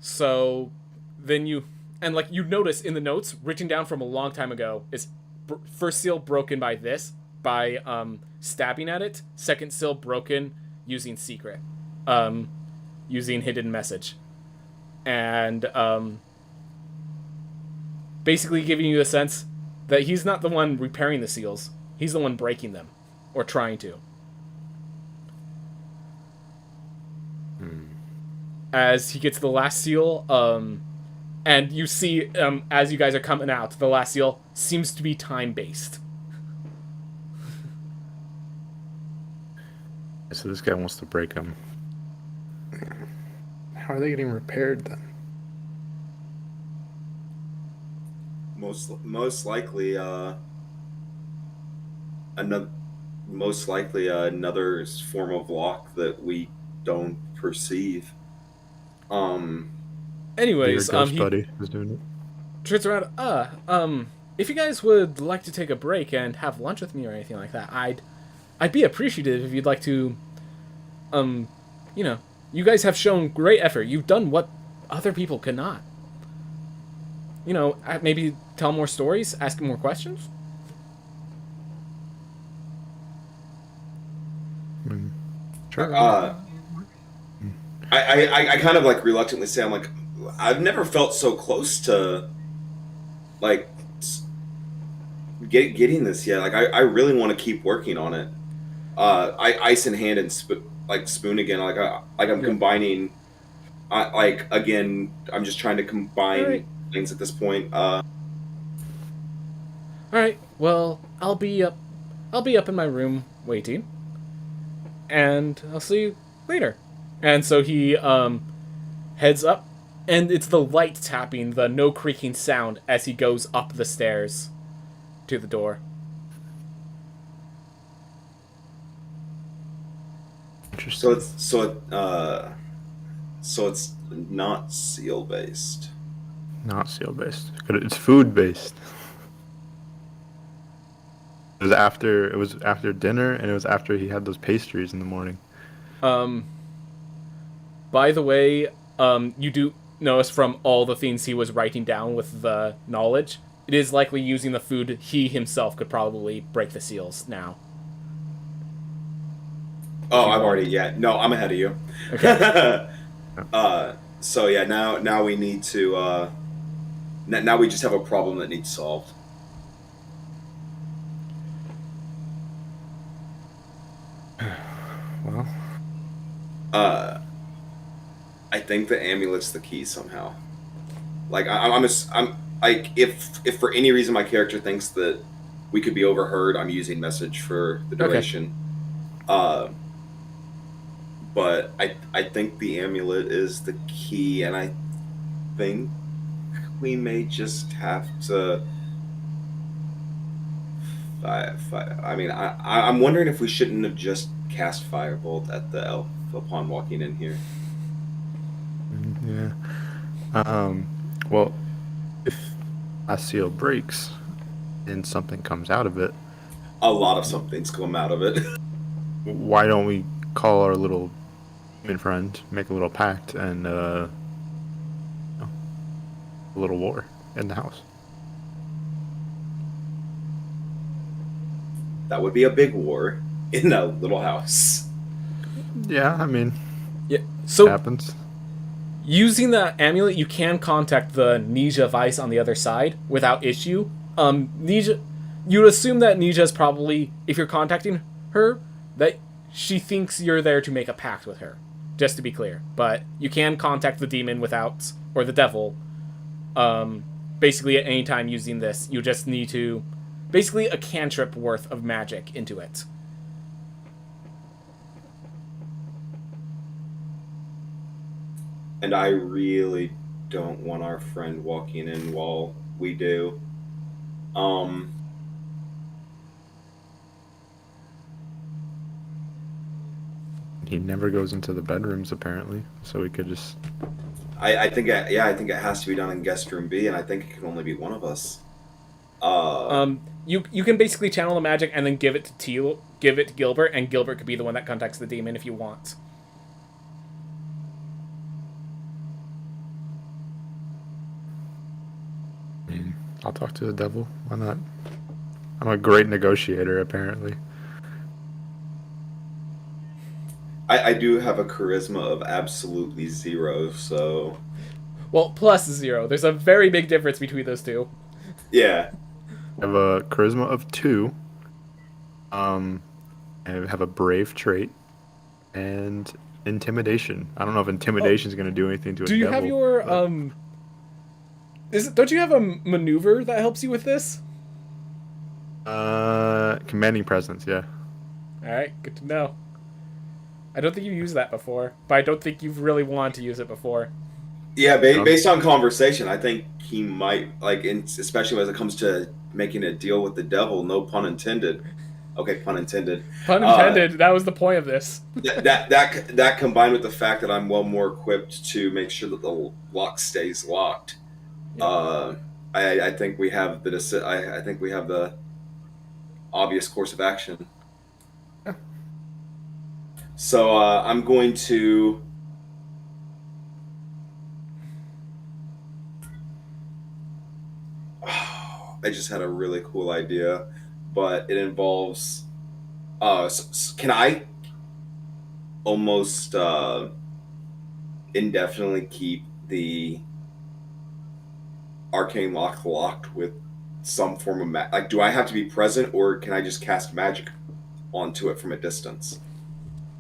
So then you notice in the notes, written down from a long time ago, is first seal broken by this, by stabbing at it. Second seal broken using secret, using hidden message, and basically giving you a sense that he's not the one repairing the seals; he's the one breaking them, or trying to. As he gets to the last seal, and you see, as you guys are coming out, the last seal seems to be time-based. So this guy wants to break them. How are they getting repaired then? Most likely another form of lock that we don't perceive. Anyways, Your ghost buddy is doing it. Turns around. If you guys would like to take a break and have lunch with me or anything like that, I'd be appreciative if you'd like to. You guys have shown great effort. You've done what other people could not. Maybe tell more stories, ask more questions. Sure. I kind of like reluctantly say, I'm like, I've never felt so close to like getting this yet. Like I really want to keep working on it. I ice in hand and spoon again. I'm combining. Again, I'm just trying to combine things at this point. All right. Well, I'll be up in my room waiting, and I'll see you later. And so he heads up, and it's the light tapping, the no creaking sound as he goes up the stairs to the door. So it's not seal based. Not seal based. It's food based. It was after dinner, and it was after he had those pastries in the morning. By the way, you do notice from all the things he was writing down with the knowledge, it is likely using the food he himself could probably break the seals now. Oh, I'm ahead of you. Okay. So yeah, now we need to. Now we just have a problem that needs solved. Well, I think the amulet's the key somehow. Like I'm like if for any reason my character thinks that we could be overheard, I'm using message for the duration. Okay. But I think the amulet is the key, and I think we may just have to. I mean, I'm wondering if we shouldn't have just cast Firebolt at the elf upon walking in here. Yeah. Well, if a seal breaks and something comes out of it, a lot of something's come out of it. Why don't we call our little human friend, make a little pact, and a little war in the house? That would be a big war in a little house. Yeah, I mean, yeah. So it happens. Using the amulet, you can contact the Nija Vice on the other side without issue. Nija, you would assume that Nija is probably, if you're contacting her, that she thinks you're there to make a pact with her. Just to be clear, but you can contact the demon without, or the devil. Basically, at any time using this, you just need to, basically a cantrip worth of magic into it. And I really don't want our friend walking in while we do. He never goes into the bedrooms, apparently, so we could just... I think it has to be done in guest room B, and I think it can only be one of us. You can basically channel the magic and then give it to Gilbert, and Gilbert could be the one that contacts the demon if you want. I mean, I'll talk to the devil. Why not? I'm a great negotiator, apparently. I do have a charisma of absolutely 0, so... Well, plus 0. There's a very big difference between those two. Yeah. I have a charisma of 2. I have a brave trait. And intimidation. I don't know if intimidation is going to do anything to a devil. Do you have your, don't you have a maneuver that helps you with this? Commanding presence, yeah. Alright, good to know. I don't think you've used that before, but I don't think you've really wanted to use it before. Yeah, based on conversation, I think he might, like, especially as it comes to making a deal with the devil, no pun intended. Okay, pun intended. Pun intended, that was the point of this. that combined with the fact that I'm well more equipped to make sure that the lock stays locked. Yeah. I think we have I think we have the obvious course of action. Yeah. So I'm going to... I just had a really cool idea, but it involves... can I almost indefinitely keep the arcane lock locked with some form of magic? Like, do I have to be present, or can I just cast magic onto it from a distance?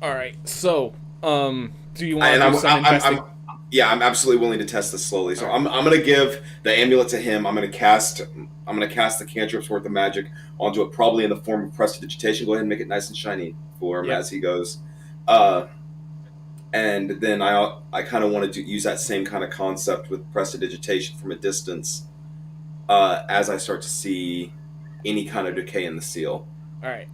Alright, so, do you want to do some investigation? Yeah, I'm absolutely willing to test this slowly. So I'm going to give the amulet to him. I'm going to cast the cantrip's worth of magic onto it, probably in the form of prestidigitation. Go ahead and make it nice and shiny for him as he goes. And then I kind of wanted to use that same kind of concept with prestidigitation from a distance as I start to see any kind of decay in the seal. All right.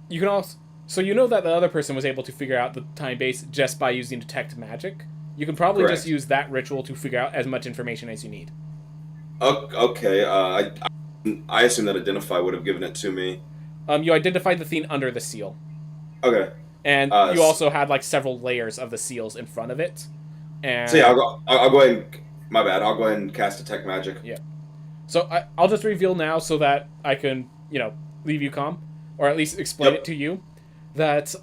You can also... So you know that the other person was able to figure out the time base just by using detect magic. You can probably Correct. just use that ritual to figure out as much information as you need. Okay. I assume that identify would have given it to me. You identified the thing under the seal. Okay. And you also had like several layers of the seals in front of it. And so yeah, I'll go ahead and, my bad, I'll go ahead and cast Detect Magic. Yeah. So I'll just reveal now so that I can, leave you calm. Or at least explain it to you. That,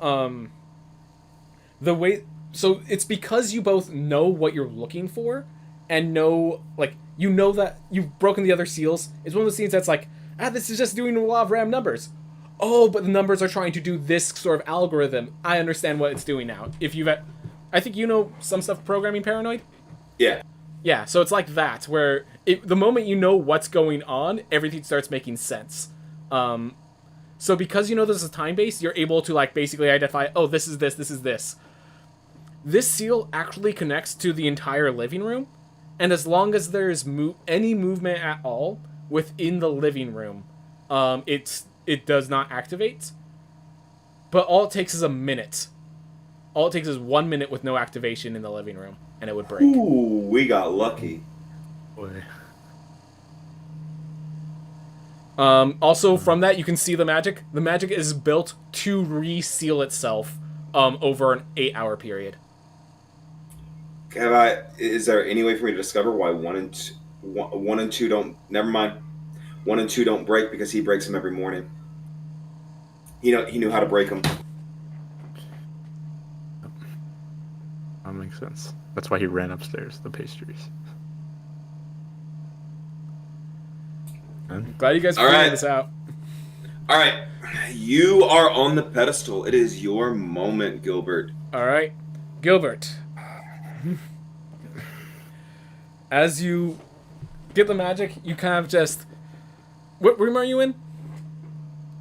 the way... So it's because you both know what you're looking for, and know, you know that you've broken the other seals. It's one of those scenes that's like, this is just doing a lot of random numbers. Oh, but the numbers are trying to do this sort of algorithm. I understand what it's doing now. I think you know some stuff programming Paranoid? Yeah. Yeah, so it's like that, where the moment you know what's going on, everything starts making sense. So because you know there's a time base, you're able to, basically identify, oh, this is this, this is this. This seal actually connects to the entire living room, and as long as there's any movement at all within the living room, it does not activate. But all it takes is a minute. All it takes is 1 minute with no activation in the living room, and it would break. Ooh, we got lucky. Boy. Also, from that, you can see the magic. The magic is built to reseal itself over an 8-hour period. Is there any way for me to discover why 1 and 2 don't... Never mind. 1 and 2 don't break because he breaks them every morning. He knew how to break them. That makes sense. That's why he ran upstairs, the pastries. I'm glad you guys figured this out. All right. You are on the pedestal. It is your moment, Gilbert. All right. Gilbert. As you get the magic, you kind of just... What room are you in?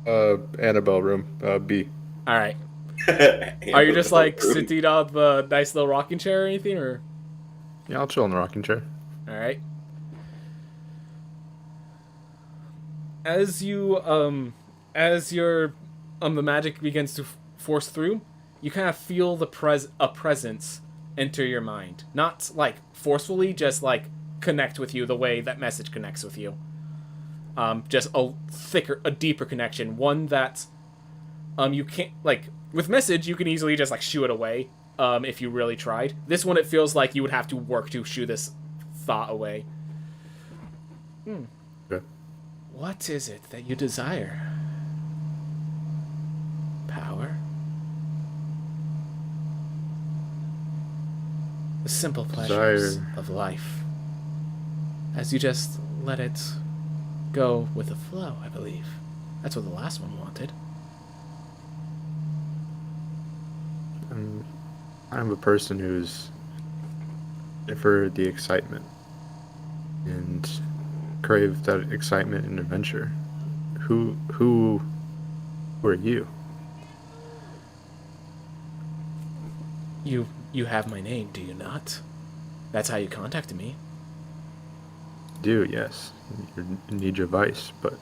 Annabelle Room, B. All right. Are you just sitting on the nice little rocking chair or anything, or? Yeah, I'll chill in the rocking chair. All right. As you the magic begins to force through, you kind of feel a presence enter your mind. Not forcefully, just connect with you the way that message connects with you. Just a deeper connection, one that you can't with message you can easily just shoo it away if you really tried. This one, it feels like you would have to work to shoo this thought away. Okay. What is it that you desire? Power? The simple pleasures of life. As you just let it go with the flow, I believe. That's what the last one wanted. I'm a person who's for the excitement and crave that excitement and adventure. Who are you? You have my name, do you not? That's how you contacted me. Do, yes. I need your advice, but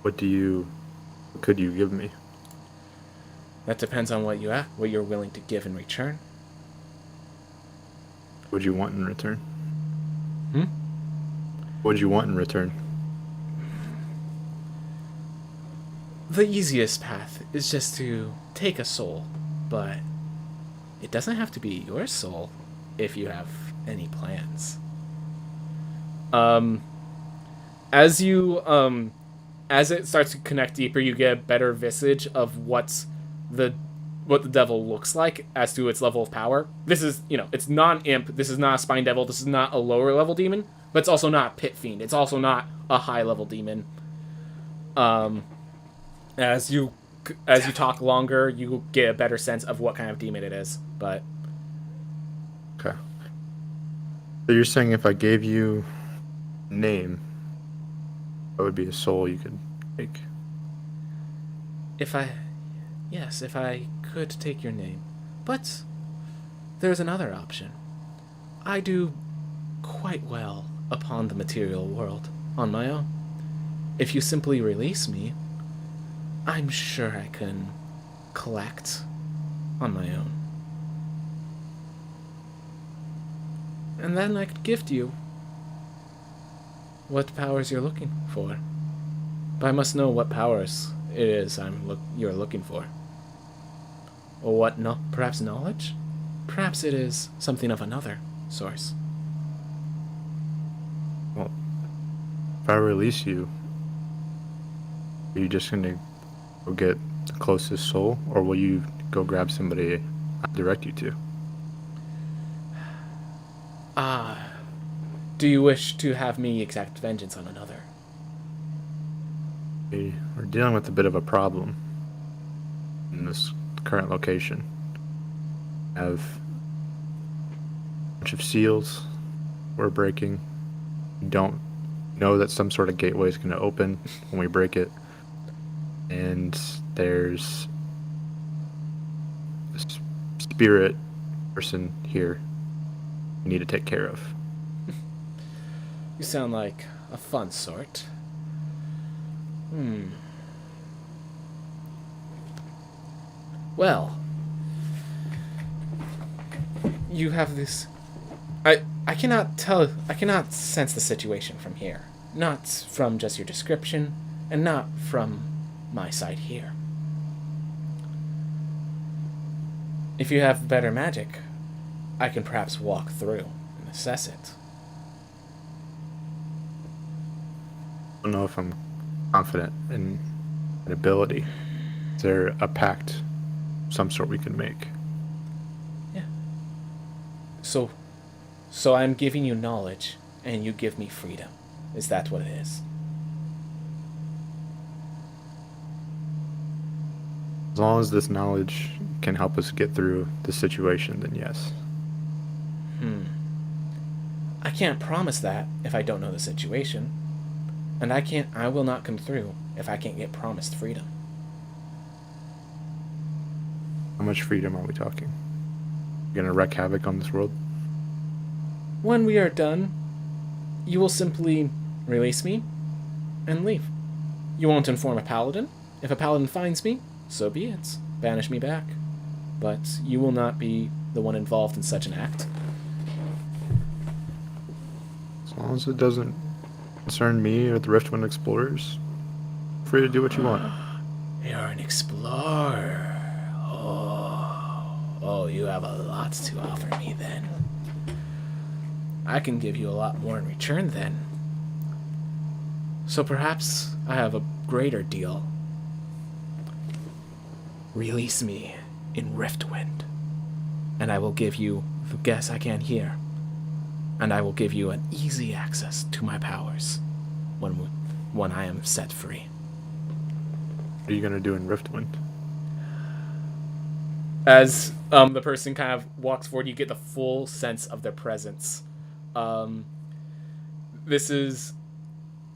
what could you give me? That depends on what you're willing to give in return. What would you want in return? What would you want in return? The easiest path is just to take a soul, but it doesn't have to be your soul if you have any plans. As it starts to connect deeper, you get a better visage of what the devil looks like as to its level of power. This is, it's non-imp, this is not a spine devil, this is not a lower level demon, but it's also not a pit fiend, it's also not a high level demon. As you talk longer, you get a better sense of what kind of demon it is, but... Okay. So you're saying if I gave you a name, that would be a soul you could take? If I could take your name. But there's another option. I do quite well upon the material world on my own. If you simply release me, I'm sure I can collect on my own. And then I could gift you what powers you're looking for. But I must know what powers it is you're looking for. Or what, perhaps knowledge? Perhaps it is something of another source. Well, if I release you, are you just going to go get the closest soul, or will you go grab somebody I direct you to? Do you wish to have me exact vengeance on another? We're dealing with a bit of a problem in this current location. We have a bunch of seals we're breaking. We don't know that some sort of gateway is going to open when we break it. And there's this spirit person here we need to take care of. You sound like a fun sort. Well, you have this... I cannot sense the situation from here. Not from just your description, and not from my side here. If you have better magic, I can perhaps walk through and assess it. I don't know if I'm confident in an ability. Is there a pact of some sort we can make? Yeah. So I'm giving you knowledge, and you give me freedom. Is that what it is? As long as this knowledge can help us get through the situation, then yes. I can't promise that if I don't know the situation. And I will not come through if I can't get promised freedom. How much freedom are we talking? You're gonna wreak havoc on this world? When we are done, you will simply release me and leave. You won't inform a paladin. If a paladin finds me, so be it. Banish me back. But you will not be the one involved in such an act. As long as it doesn't concern me or the Riftwind Explorers, free to do what you want. You're an explorer. Oh, you have a lot to offer me then. I can give you a lot more in return then. So perhaps I have a greater deal. Release me in Riftwind, and I will give you the guess I can here. And I will give you an easy access to my powers when I am set free. What are you gonna do in Riftwind? As the person kind of walks forward, you get the full sense of their presence. This is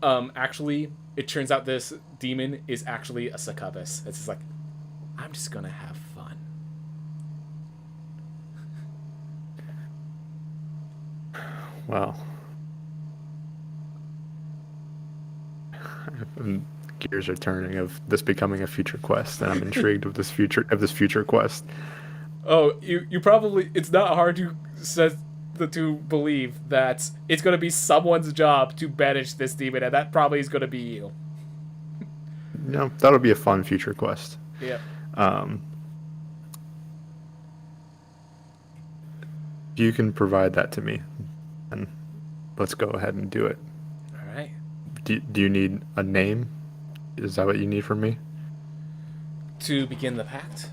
actually, it turns out this demon is actually a succubus. It's just like, I'm just gonna have fun. Well, gears are turning of this becoming a future quest, and I'm intrigued with this future quest. Oh, you probably, it's not hard to believe that it's going to be someone's job to banish this demon, and that probably is going to be you. No, that'll be a fun future quest. Yeah. If you can provide that to me, then let's go ahead and do it. All right. Do you need a name? Is that what you need from me? To begin the pact?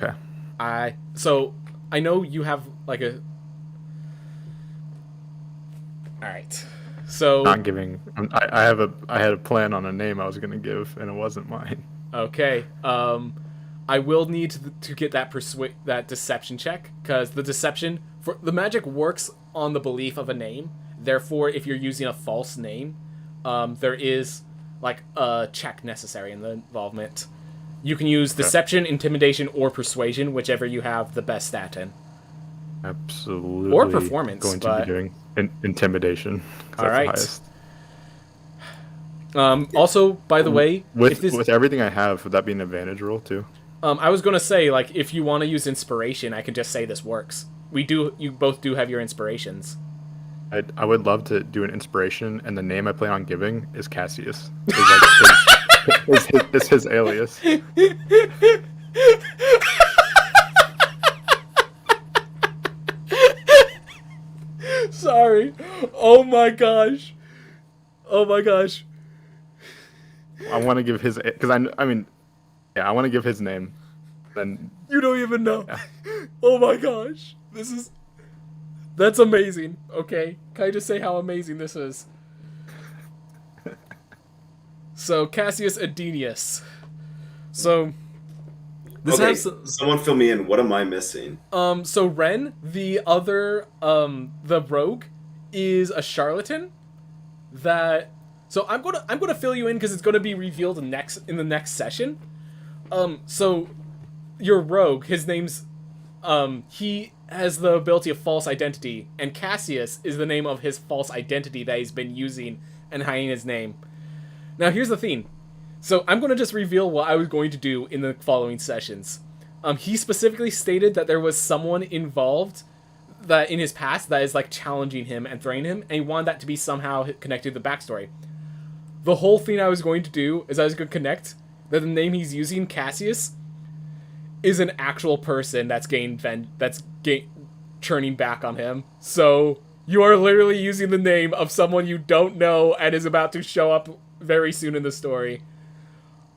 Okay. I know you have like a... Alright. So... Not giving... I had a plan on a name I was going to give, and it wasn't mine. Okay. I will need to get that deception check, because the deception... the magic works on the belief of a name. Therefore, if you're using a false name, there is like a check necessary in the involvement. You can use deception, intimidation, or persuasion, whichever you have the best stat in. Absolutely. Or performance. Going to be doing intimidation. All right. Also, by the way, with everything I have, would that be an advantage roll too? I was gonna say, like, if you want to use inspiration, I can just say this works. You both do have your inspirations. I would love to do an inspiration, and the name I plan on giving is Cassius. Is his alias. Sorry. Oh my gosh. Oh my gosh. I want to give his because I mean, yeah, I want to give his name. Then you don't even know. Yeah. Oh my gosh. That's amazing. Okay. Can I just say how amazing this is? So, Cassius Adenius. So, someone fill me in. What am I missing? So Ren, the other, the rogue, is a charlatan. So I'm gonna fill you in because it's gonna be revealed in the next session. So, your rogue, his name's, he has the ability of false identity, and Cassius is the name of his false identity that he's been using and hiding his name. Now, here's the thing. So, I'm going to just reveal what I was going to do in the following sessions. He specifically stated that there was someone involved that in his past that is, like, challenging him and threatening him, and he wanted that to be somehow connected to the backstory. The whole thing I was going to do is I was going to connect that the name he's using, Cassius, is an actual person that's churning back on him. So, you are literally using the name of someone you don't know and is about to show up very soon in the story.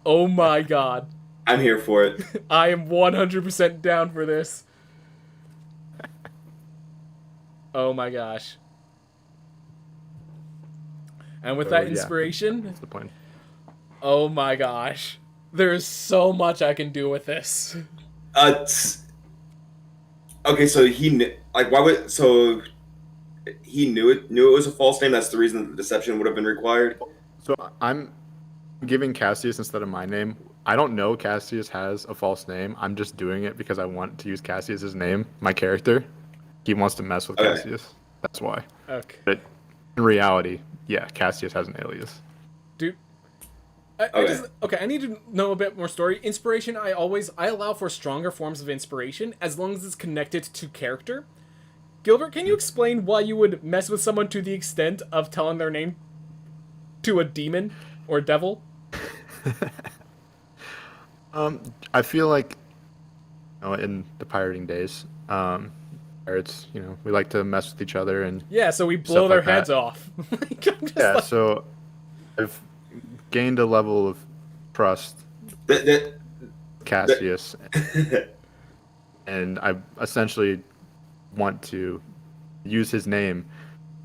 Oh my god. I'm here for it. I am 100% down for this. Oh my gosh. And with that inspiration... That's the point. Oh my gosh. There's so much I can do with this. Okay, so he knew... Like, why would... So... He knew it was a false name. That's the reason that the deception would have been required. So I'm giving Cassius instead of my name. I don't know Cassius has a false name. I'm just doing it because I want to use Cassius's name, my character. He wants to mess with Cassius. That's why. Okay. But in reality, yeah, Cassius has an alias. Dude. I need to know a bit more story. Inspiration, I allow for stronger forms of inspiration as long as it's connected to character. Gilbert, can you explain why you would mess with someone to the extent of telling their name to a demon or devil? I feel like, in the pirating days, pirates, we like to mess with each other and so we blow their heads off. So I've gained a level of trust, Cassius, and I essentially want to use his name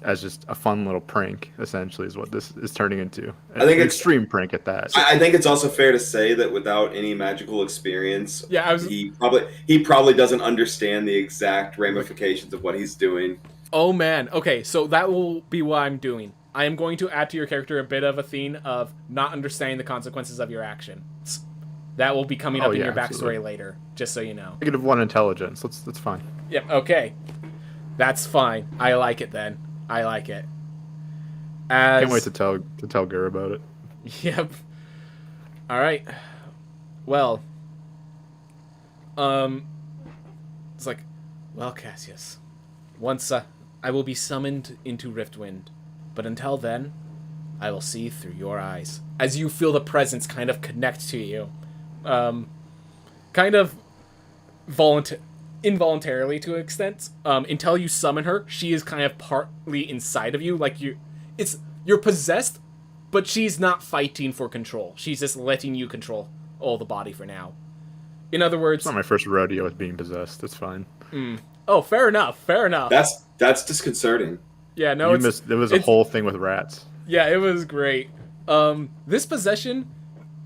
as just a fun little prank, essentially, is what this is turning into. I think it's extreme prank at that. I think it's also fair to say that without any magical experience, he probably doesn't understand the exact ramifications of what he's doing. Oh man, okay, so that will be what I'm doing. I am going to add to your character a bit of a theme of not understanding the consequences of your actions. That will be coming up in your backstory later, just so you know. -1 intelligence. That's fine. Yep, okay. That's fine. I like it then. I like it. Can't wait to tell Gur about it. Yep. Alright. Well. It's like, well, Cassius. Once I will be summoned into Riftwind. But until then, I will see through your eyes. As you feel the presence kind of connect to you. Kind of involuntarily to an extent. Until you summon her, she is kind of partly inside of you. Like you're possessed, but she's not fighting for control. She's just letting you control all the body for now. In other words, it's not my first rodeo with being possessed. That's fine. Oh, fair enough. Fair enough. That's disconcerting. Yeah, no, there was a whole thing with rats. Yeah, it was great. This possession,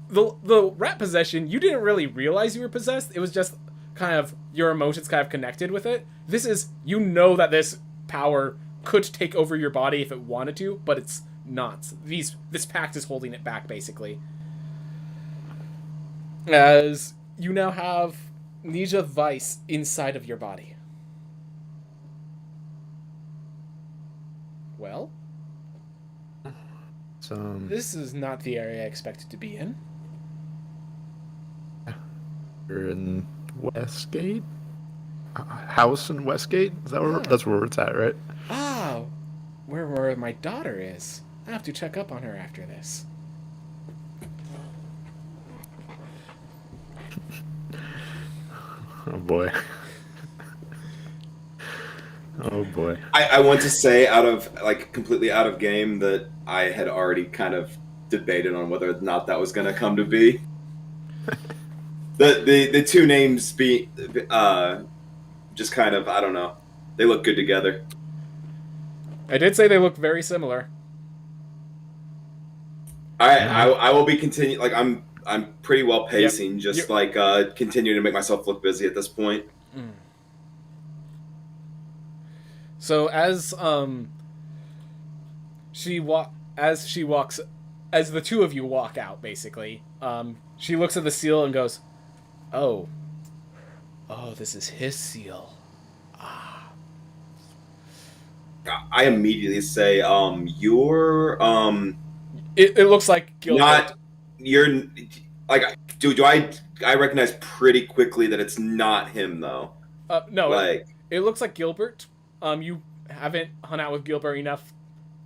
the rat possession, you didn't really realize you were possessed. It was just kind of your emotions kind of connected with it. This is, that this power could take over your body if it wanted to, but it's not. This pact is holding it back, basically. As you now have Nija Vice inside of your body. Well? This is not the area I expected to be in. You're in Westgate? House in Westgate? Is that where that's where it's at, right? Ah, where my daughter is. I have to check up on her after this. Oh boy. Oh boy. I want to say completely out of game that I had already kind of debated on whether or not that was going to come to be. The two names be just kind of, I don't know. They look good together. I did say they look very similar. I will be continuing. Like I'm pretty well pacing. Yep. Just continuing to make myself look busy at this point. Mm. So as the two of you walk out, basically, she looks at the seal and goes, "Oh, this is his seal." I immediately say, you're It looks like Gilbert. You're like, do I recognize pretty quickly that it's not him though? No, it looks like Gilbert. You haven't hung out with Gilbert enough.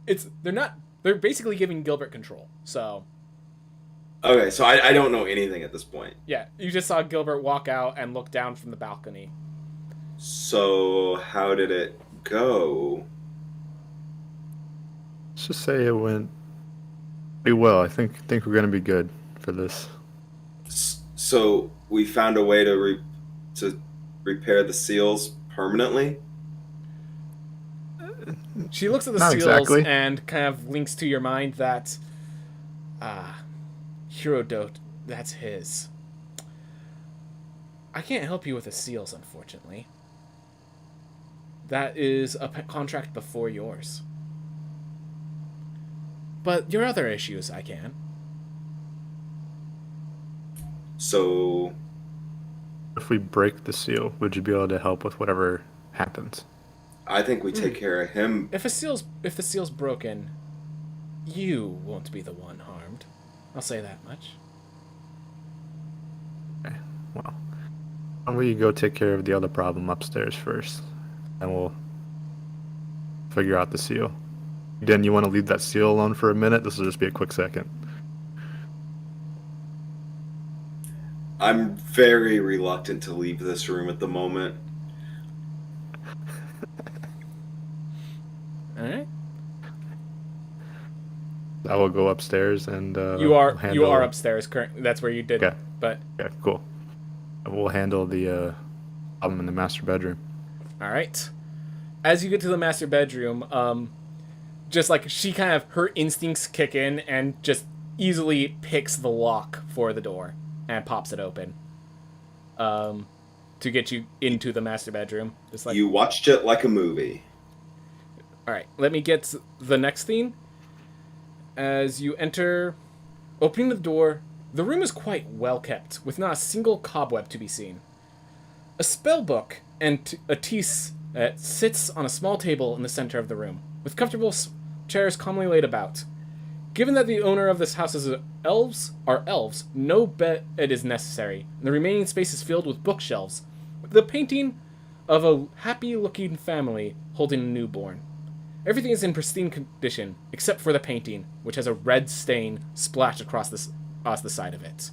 They're basically giving Gilbert control. So. Okay, so I don't know anything at this point. Yeah, you just saw Gilbert walk out and look down from the balcony. So how did it go? Let's just say it went pretty well. I think we're gonna be good for this. So we found a way to repair the seals permanently. She looks at the Not seals exactly. and kind of links to your mind that, Herodote, that's his. I can't help you with the seals, unfortunately. That is a contract before yours. But your other issues, I can. So, if we break the seal, would you be able to help with whatever happens? I think we take care of him. If the seal's broken, you won't be the one harmed. I'll say that much. Okay, well, why don't we go take care of the other problem upstairs first, and we'll figure out the seal. Den, you want to leave that seal alone for a minute? This will just be a quick second. I'm very reluctant to leave this room at the moment. Alright. I will go upstairs and you are upstairs. That's where you did. Okay. But yeah, cool. We'll handle the problem in the master bedroom. All right. As you get to the master bedroom, just like she kind of her instincts kick in and just easily picks the lock for the door and pops it open. To get you into the master bedroom. Just like you watched it like a movie. All right. Let me get the next scene. As you enter, opening the door, the room is quite well kept, with not a single cobweb to be seen. A spell book and a tea sits on a small table in the center of the room, with comfortable chairs calmly laid about. Given that the owner of this house are elves, no bed is necessary, and the remaining space is filled with bookshelves, with the painting of a happy-looking family holding a newborn. Everything is in pristine condition, except for the painting, which has a red stain splashed across the side of it.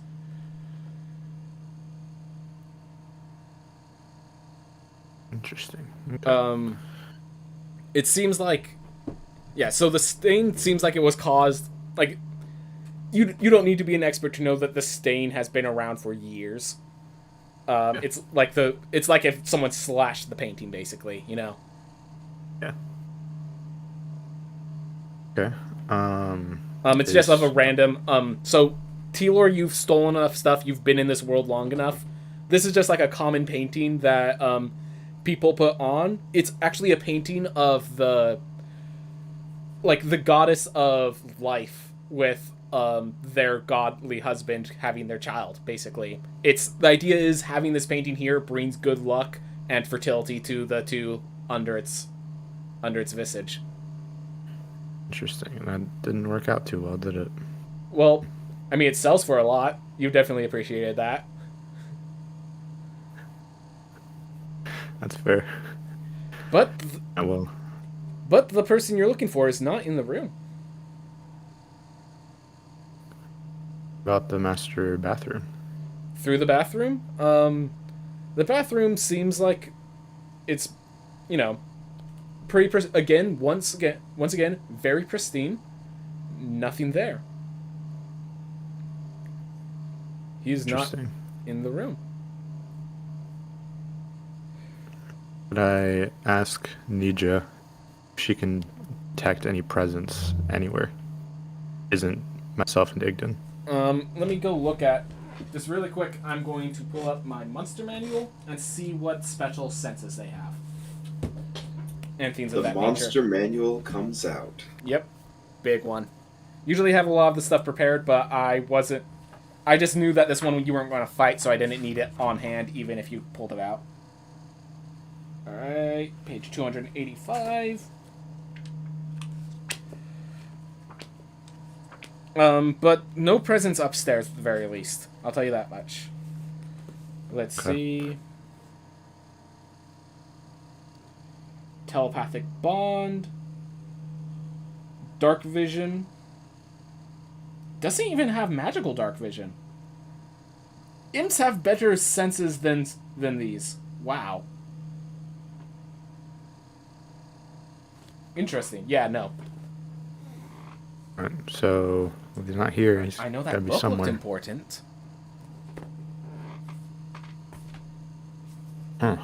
Interesting. Okay. It seems like... Yeah, so the stain seems like it was caused... Like, you don't need to be an expert to know that the stain has been around for years. Yeah. It's like if someone slashed the painting, basically, you know? Yeah. Okay. It's just of a random. So, Telor, you've stolen enough stuff. You've been in this world long enough. This is just like a common painting that people put on. It's actually a painting of the goddess of life with their godly husband having their child. Basically, the idea is having this painting here brings good luck and fertility to the two under its visage. Interesting. And that didn't work out too well, did it? Well, I mean, it sells for a lot. You definitely appreciated that. That's fair. But Well, but the person you're looking for is not in the room. about the master bathroom. Through the bathroom, the bathroom seems like it's, you know, pretty once again very pristine. Nothing there. He's not Interesting. in the room. Could I ask Nija if she can detect any presence anywhere? Isn't myself and Igden? Let me go look at just really quick. I'm going to pull up my monster manual and see what special senses they have and things of that nature. The monster manual comes out. Yep, big one. Usually have a lot of the stuff prepared, but I wasn't. I just knew that this one you weren't going to fight, so I didn't need it on hand, even if you pulled it out. All right, page 285. But no presence upstairs at the very least. I'll tell you that much. Let's see. Telepathic bond. Dark vision. Doesn't even have magical dark vision. Imps have better senses than these. Wow. Interesting. Yeah, no. Alright, so if he's not here, he's I know gotta that be book somewhere. looked important. Huh.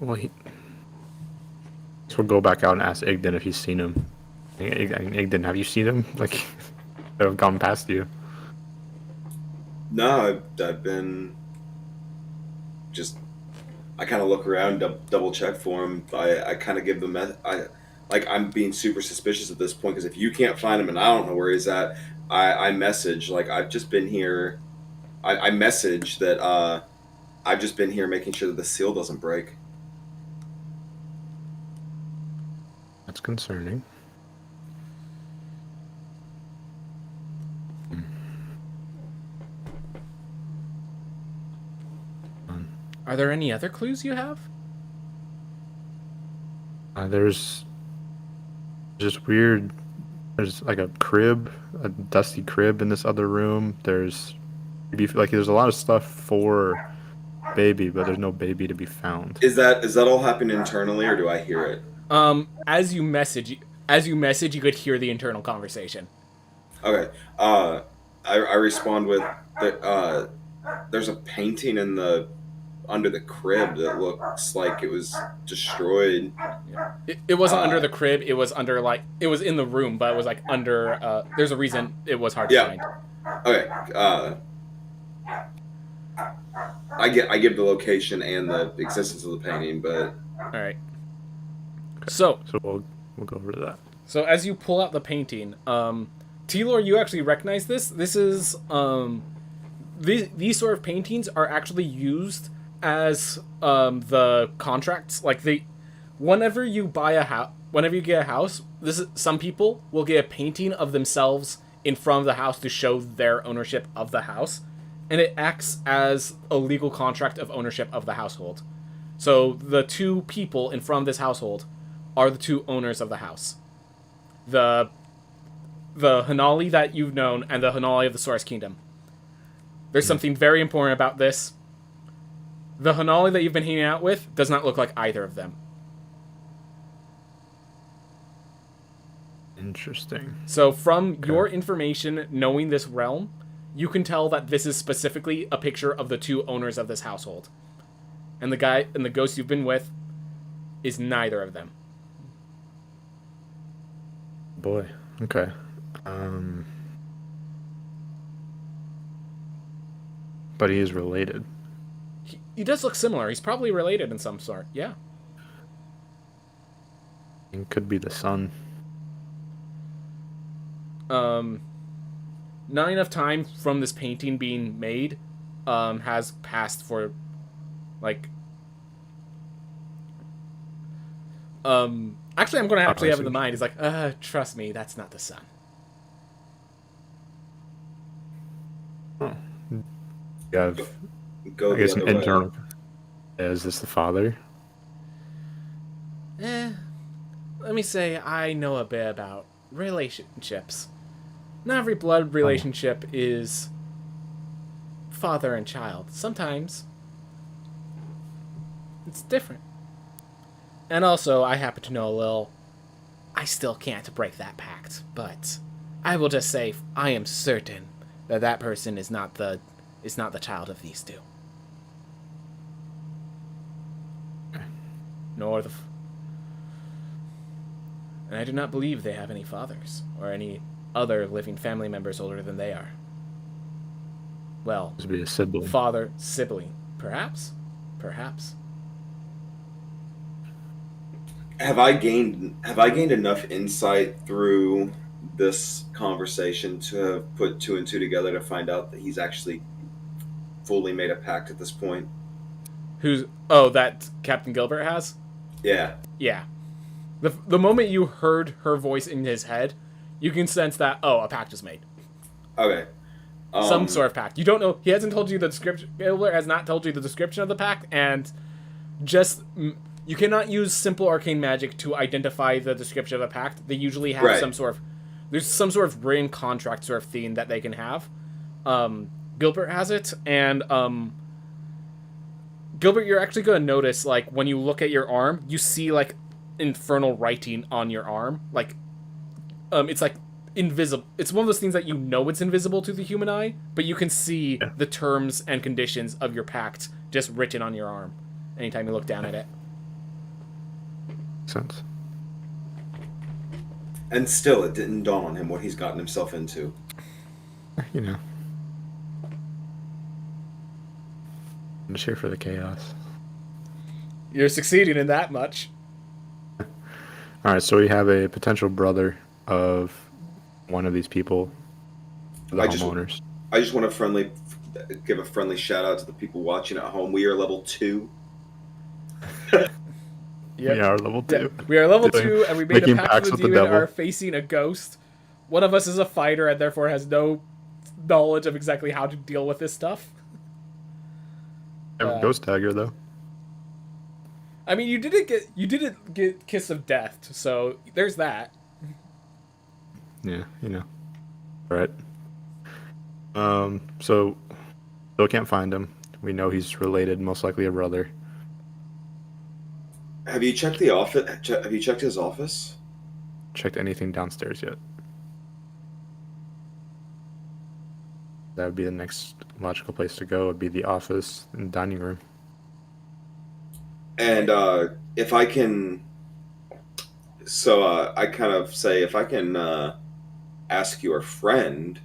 Well, so we'll go back out and ask Igden if he's seen him. Igden, have you seen him? Like, that have gone past you? No, I've been just. I kind of look around, double check for him. I kind of give them. I'm being super suspicious at this point because if you can't find him and I don't know where he's at, I message like I've just been here. I message that I've just been here making sure that the seal doesn't break. That's concerning. Are there any other clues you have? There's just weird. There's like a crib, a dusty crib in this other room. There's there's a lot of stuff for baby, but there's no baby to be found. Is that all happening internally, or do I hear it? As you message, you could hear the internal conversation. Okay. I respond with there's a painting under the crib that looks like it was destroyed. Yeah. It wasn't under the crib. It was under it was in the room, but it was under. There's a reason it was hard to find. Okay. I give the location and the existence of the painting, but all right. Okay. So we'll go over to that. So as you pull out the painting, T-Lore, you actually recognize this. This is these sort of paintings are actually used as the contracts. Whenever you buy a house, whenever you get a house, some people will get a painting of themselves in front of the house to show their ownership of the house, and it acts as a legal contract of ownership of the household. So the two people in front of this household are the two owners of the house. The Hanali that you've known and the Hanali of the Source Kingdom. There's something very important about this. The Hanali that you've been hanging out with does not look like either of them. Interesting. So from your information, knowing this realm, you can tell that this is specifically a picture of the two owners of this household. And the guy and the ghost you've been with is neither of them. Boy. Okay. But he is related. He does look similar. He's probably related in some sort. Yeah. It could be the son. Not enough time from this painting being made has passed for Actually, I'm going to actually I have see in the what mind. He's like, trust me, that's not the son. Oh. You have, Go I the guess, an other way. internal. Is this the father? Let me say I know a bit about relationships. Not every blood relationship is father and child. Sometimes it's different. And also, I happen to know a little. I still can't break that pact, but I will just say I am certain that that person is not the child of these two. Nor the. And I do not believe they have any fathers or any other living family members older than they are. Well, This would be a sibling. father, sibling, perhaps. Have I gained enough insight through this conversation to have put two and two together to find out that he's actually fully made a pact at this point? That Captain Gilbert has? Yeah. Yeah. The moment you heard her voice in his head, you can sense that, a pact is made. Okay. Some sort of pact. You don't know. He hasn't told you the description. Gilbert has not told you the description of the pact, and you cannot use simple arcane magic to identify the description of a pact. They usually have there's some sort of written contract sort of theme that they can have. Gilbert has it, and Gilbert, you're actually going to notice, like, when you look at your arm, you see, like, infernal writing on your arm. Like, it's, like, invisible. It's one of those things that you know it's invisible to the human eye, but you can see the terms and conditions of your pact just written on your arm anytime you look down at it. Sense. And still, it didn't dawn on him what he's gotten himself into. You know. I'm just here for the chaos. You're succeeding in that much. Alright, so we have a potential brother of one of these people, the homeowners. I just want to give a friendly shout out to the people watching at home. We are level 2. Yep. We are level 2. Yeah, we are level 2, and we made a pact with the demon and are facing a ghost. One of us is a fighter and therefore has no knowledge of exactly how to deal with this stuff. Ghost dagger, though. I mean, you didn't get Kiss of Death, so there's that. Yeah, you know. Alright. So still can't find him. We know he's related, most likely a brother. Have you checked the office? Have you checked his office? Checked anything downstairs yet? That would be the next logical place to go. Would be the office and dining room. And if I can, I kind of say, if I can ask your friend,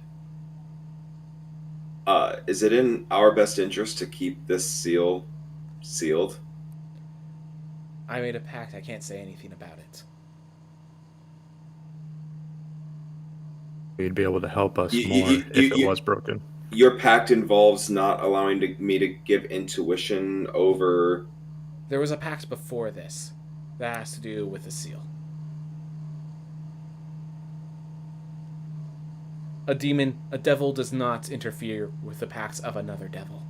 is it in our best interest to keep this seal sealed? I made a pact. I can't say anything about it. You'd be able to help us more if it was broken. Your pact involves not allowing me to give intuition over... There was a pact before this that has to do with the seal. A devil does not interfere with the pacts of another devil.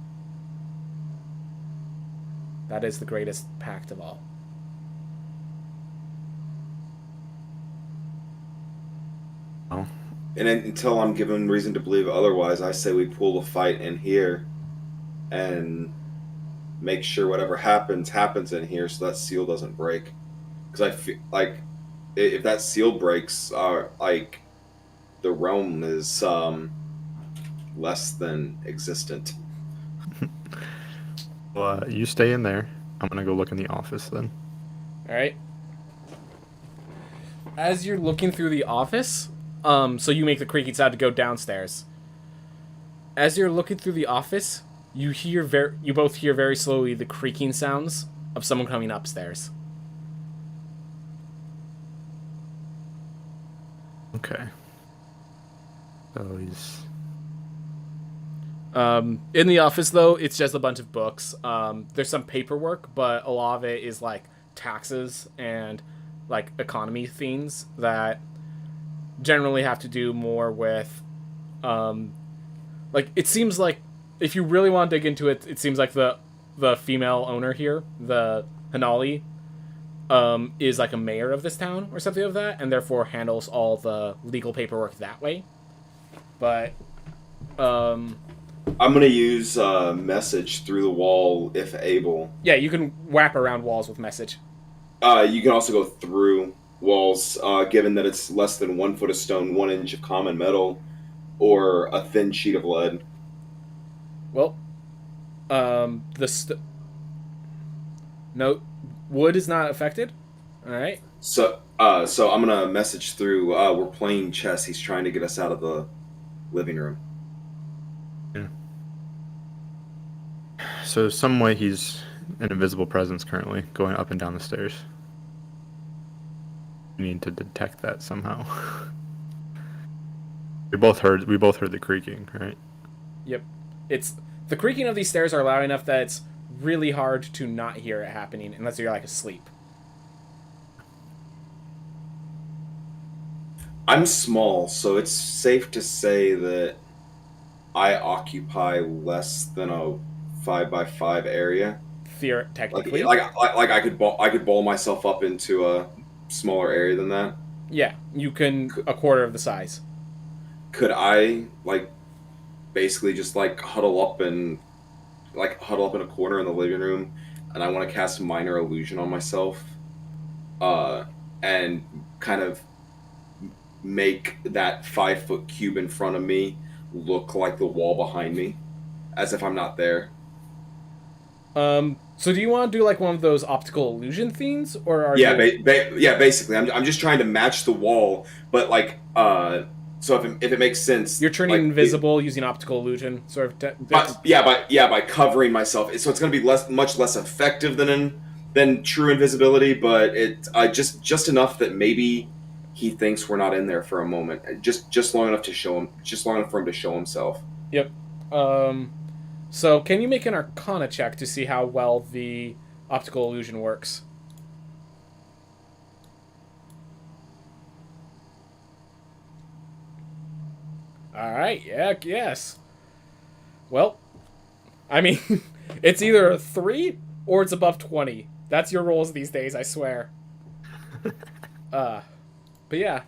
That is the greatest pact of all. Oh. And until I'm given reason to believe otherwise, I say we pull a fight in here and make sure whatever happens in here so that seal doesn't break. Because I feel like if that seal breaks, like the realm is less than existent. Well, you stay in there. I'm gonna go look in the office then. All right. As you're looking through the office, so you make the creaking sound to go downstairs. As you're looking through the office, you both hear very slowly the creaking sounds of someone coming upstairs. Okay. So he's... In the office, though, it's just a bunch of books. There's some paperwork, but a lot of it is, like, taxes and like economy themes that generally have to do more with, like it seems like if you really want to dig into it, it seems like the female owner here, the Hanali, is like a mayor of this town or something of that, and therefore handles all the legal paperwork that way. But I'm gonna use message through the wall if able. yeah, you can wrap around walls with message. You can also go through walls, given that it's less than 1 foot of stone, 1 inch of common metal, or a thin sheet of lead. Well, no, wood is not affected. All right. So I'm gonna message through. We're playing chess. He's trying to get us out of the living room. Yeah. So some way he's an invisible presence currently, going up and down the stairs. We need to detect that somehow. We both heard the creaking, right? Yep. It's the creaking of these stairs are loud enough that it's really hard to not hear it happening unless you're like asleep. I'm small, so it's safe to say that I occupy less than a 5x5 area. Technically, like I could ball myself up into a smaller area than that. Yeah, you can a quarter of the size. Could I basically just huddle up in a corner in the living room, and I want to cast minor illusion on myself, and kind of make that 5-foot cube in front of me look like the wall behind me, as if I'm not there. So do you want to do like one of those optical illusion themes, or are you? Basically, I'm just trying to match the wall, but so if it makes sense, you're turning invisible using optical illusion, sort of. By covering myself, so it's going to be much less effective than true invisibility, but it just enough that maybe he thinks we're not in there for a moment, just long enough for him to show himself. Yep. So can you make an Arcana check to see how well the optical illusion works? All right. Yeah. Yes. Well, I mean, it's either a 3 or it's above 20. That's your rolls these days, I swear. But yeah,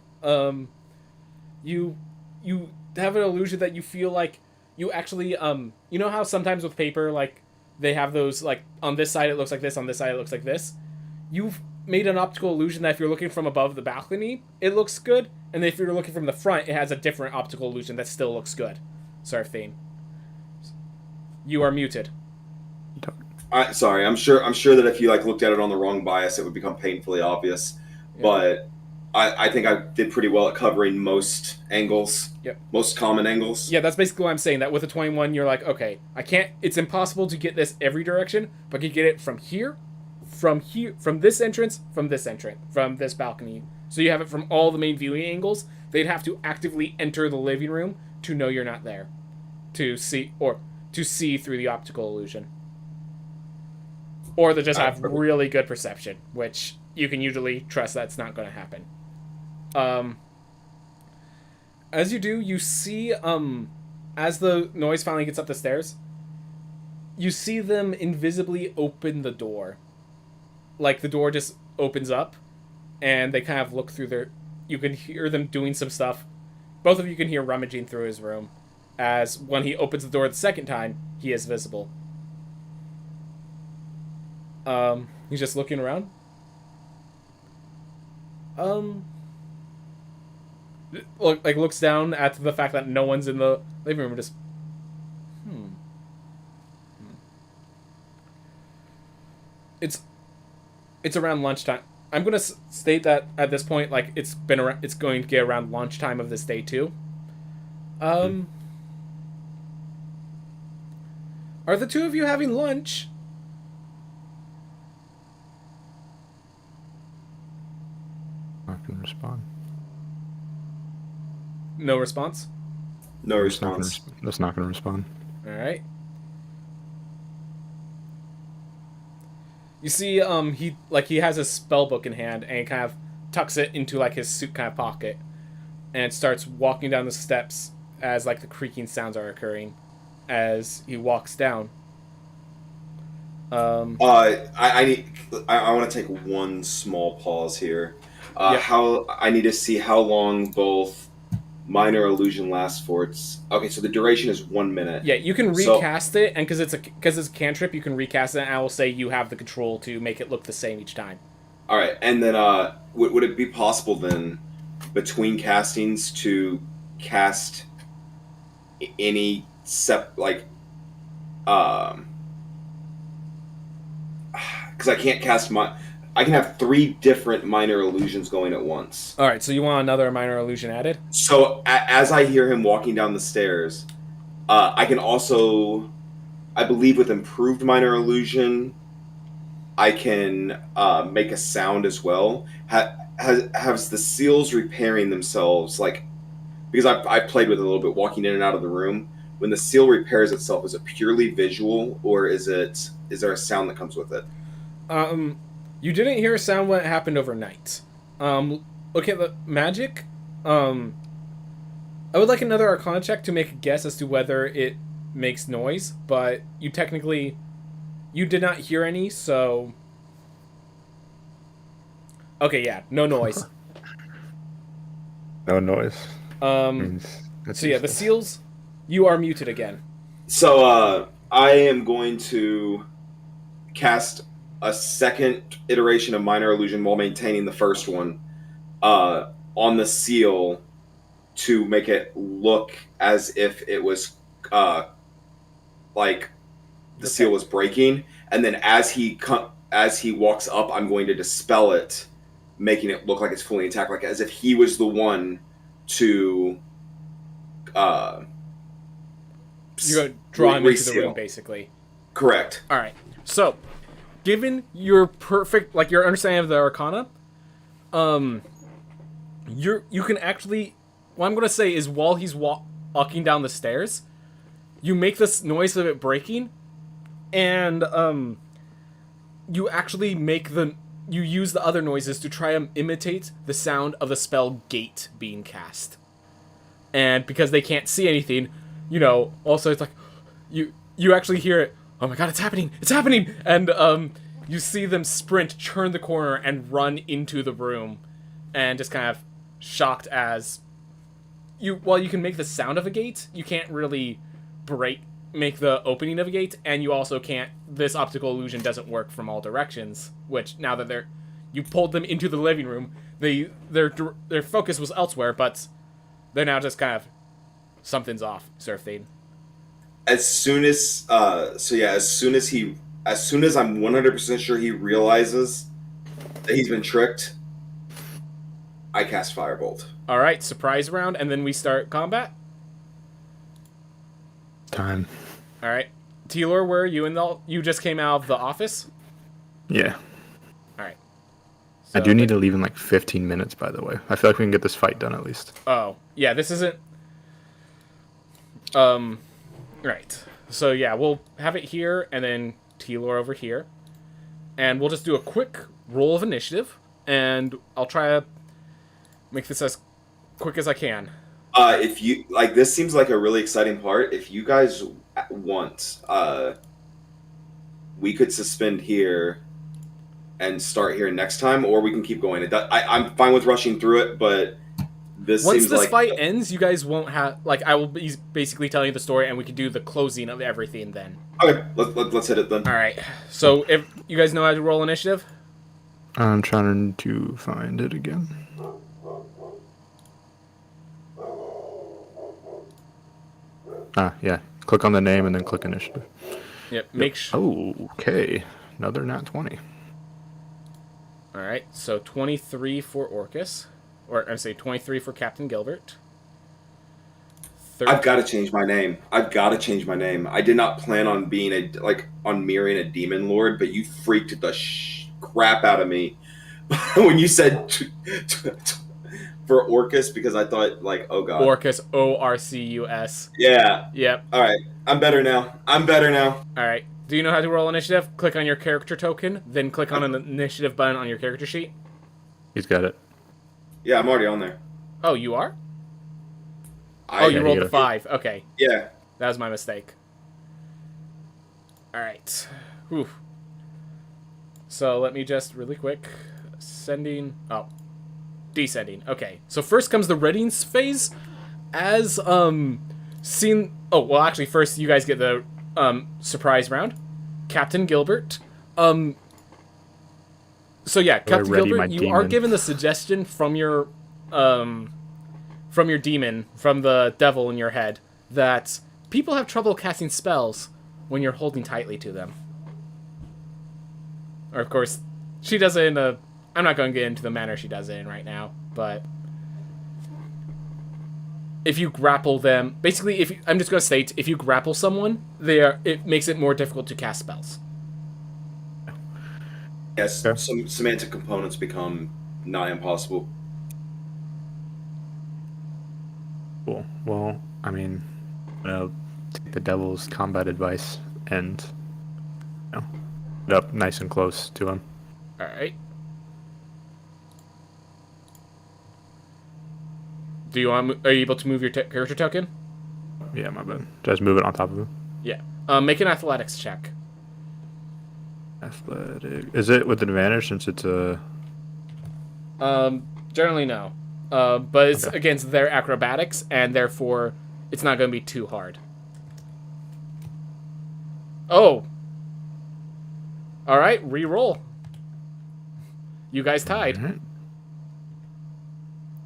you have an illusion that you feel like you actually, you know how sometimes with paper, like, they have those, like, on this side it looks like this, on this side it looks like this? You've made an optical illusion that if you're looking from above the balcony, it looks good, and if you're looking from the front, it has a different optical illusion that still looks good. Sort of thing. You are muted. Sorry, I'm sure that if you looked at it on the wrong bias, it would become painfully obvious. Yeah. But I think I did pretty well at covering most angles. Yep. Most common angles. Yeah, that's basically what I'm saying. That with a 21, you're like, okay, it's impossible to get this every direction, but I can get it from here, from this entrance, from this balcony. So you have it from all the main viewing angles. They'd have to actively enter the living room to know you're not there, to see through the optical illusion. Or they just have really good perception, which you can usually trust that's not going to happen. As you do, you see, as the noise finally gets up the stairs, you see them invisibly open the door. Like, the door just opens up, and they kind of look through you can hear them doing some stuff. Both of you can hear rummaging through his room, as when he opens the door the second time, he is visible. He's just looking around. Looks down at the fact that no one's in the living room and just, It's around lunchtime. I'm gonna state that at this point, it's going to get around lunchtime of this day too. Are the two of you having lunch? Not gonna respond. No response? No response. That's not gonna respond. Alright. You see, he has a spell book in hand, and he kind of tucks it into like his suit kind of pocket and starts walking down the steps as like the creaking sounds are occurring as he walks down. I want to take one small pause here. How I need to see how long both minor illusion lasts for. Okay, so the duration is 1 minute. Yeah, you can recast it, and because it's a cantrip, you can recast it. And I will say you have the control to make it look the same each time. All right, and then would it be possible then between castings to cast any because I can't cast I can have 3 different minor illusions going at once. All right, so you want another minor illusion added? So as I hear him walking down the stairs, I can also, I believe with improved minor illusion, I can make a sound as well. Has the seals repairing themselves, like, because I've played with it a little bit, walking in and out of the room. When the seal repairs itself, is it purely visual, or is there a sound that comes with it? You didn't hear a sound when it happened overnight. Look at the magic. I would like another Arcana check to make a guess as to whether it makes noise, but you did not hear any, so... Okay, yeah, no noise. No noise. So yeah, the seals, you are muted again. So, I am going to cast a second iteration of minor illusion while maintaining the first one on the seal to make it look as if it was like the seal was breaking, and then as he walks up, I'm going to dispel it, making it look like it's fully intact, like as if he was the one to you're going to draw him into the room, basically. Correct. All right. So, given your perfect, like, your understanding of the Arcana, you can actually, what I'm going to say is while he's walking down the stairs, you make this noise of it breaking, and you actually you use the other noises to try and imitate the sound of the spell Gate being cast. And because they can't see anything, also it's like, you actually hear it, oh my god, it's happening, and you see them sprint, turn the corner, and run into the room, and just kind of shocked as while you can make the sound of a gate, you can't really make the opening of a gate, and you also can't, this optical illusion doesn't work from all directions, which now that you pulled them into the living room, their focus was elsewhere, but they're now just kind of, something's off sort of thing. As soon as I'm 100% sure he realizes that he's been tricked, I cast Firebolt. All right, surprise round, and then we start combat. Time. All right, Taylor, where are you you just came out of the office? Yeah. All right. So, I do need to leave in like 15 minutes, by the way. I feel like we can get this fight done at least. Oh, yeah, this isn't... Right. So, yeah, we'll have it here, and then Taylor over here. And we'll just do a quick roll of initiative, and I'll try to make this as quick as I can. If you... Like, this seems like a really exciting part. If you guys want, we could suspend here and start here next time, or we can keep going. I'm fine with rushing through it, but this once seems this like fight ends, you guys won't have, like, I will be basically telling you the story, and we can do the closing of everything then. Okay, let's hit it then. All right. So, if you guys know how to roll initiative, I'm trying to find it again. Yeah. Click on the name and then click initiative. Yep. Make sure. Oh, okay. Another nat 20. All right. So 23 for Orcus, or I'm saying 23 for Captain Gilbert. 13. I've got to change my name. I did not plan on being on mirroring a demon lord, but you freaked the crap out of me when you said for Orcus, because I thought, like, oh god. Orcus, Orcus. Yeah. Yep. All right. I'm better now. All right. Do you know how to roll initiative? Click on your character token, then click on an initiative button on your character sheet. He's got it. Yeah, I'm already on there. Oh, you are? I, Oh, you Yeah, rolled you the 5. Okay. Yeah. That was my mistake. Alright. Whew. So let me just really quick. Sending. Oh. Descending. Okay. So first comes the readiness phase. As, seen. Oh, well, actually, first you guys get the, surprise round. Captain Gilbert. So yeah, Captain ready Gilbert, my you are demon. given the suggestion from your demon, from the devil in your head, that people have trouble casting spells when you're holding tightly to them. Or of course, she does it in a. I'm not going to get into the manner she does it in right now, but if you grapple them, basically, I'm just going to state, if you grapple someone, it makes it more difficult to cast spells. Yes, Okay. some semantic components become nigh impossible. Cool. Well, I mean, I'm gonna take the devil's combat advice and get up nice and close to him. All right. Do you want? Are you able to move your character token? Yeah, my bad. Just move it on top of him. Yeah. Make an athletics check. Athletic. Is it with advantage since it's a? Generally no. But it's Okay. against their acrobatics, and therefore it's not going to be too hard. Oh. All right, re-roll. You guys tied. Mhm.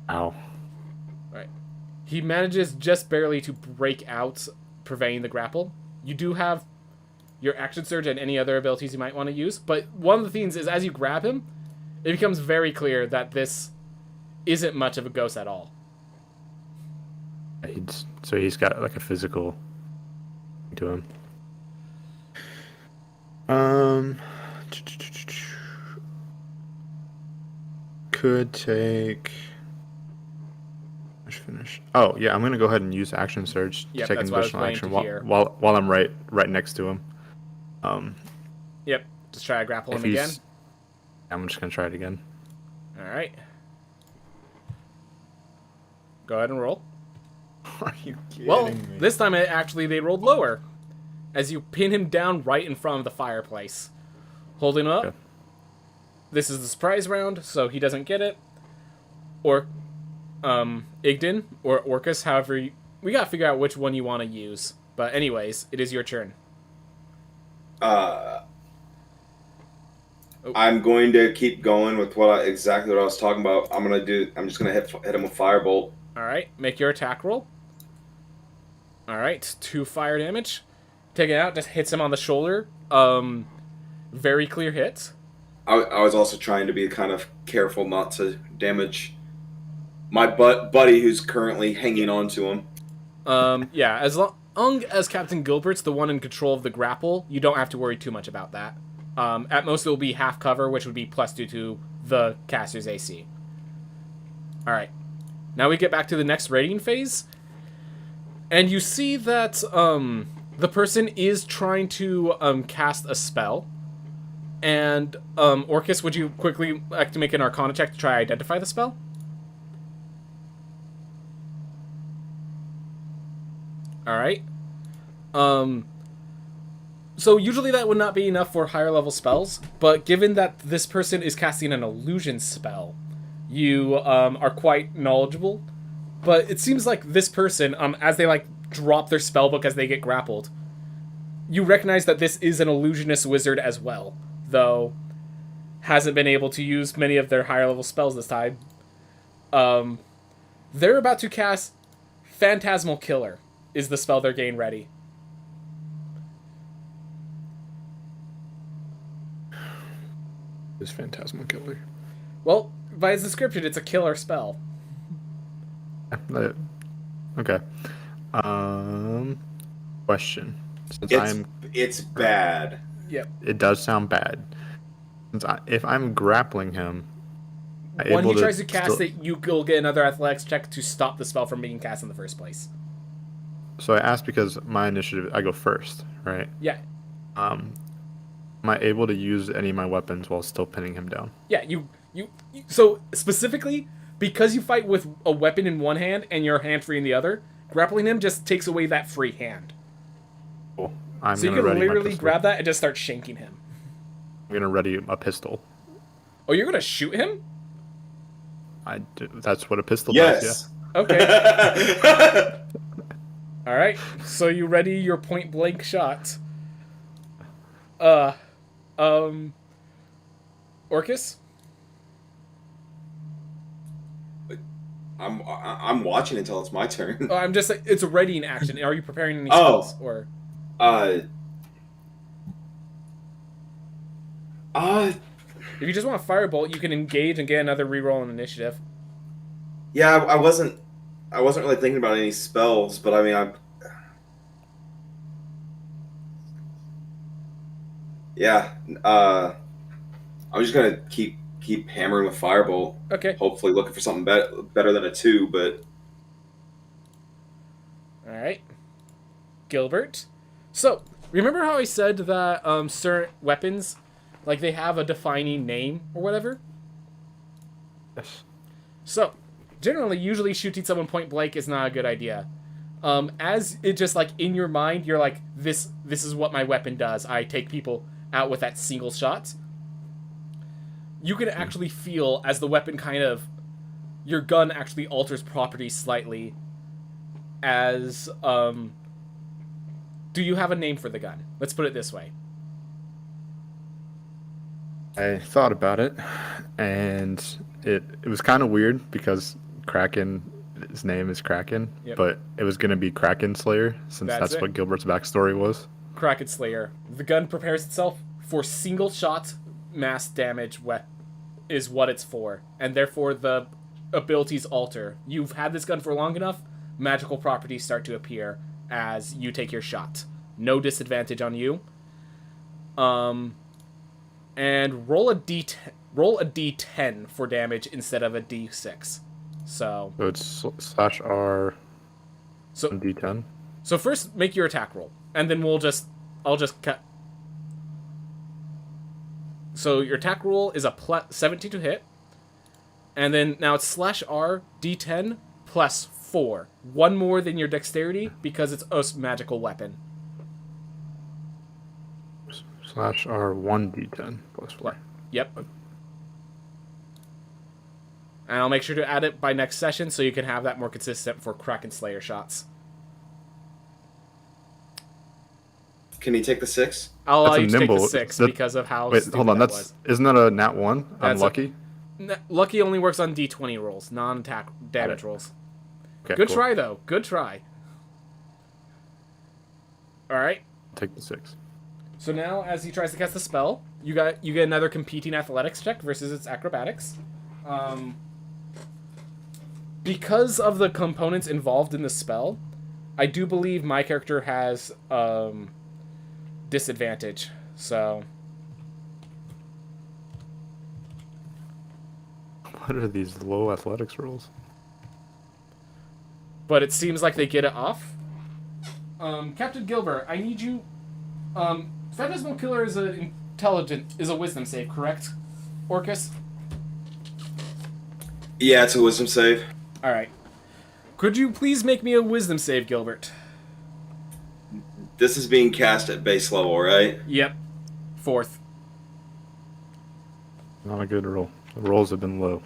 Ow. Right. He manages just barely to break out, preventing the grapple. You do have your action surge and any other abilities you might want to use, but one of the things is as you grab him, it becomes very clear that this isn't much of a ghost at all. So he's got like a physical to him. Could take. Finish. Oh yeah, I'm gonna go ahead and use action surge to Yep, take that's an what I was additional planning action to hear. while I'm right next to him. Yep. Just try to grapple If him again. he's, I'm just gonna try it again. All right. Go ahead and roll. Are you kidding Well, me? this time they rolled lower, as you pin him down right in front of the fireplace, holding him up. Okay. This is the surprise round, so he doesn't get it. Or, Igden or Orcus, however, we gotta figure out which one you want to use. But anyways, it is your turn. I'm going to keep going with exactly what I was talking about. I'm just gonna hit him with firebolt. All right, make your attack roll. All right, 2 fire damage. Take it out, just hits him on the shoulder. Very clear hit. I was also trying to be kind of careful not to damage my buddy who's currently hanging on to him. Yeah, as long as Captain Gilbert's the one in control of the grapple, you don't have to worry too much about that. At most, it will be half cover, which would be +2 to the caster's AC. All right. Now we get back to the next rating phase. And you see that the person is trying to cast a spell. And Orcus, would you quickly like to make an Arcana check to try to identify the spell? All right. So usually that would not be enough for higher level spells, but given that this person is casting an illusion spell, you are quite knowledgeable. But it seems like this person, as they drop their spellbook as they get grappled, you recognize that this is an illusionist wizard as well, though hasn't been able to use many of their higher level spells this time. They're about to cast Phantasmal Killer, is the spell they're getting ready. This Phantasmal Killer. Well, by its description, it's a killer spell. Okay. Question. Since It's bad. Yep. It does sound bad. If I'm grappling him, When he tries to cast it, you will get another athletics check to stop the spell from being cast in the first place. So I asked because my initiative, I go first, right? Yeah. Am I able to use any of my weapons while still pinning him down? Yeah, you so specifically, because you fight with a weapon in one hand and your hand free in the other, grappling him just takes away that free hand. Cool. So you can literally grab that and just start shanking him. I'm gonna ready a pistol. Oh, you're gonna shoot him? That's what a pistol does. Yeah. Okay. All right. So you ready your point blank shot. Orcus? I'm watching until it's my turn. Oh, I'm just like, it's a ready in action. Are you preparing any spells or? If you just want a firebolt, you can engage and get another reroll on initiative. Yeah, I wasn't really thinking about any spells, but I mean, I'm just gonna keep hammering with firebolt. Okay. Hopefully, looking for something better than a 2, but. All right, Gilbert. So remember how I said that certain weapons, like they have a defining name or whatever? Yes. So generally, usually shooting someone point blank is not a good idea. As it just like in your mind, you're like, this is what my weapon does. I take people out with that single shot. You can actually feel as the weapon kind of, your gun actually alters properties slightly. As do you have a name for the gun? Let's put it this way. I thought about it, and it was kind of weird because Kraken, his name is Kraken, but it was going to be Kraken Slayer since that's what Gilbert's backstory was. Kraken Slayer. The gun prepares itself for single shot mass damage is what it's for, and therefore the abilities alter. You've had this gun for long enough, magical properties start to appear as you take your shot. No disadvantage on you. And roll a d10 for damage instead of a d6. So it's /R. So d10. So first make your attack roll, and then I'll just cut. So your attack roll is a 17 to hit, and then now it's /R d10 plus 4, one more than your dexterity because it's a magical weapon. /R 1d10 plus 4. Yep. And I'll make sure to add it by next session so you can have that more consistent for Kraken Slayer shots. Can he take the 6? I'll allow you to take the 6 because of how Wait, hold on. Isn't that a nat 1? I'm lucky? Lucky only works on d20 rolls, non-attack damage rolls. Okay, Good try, though. Good try. All right. Take the 6. So now, as he tries to cast the spell, you get another competing athletics check versus its acrobatics. Because of the components involved in the spell, I do believe my character has disadvantage. So, what are these low athletics rolls? But it seems like they get it off. Captain Gilbert, I need you. Phantasmal Killer is a wisdom save, correct? Orcus? Yeah, it's a wisdom save. Alright. Could you please make me a wisdom save, Gilbert? This is being cast at base level, right? Yep. 4th. Not a good roll. The rolls have been low.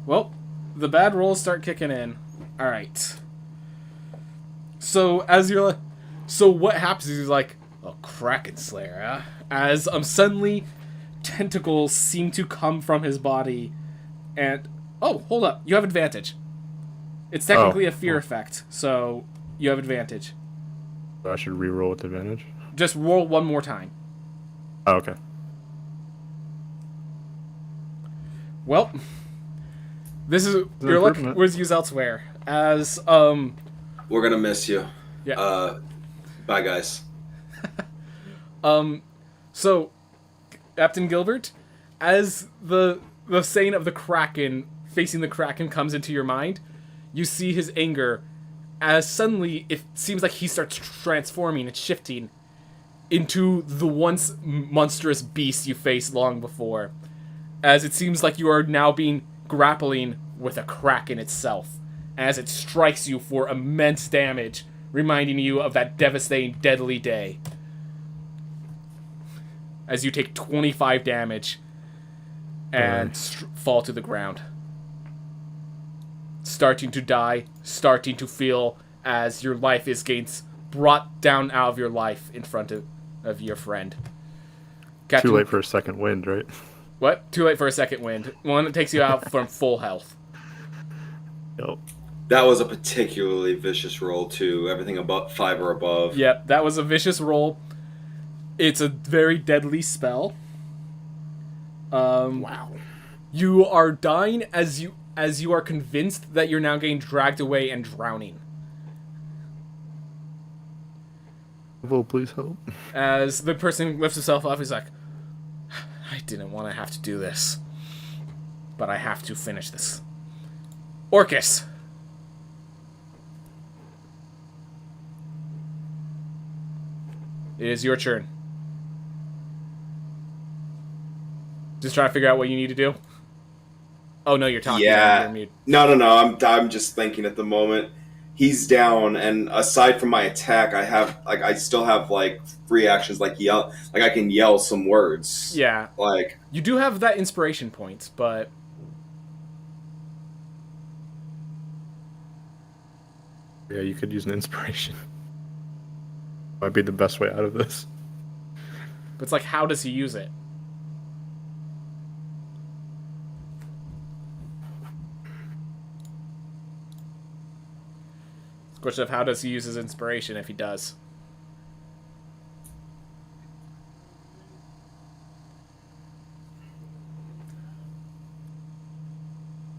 Well, the bad rolls start kicking in. Alright. So, so what happens is like, a Kraken Slayer, huh? As suddenly tentacles seem to come from his body, and oh, hold up, you have advantage. It's technically a fear effect, so you have advantage. So I should re-roll with advantage? Just roll one more time. Oh, okay. Well, this is your luck was used elsewhere. As we're gonna miss you. Yeah. Bye, guys. So, Captain Gilbert, as the saying of the Kraken, facing the Kraken comes into your mind, you see his anger as suddenly it seems like he starts transforming and shifting, into the once monstrous beast you faced long before, as it seems like you are now grappling with a kraken itself, as it strikes you for immense damage, reminding you of that devastating, deadly day. As you take 25 damage and fall to the ground. Starting to die, starting to feel as your life is brought down out of your life in front of your friend. Too late for a second wind, right? What? Too late for a second wind. One that takes you out from full health. Yep. That was a particularly vicious roll, too. Everything above 5 or above. Yep, that was a vicious roll. It's a very deadly spell. Wow. You are dying as you are convinced that you're now getting dragged away and drowning. Well, please help. As the person lifts himself up, he's like, I didn't want to have to do this, but I have to finish this. Orcus! It is your turn. Just trying to figure out what you need to do. Oh no, you're talking. Yeah. You're mute. No. I'm just thinking at the moment. He's down, and aside from my attack, I still have like free actions, like yell, like I can yell some words. Yeah. Like You do have that inspiration point, but Yeah, you could use an inspiration. Might be the best way out of this. it's like, how does he use it? It's a question of how does he use his inspiration if he does.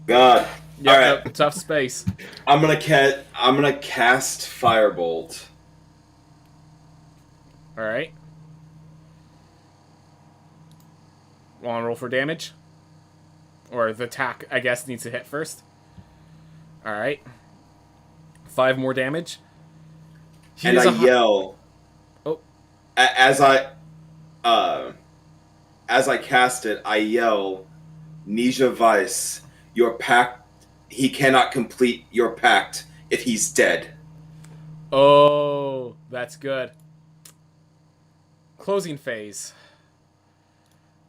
God. Yep, All right. yep, tough space. I'm gonna cast Firebolt. All right. Want to roll for damage? Or the attack, I guess, needs to hit first. All right. 5 more damage. And I yell. Oh. As I cast it, I yell, Nisha Weiss, your pact. He cannot complete your pact if he's dead. Oh, that's good. Closing phase.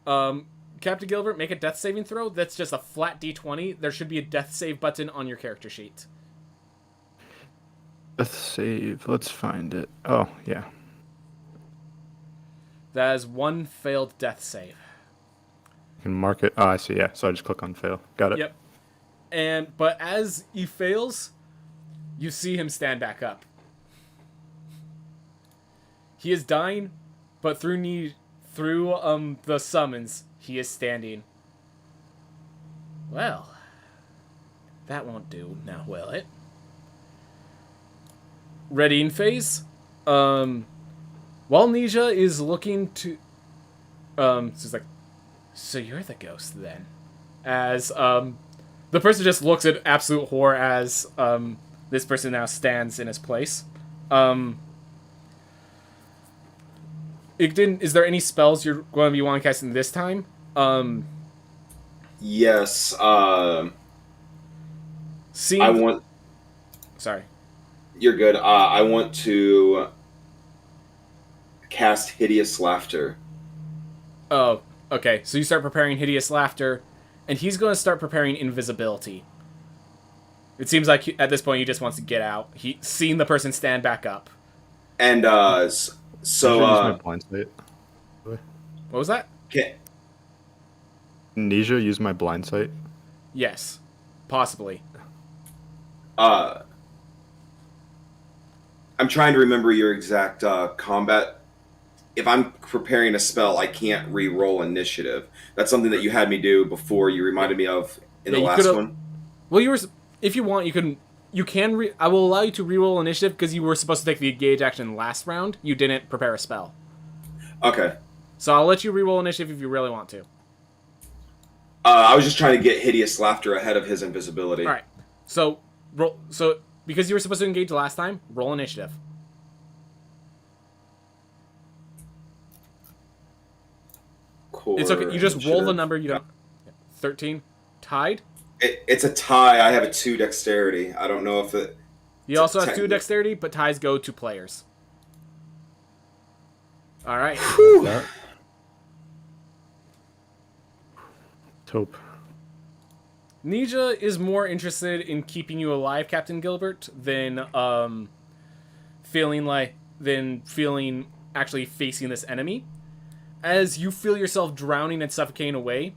Captain Gilbert, make a death saving throw. That's just a flat d20. There should be a death save button on your character sheet. Death save. Let's find it. Oh, yeah. That is 1 failed death save. You can mark it. Oh, I see. Yeah. So I just click on fail. Got it. Yep. But as he fails, you see him stand back up. He is dying, but through the summons, he is standing. Well, that won't do now, will it? Readying phase. While Nisha is looking to, she's like, so you're the ghost then? As the person just looks at absolute horror as this person now stands in his place. Is there any spells you're going to be wanting casting this time? Yes. Sorry. You're good. I want to cast Hideous Laughter. Oh, okay. So you start preparing Hideous Laughter, and he's going to start preparing Invisibility. It seems like at this point he just wants to get out. He's seen the person stand back up. And use my blind sight. What was that? Nisha, use my blind sight. Yes, possibly. I'm trying to remember your exact combat. If I'm preparing a spell, I can't re-roll initiative. That's something that you had me do before. You reminded me of in the last one. Well, if you want, you can. I will allow you to re-roll initiative because you were supposed to take the engage action last round. You didn't prepare a spell. Okay. So I'll let you re-roll initiative if you really want to. I was just trying to get Hideous Laughter ahead of his invisibility. All right. So because you were supposed to engage last time, roll initiative. core. It's okay. You just roll the number. You don't. 13. Tied. It's a tie. I have a 2 dexterity. I don't know if it. He also has 2 dexterity, but ties go to players. All right. Hope. Nija is more interested in keeping you alive, Captain Gilbert, than feeling actually facing this enemy. As you feel yourself drowning and suffocating away,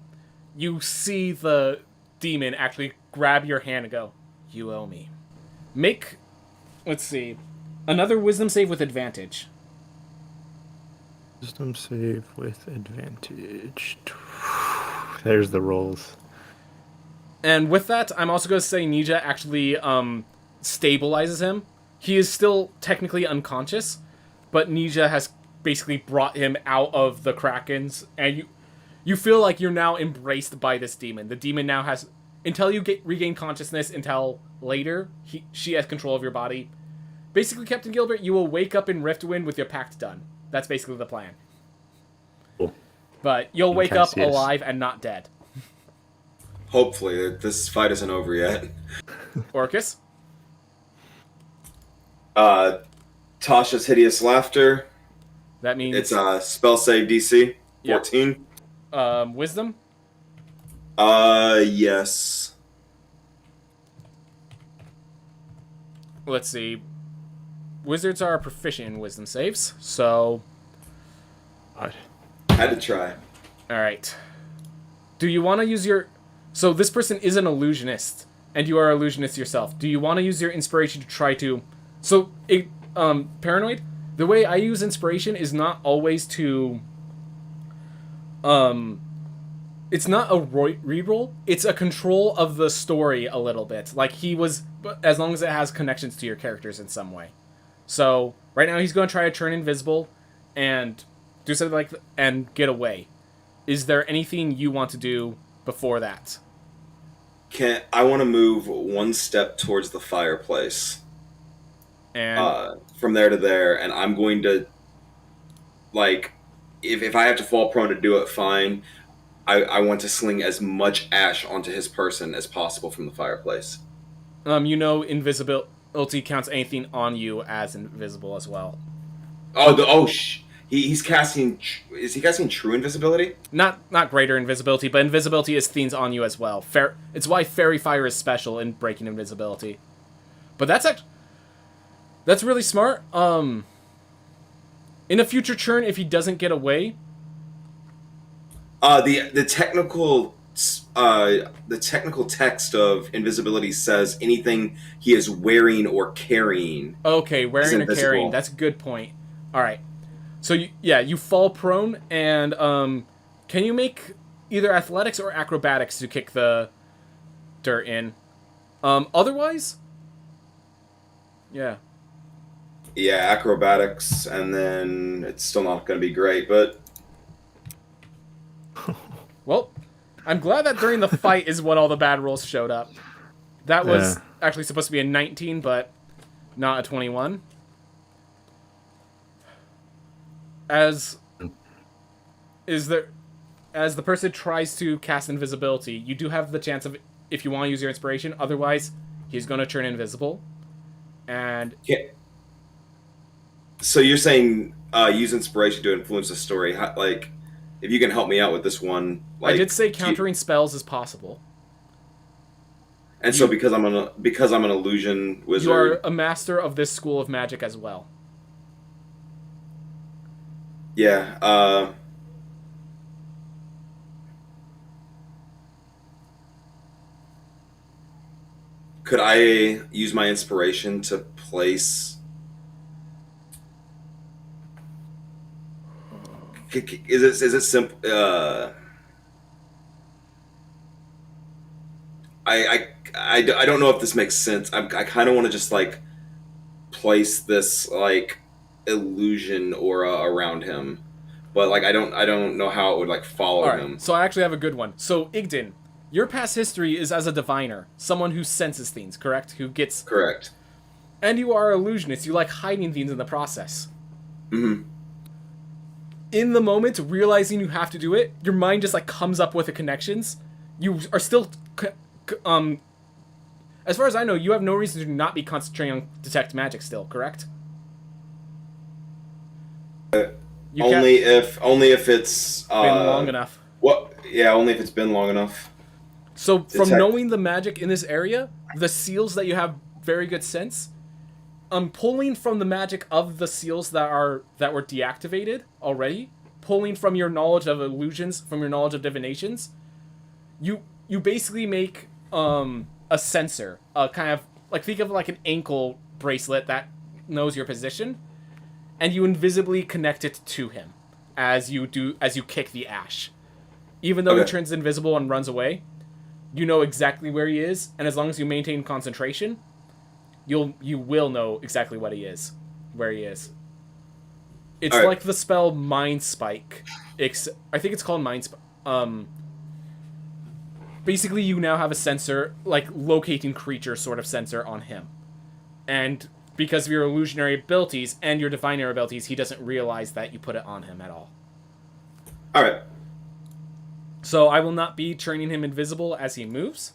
you see the demon actually grab your hand and go, "You owe me." Make, let's see, another wisdom save with advantage. Wisdom save with advantage. There's the rolls. And with that, I'm also going to say Nija actually stabilizes him. He is still technically unconscious, but Nija has basically brought him out of the Krakens, and you feel like you're now embraced by this demon. The demon now has, until you regain consciousness, until later, she has control of your body. Basically, Captain Gilbert, you will wake up in Riftwind with your pact done. That's basically the plan. Cool. But you'll wake up alive and not dead. Hopefully, this fight isn't over yet. Orcus? Tasha's Hideous Laughter. That means... It's a spell save DC. 14. Yep. Wisdom? Yes. Let's see. Wizards are proficient in wisdom saves, so... What? Had to try. Alright. Do you want to use your... So this person is an illusionist, and you are an illusionist yourself. Do you want to use your inspiration to try to... So, Paranoid, the way I use inspiration is not always to... It's not a reroll, it's a control of the story a little bit. Like, he was... As long as it has connections to your characters in some way. So, right now he's going to try to turn invisible and do something like and get away. Is there anything you want to do before that? I want to move 1 step towards the fireplace. And from there to there, and I'm going to, like, if I have to fall prone to do it, fine. I want to sling as much ash onto his person as possible from the fireplace. Invisibility counts anything on you as invisible as well. He's casting... Is he casting true invisibility? Not greater invisibility, but invisibility is things on you as well. It's why Fairy Fire is special in breaking invisibility. But that's really smart. In a future turn, if he doesn't get away... The technical text of invisibility says anything he is wearing or carrying. Okay, wearing or carrying. That's a good point. All right. So, you fall prone, and can you make either athletics or acrobatics to kick the dirt in? Otherwise? Yeah. Yeah, acrobatics, and then it's still not going to be great, but... Well, I'm glad that during the fight is when all the bad rolls showed up. That was actually supposed to be a 19, but not a 21. As the person tries to cast invisibility, you do have the chance of, if you want to use your inspiration, otherwise he's going to turn invisible. And so you're saying use inspiration to influence the story. If you can help me out with this one. I did say countering spells is possible. And so because I'm an illusion wizard, you are a master of this school of magic as well. Yeah. Could I use my inspiration to place... Is it simple? I don't know if this makes sense. I kind of want to just place this illusion aura around him, but I don't know how it would follow him. So I actually have a good one. So Igden, your past history is as a diviner, someone who senses things, correct? Correct. And you are an illusionist. You like hiding things in the process. Mm-hmm. in the moment, realizing you have to do it, your mind just like comes up with the connections. You are still, as far as I know, you have no reason to not be concentrating on detect magic still, correct? Only if it's been long enough. What? Yeah, only if it's been long enough. So from knowing the magic in this area, the seals that you have very good sense. Pulling from the magic of the seals that were deactivated already, pulling from your knowledge of illusions, from your knowledge of divinations, you basically make a sensor, kind of like think of like an ankle bracelet that knows your position, and you invisibly connect it to him as you kick the ash. Even though he turns invisible and runs away, you know exactly where he is, and as long as you maintain concentration, you will know exactly where he is. It's like the spell Mind Spike. I think it's called Mind Spike. Basically, you now have a sensor, like locating creature sort of sensor on him. And because of your illusionary abilities and your diviner abilities, he doesn't realize that you put it on him at all. Alright. So I will not be turning him invisible as he moves.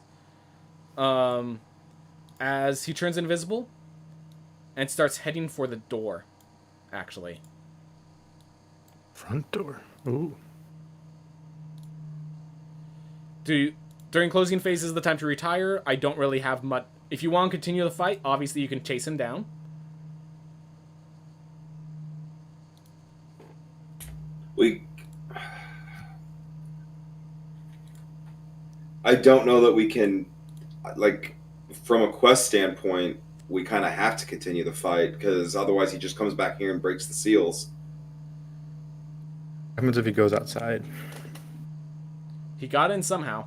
As he turns invisible and starts heading for the door, actually. Front door. Ooh. During closing phases, the time to retire. I don't really have much. If you want to continue the fight, obviously you can chase him down. I don't know that we can, like, from a quest standpoint, we kind of have to continue the fight, because otherwise he just comes back here and breaks the seals. What happens if he goes outside? He got in somehow.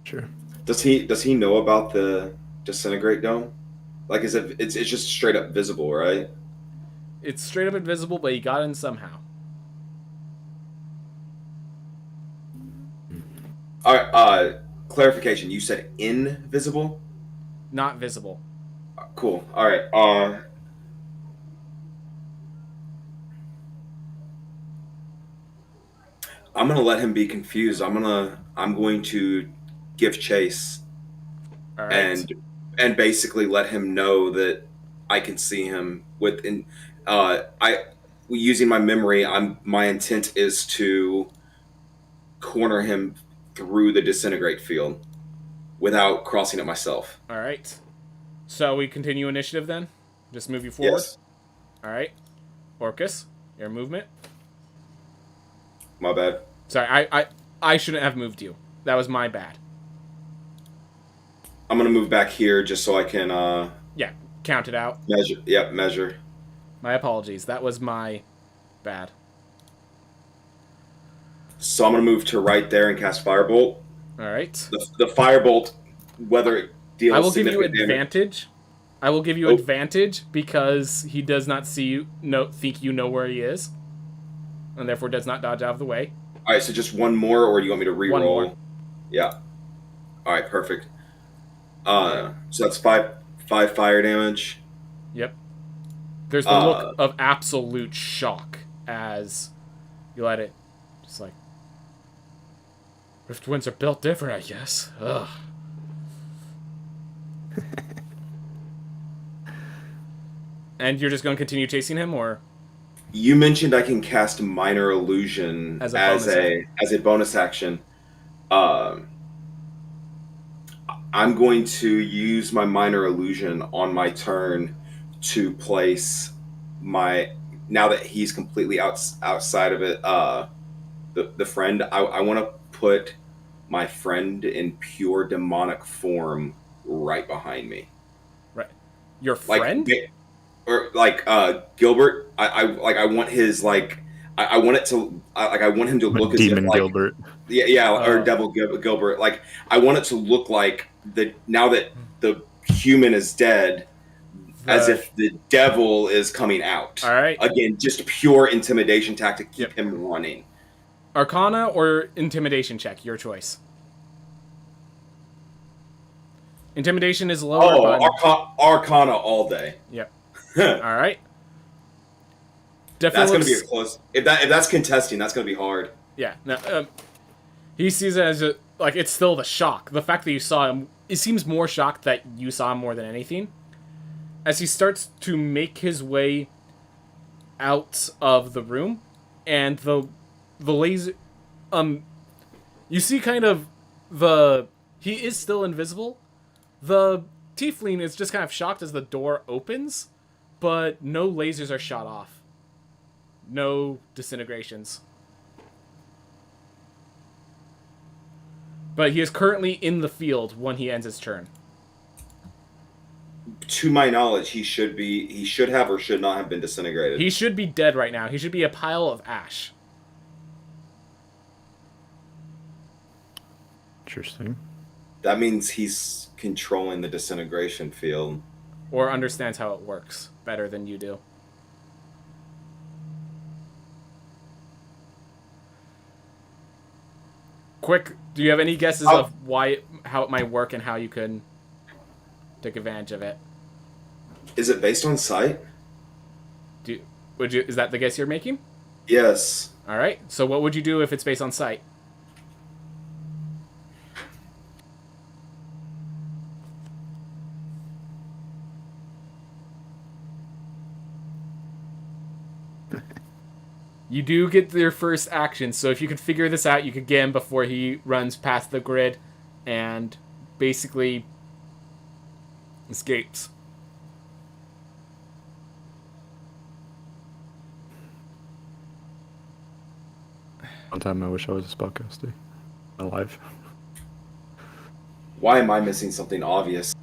Sure. Does he know about the disintegrate dome? Like, it's just straight up visible, right? It's straight up invisible, but he got in somehow. All right. Clarification. You said invisible? Not visible. Cool. All right. I'm gonna let him be confused. I'm going to give chase. All right. And basically let him know that I can see him within. Using my memory, my intent is to corner him through the disintegrate field without crossing it myself. All right. So we continue initiative then? Just move you forward? Yes. All right. Orcus, your movement. My bad. Sorry, I shouldn't have moved you. That was my bad. I'm going to move back here just so I can... yeah, count it out. Measure. Yep, measure. My apologies. That was my bad. So I'm going to move to right there and cast Firebolt. All right. The Firebolt, whether it deals I will give you significant advantage. damage. I will give you advantage because he does not see you, think you know where he is, and therefore does not dodge out of the way. All right, so just one more, or do you want me to reroll? One more. Yeah. All right, perfect. So that's five fire damage. Yep. There's the look of absolute shock as you let it, just like, Riftwinds are built different, I guess. Ugh. And you're just going to continue chasing him, or? You mentioned I can cast Minor Illusion as a bonus action. I'm going to use my Minor Illusion on my turn to place my... Now that he's completely outside of it, the friend, I want to put my friend in pure demonic form right behind me. Right. Your friend? Or like Gilbert, I want his I want it to I want him to look as Demon if like, Gilbert. Or Devil Gilbert. Like I want it to look like now that the human is dead, as if the devil is coming out. All right. Again, just pure intimidation tactic, keep him running. Arcana or intimidation check, your choice. Intimidation is lower. Arcana all day. Yep. All right. Definitely That's going to be a close... If that's contesting, that's going to be hard. Yeah, no, he sees it as like it's still the shock. The fact that you saw him, it seems more shocked that you saw him more than anything. As he starts to make his way out of the room, and the laser, you see kind of he is still invisible. The tiefling is just kind of shocked as the door opens, but no lasers are shot off. No disintegrations. But he is currently in the field when he ends his turn. To my knowledge, he should have or should not have been disintegrated. He should be dead right now. He should be a pile of ash. Interesting. That means he's controlling the disintegration field. Or understands how it works better than you do. Quick, do you have any guesses of how it might work and how you can take advantage of it? Is it based on sight? Is that the guess you're making? Yes. All right. So what would you do if it's based on sight? You do get your first action, so if you could figure this out, you could get him before he runs past the grid and basically escapes. One time I wish I was a spellcaster. Alive. Why am I missing something obvious?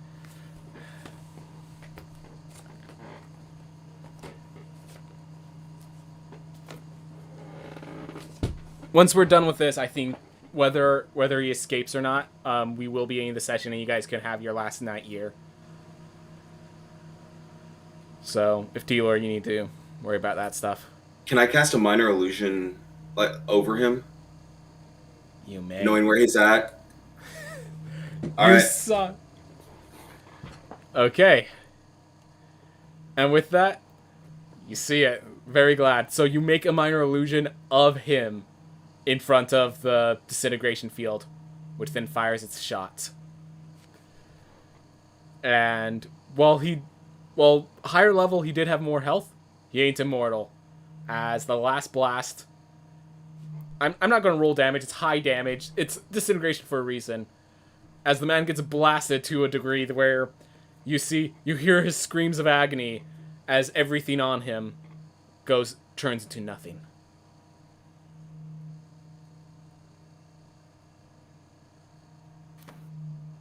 Once we're done with this, I think whether he escapes or not, we will be ending the session, and you guys can have your last night here. So, if Taylor, you need to worry about that stuff. Can I cast a minor illusion over him? You may. Knowing where he's at? Alright. Saw. Okay. And with that, you see it. Very glad. So you make a minor illusion of him in front of the disintegration field, which then fires its shots. And while higher level he did have more health, he ain't immortal. As the last blast, I'm not going to roll damage, it's high damage, it's disintegration for a reason. As the man gets blasted to a degree where you hear his screams of agony as everything on him turns into nothing.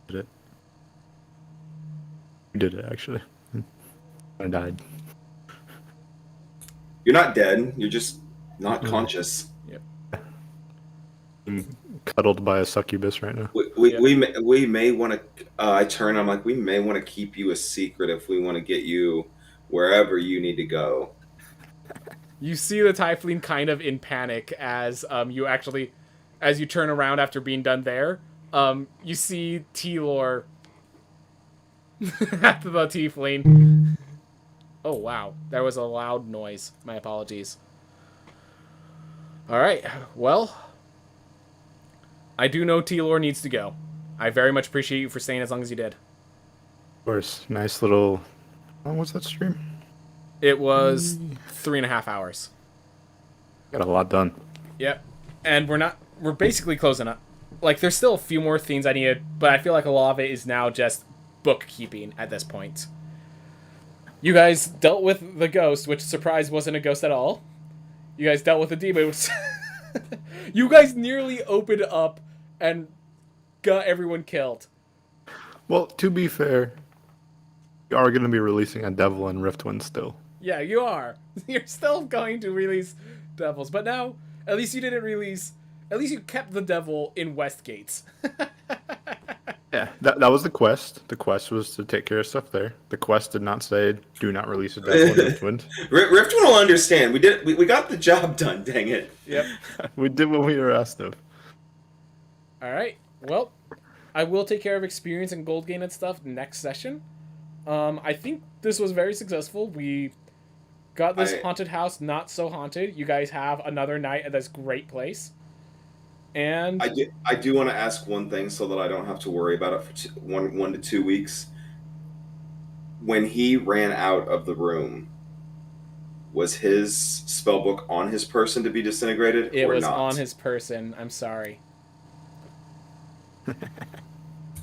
Did it? You did it, actually. I died. You're not dead, you're just not conscious. Yep. I'm cuddled by a succubus right now. We may want to... I turn, I'm like, we may want to keep you a secret if we want to get you wherever you need to go. You see the tiefling kind of in panic as you turn around after being done there. You see Taylor at the tiefling. Oh wow, that was a loud noise. My apologies. Alright, well, I do know Taylor needs to go. I very much appreciate you for staying as long as you did. Of course, nice little... How long was that stream? It was 3.5 hours. Got a lot done. Yep. And we're basically closing up. Like, there's still a few more things I needed, but I feel like a lot of it is now just bookkeeping at this point. You guys dealt with the ghost, which, surprise, wasn't a ghost at all. You guys dealt with the demon. You guys nearly opened up and got everyone killed. Well, to be fair, you are going to be releasing a devil in Riftwind still. Yeah, you are. You're still going to release devils, but now, at least you didn't release... At least you kept the devil in Westgates. Yeah, that was the quest. The quest was to take care of stuff there. The quest did not say, do not release a devil in Riftwind. Riftwind will understand. We got the job done, dang it. Yep. We did what we were asked of. Alright, well, I will take care of experience and gold gain and stuff next session. I think this was very successful. We got this haunted house not so haunted. You guys have another night at this great place. And I do want to ask one thing so that I don't have to worry about it for 1 to 2 weeks. When he ran out of the room, was his spellbook on his person to be disintegrated? It or was not? on his person. I'm sorry.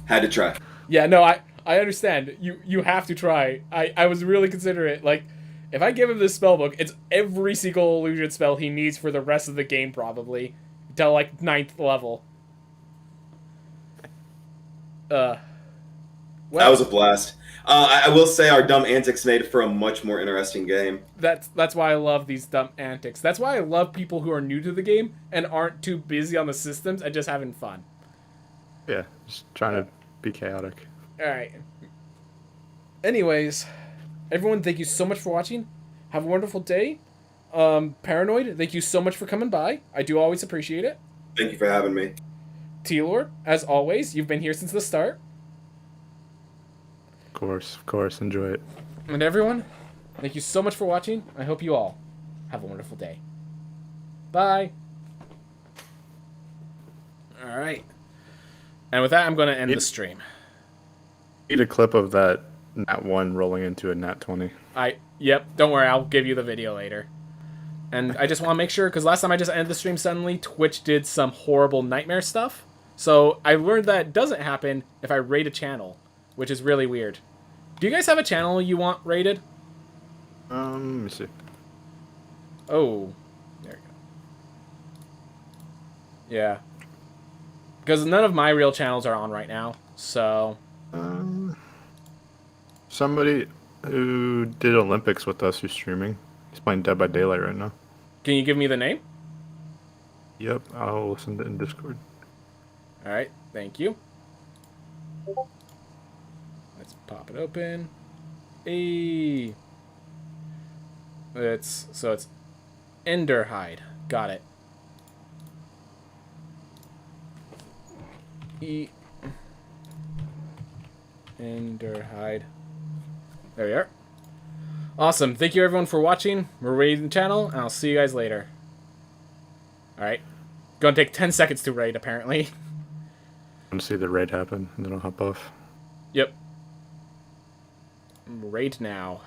Had to try. Yeah, no, I understand. You have to try. I was really considerate. Like, if I give him this spellbook, it's every single illusion spell he needs for the rest of the game, probably. Till, like, 9th level. Well, that was a blast. I will say our dumb antics made for a much more interesting game. That's why I love these dumb antics. That's why I love people who are new to the game and aren't too busy on the systems and just having fun. Yeah, just trying to be chaotic. Alright. Anyways, everyone, thank you so much for watching. Have a wonderful day. Paranoid, thank you so much for coming by. I do always appreciate it. Thank you for having me. T-Lord, as always, you've been here since the start. Of course, enjoy it. And everyone, thank you so much for watching. I hope you all have a wonderful day. Bye. Alright. And with that, I'm going to end the stream. Need a clip of that Nat 1 rolling into a Nat 20. Yep, don't worry, I'll give you the video later. And I just want to make sure, because last time I just ended the stream suddenly, Twitch did some horrible nightmare stuff. So I learned that it doesn't happen if I raid a channel, which is really weird. Do you guys have a channel you want raided? Let me see. Oh, there we go. Yeah. Because none of my real channels are on right now, so... Somebody who did Olympics with us who's streaming. He's playing Dead by Daylight right now. Can you give me the name? Yep, I'll listen to it in Discord. Alright, thank you. Let's pop it open. Hey. It's Enderhide. Got it. Enderhide. There we are. Awesome. Thank you everyone for watching. We're raiding the channel, and I'll see you guys later. Alright. Gonna take 10 seconds to raid, apparently. I want to see the raid happen, and then I'll hop off. Yep. Raid now.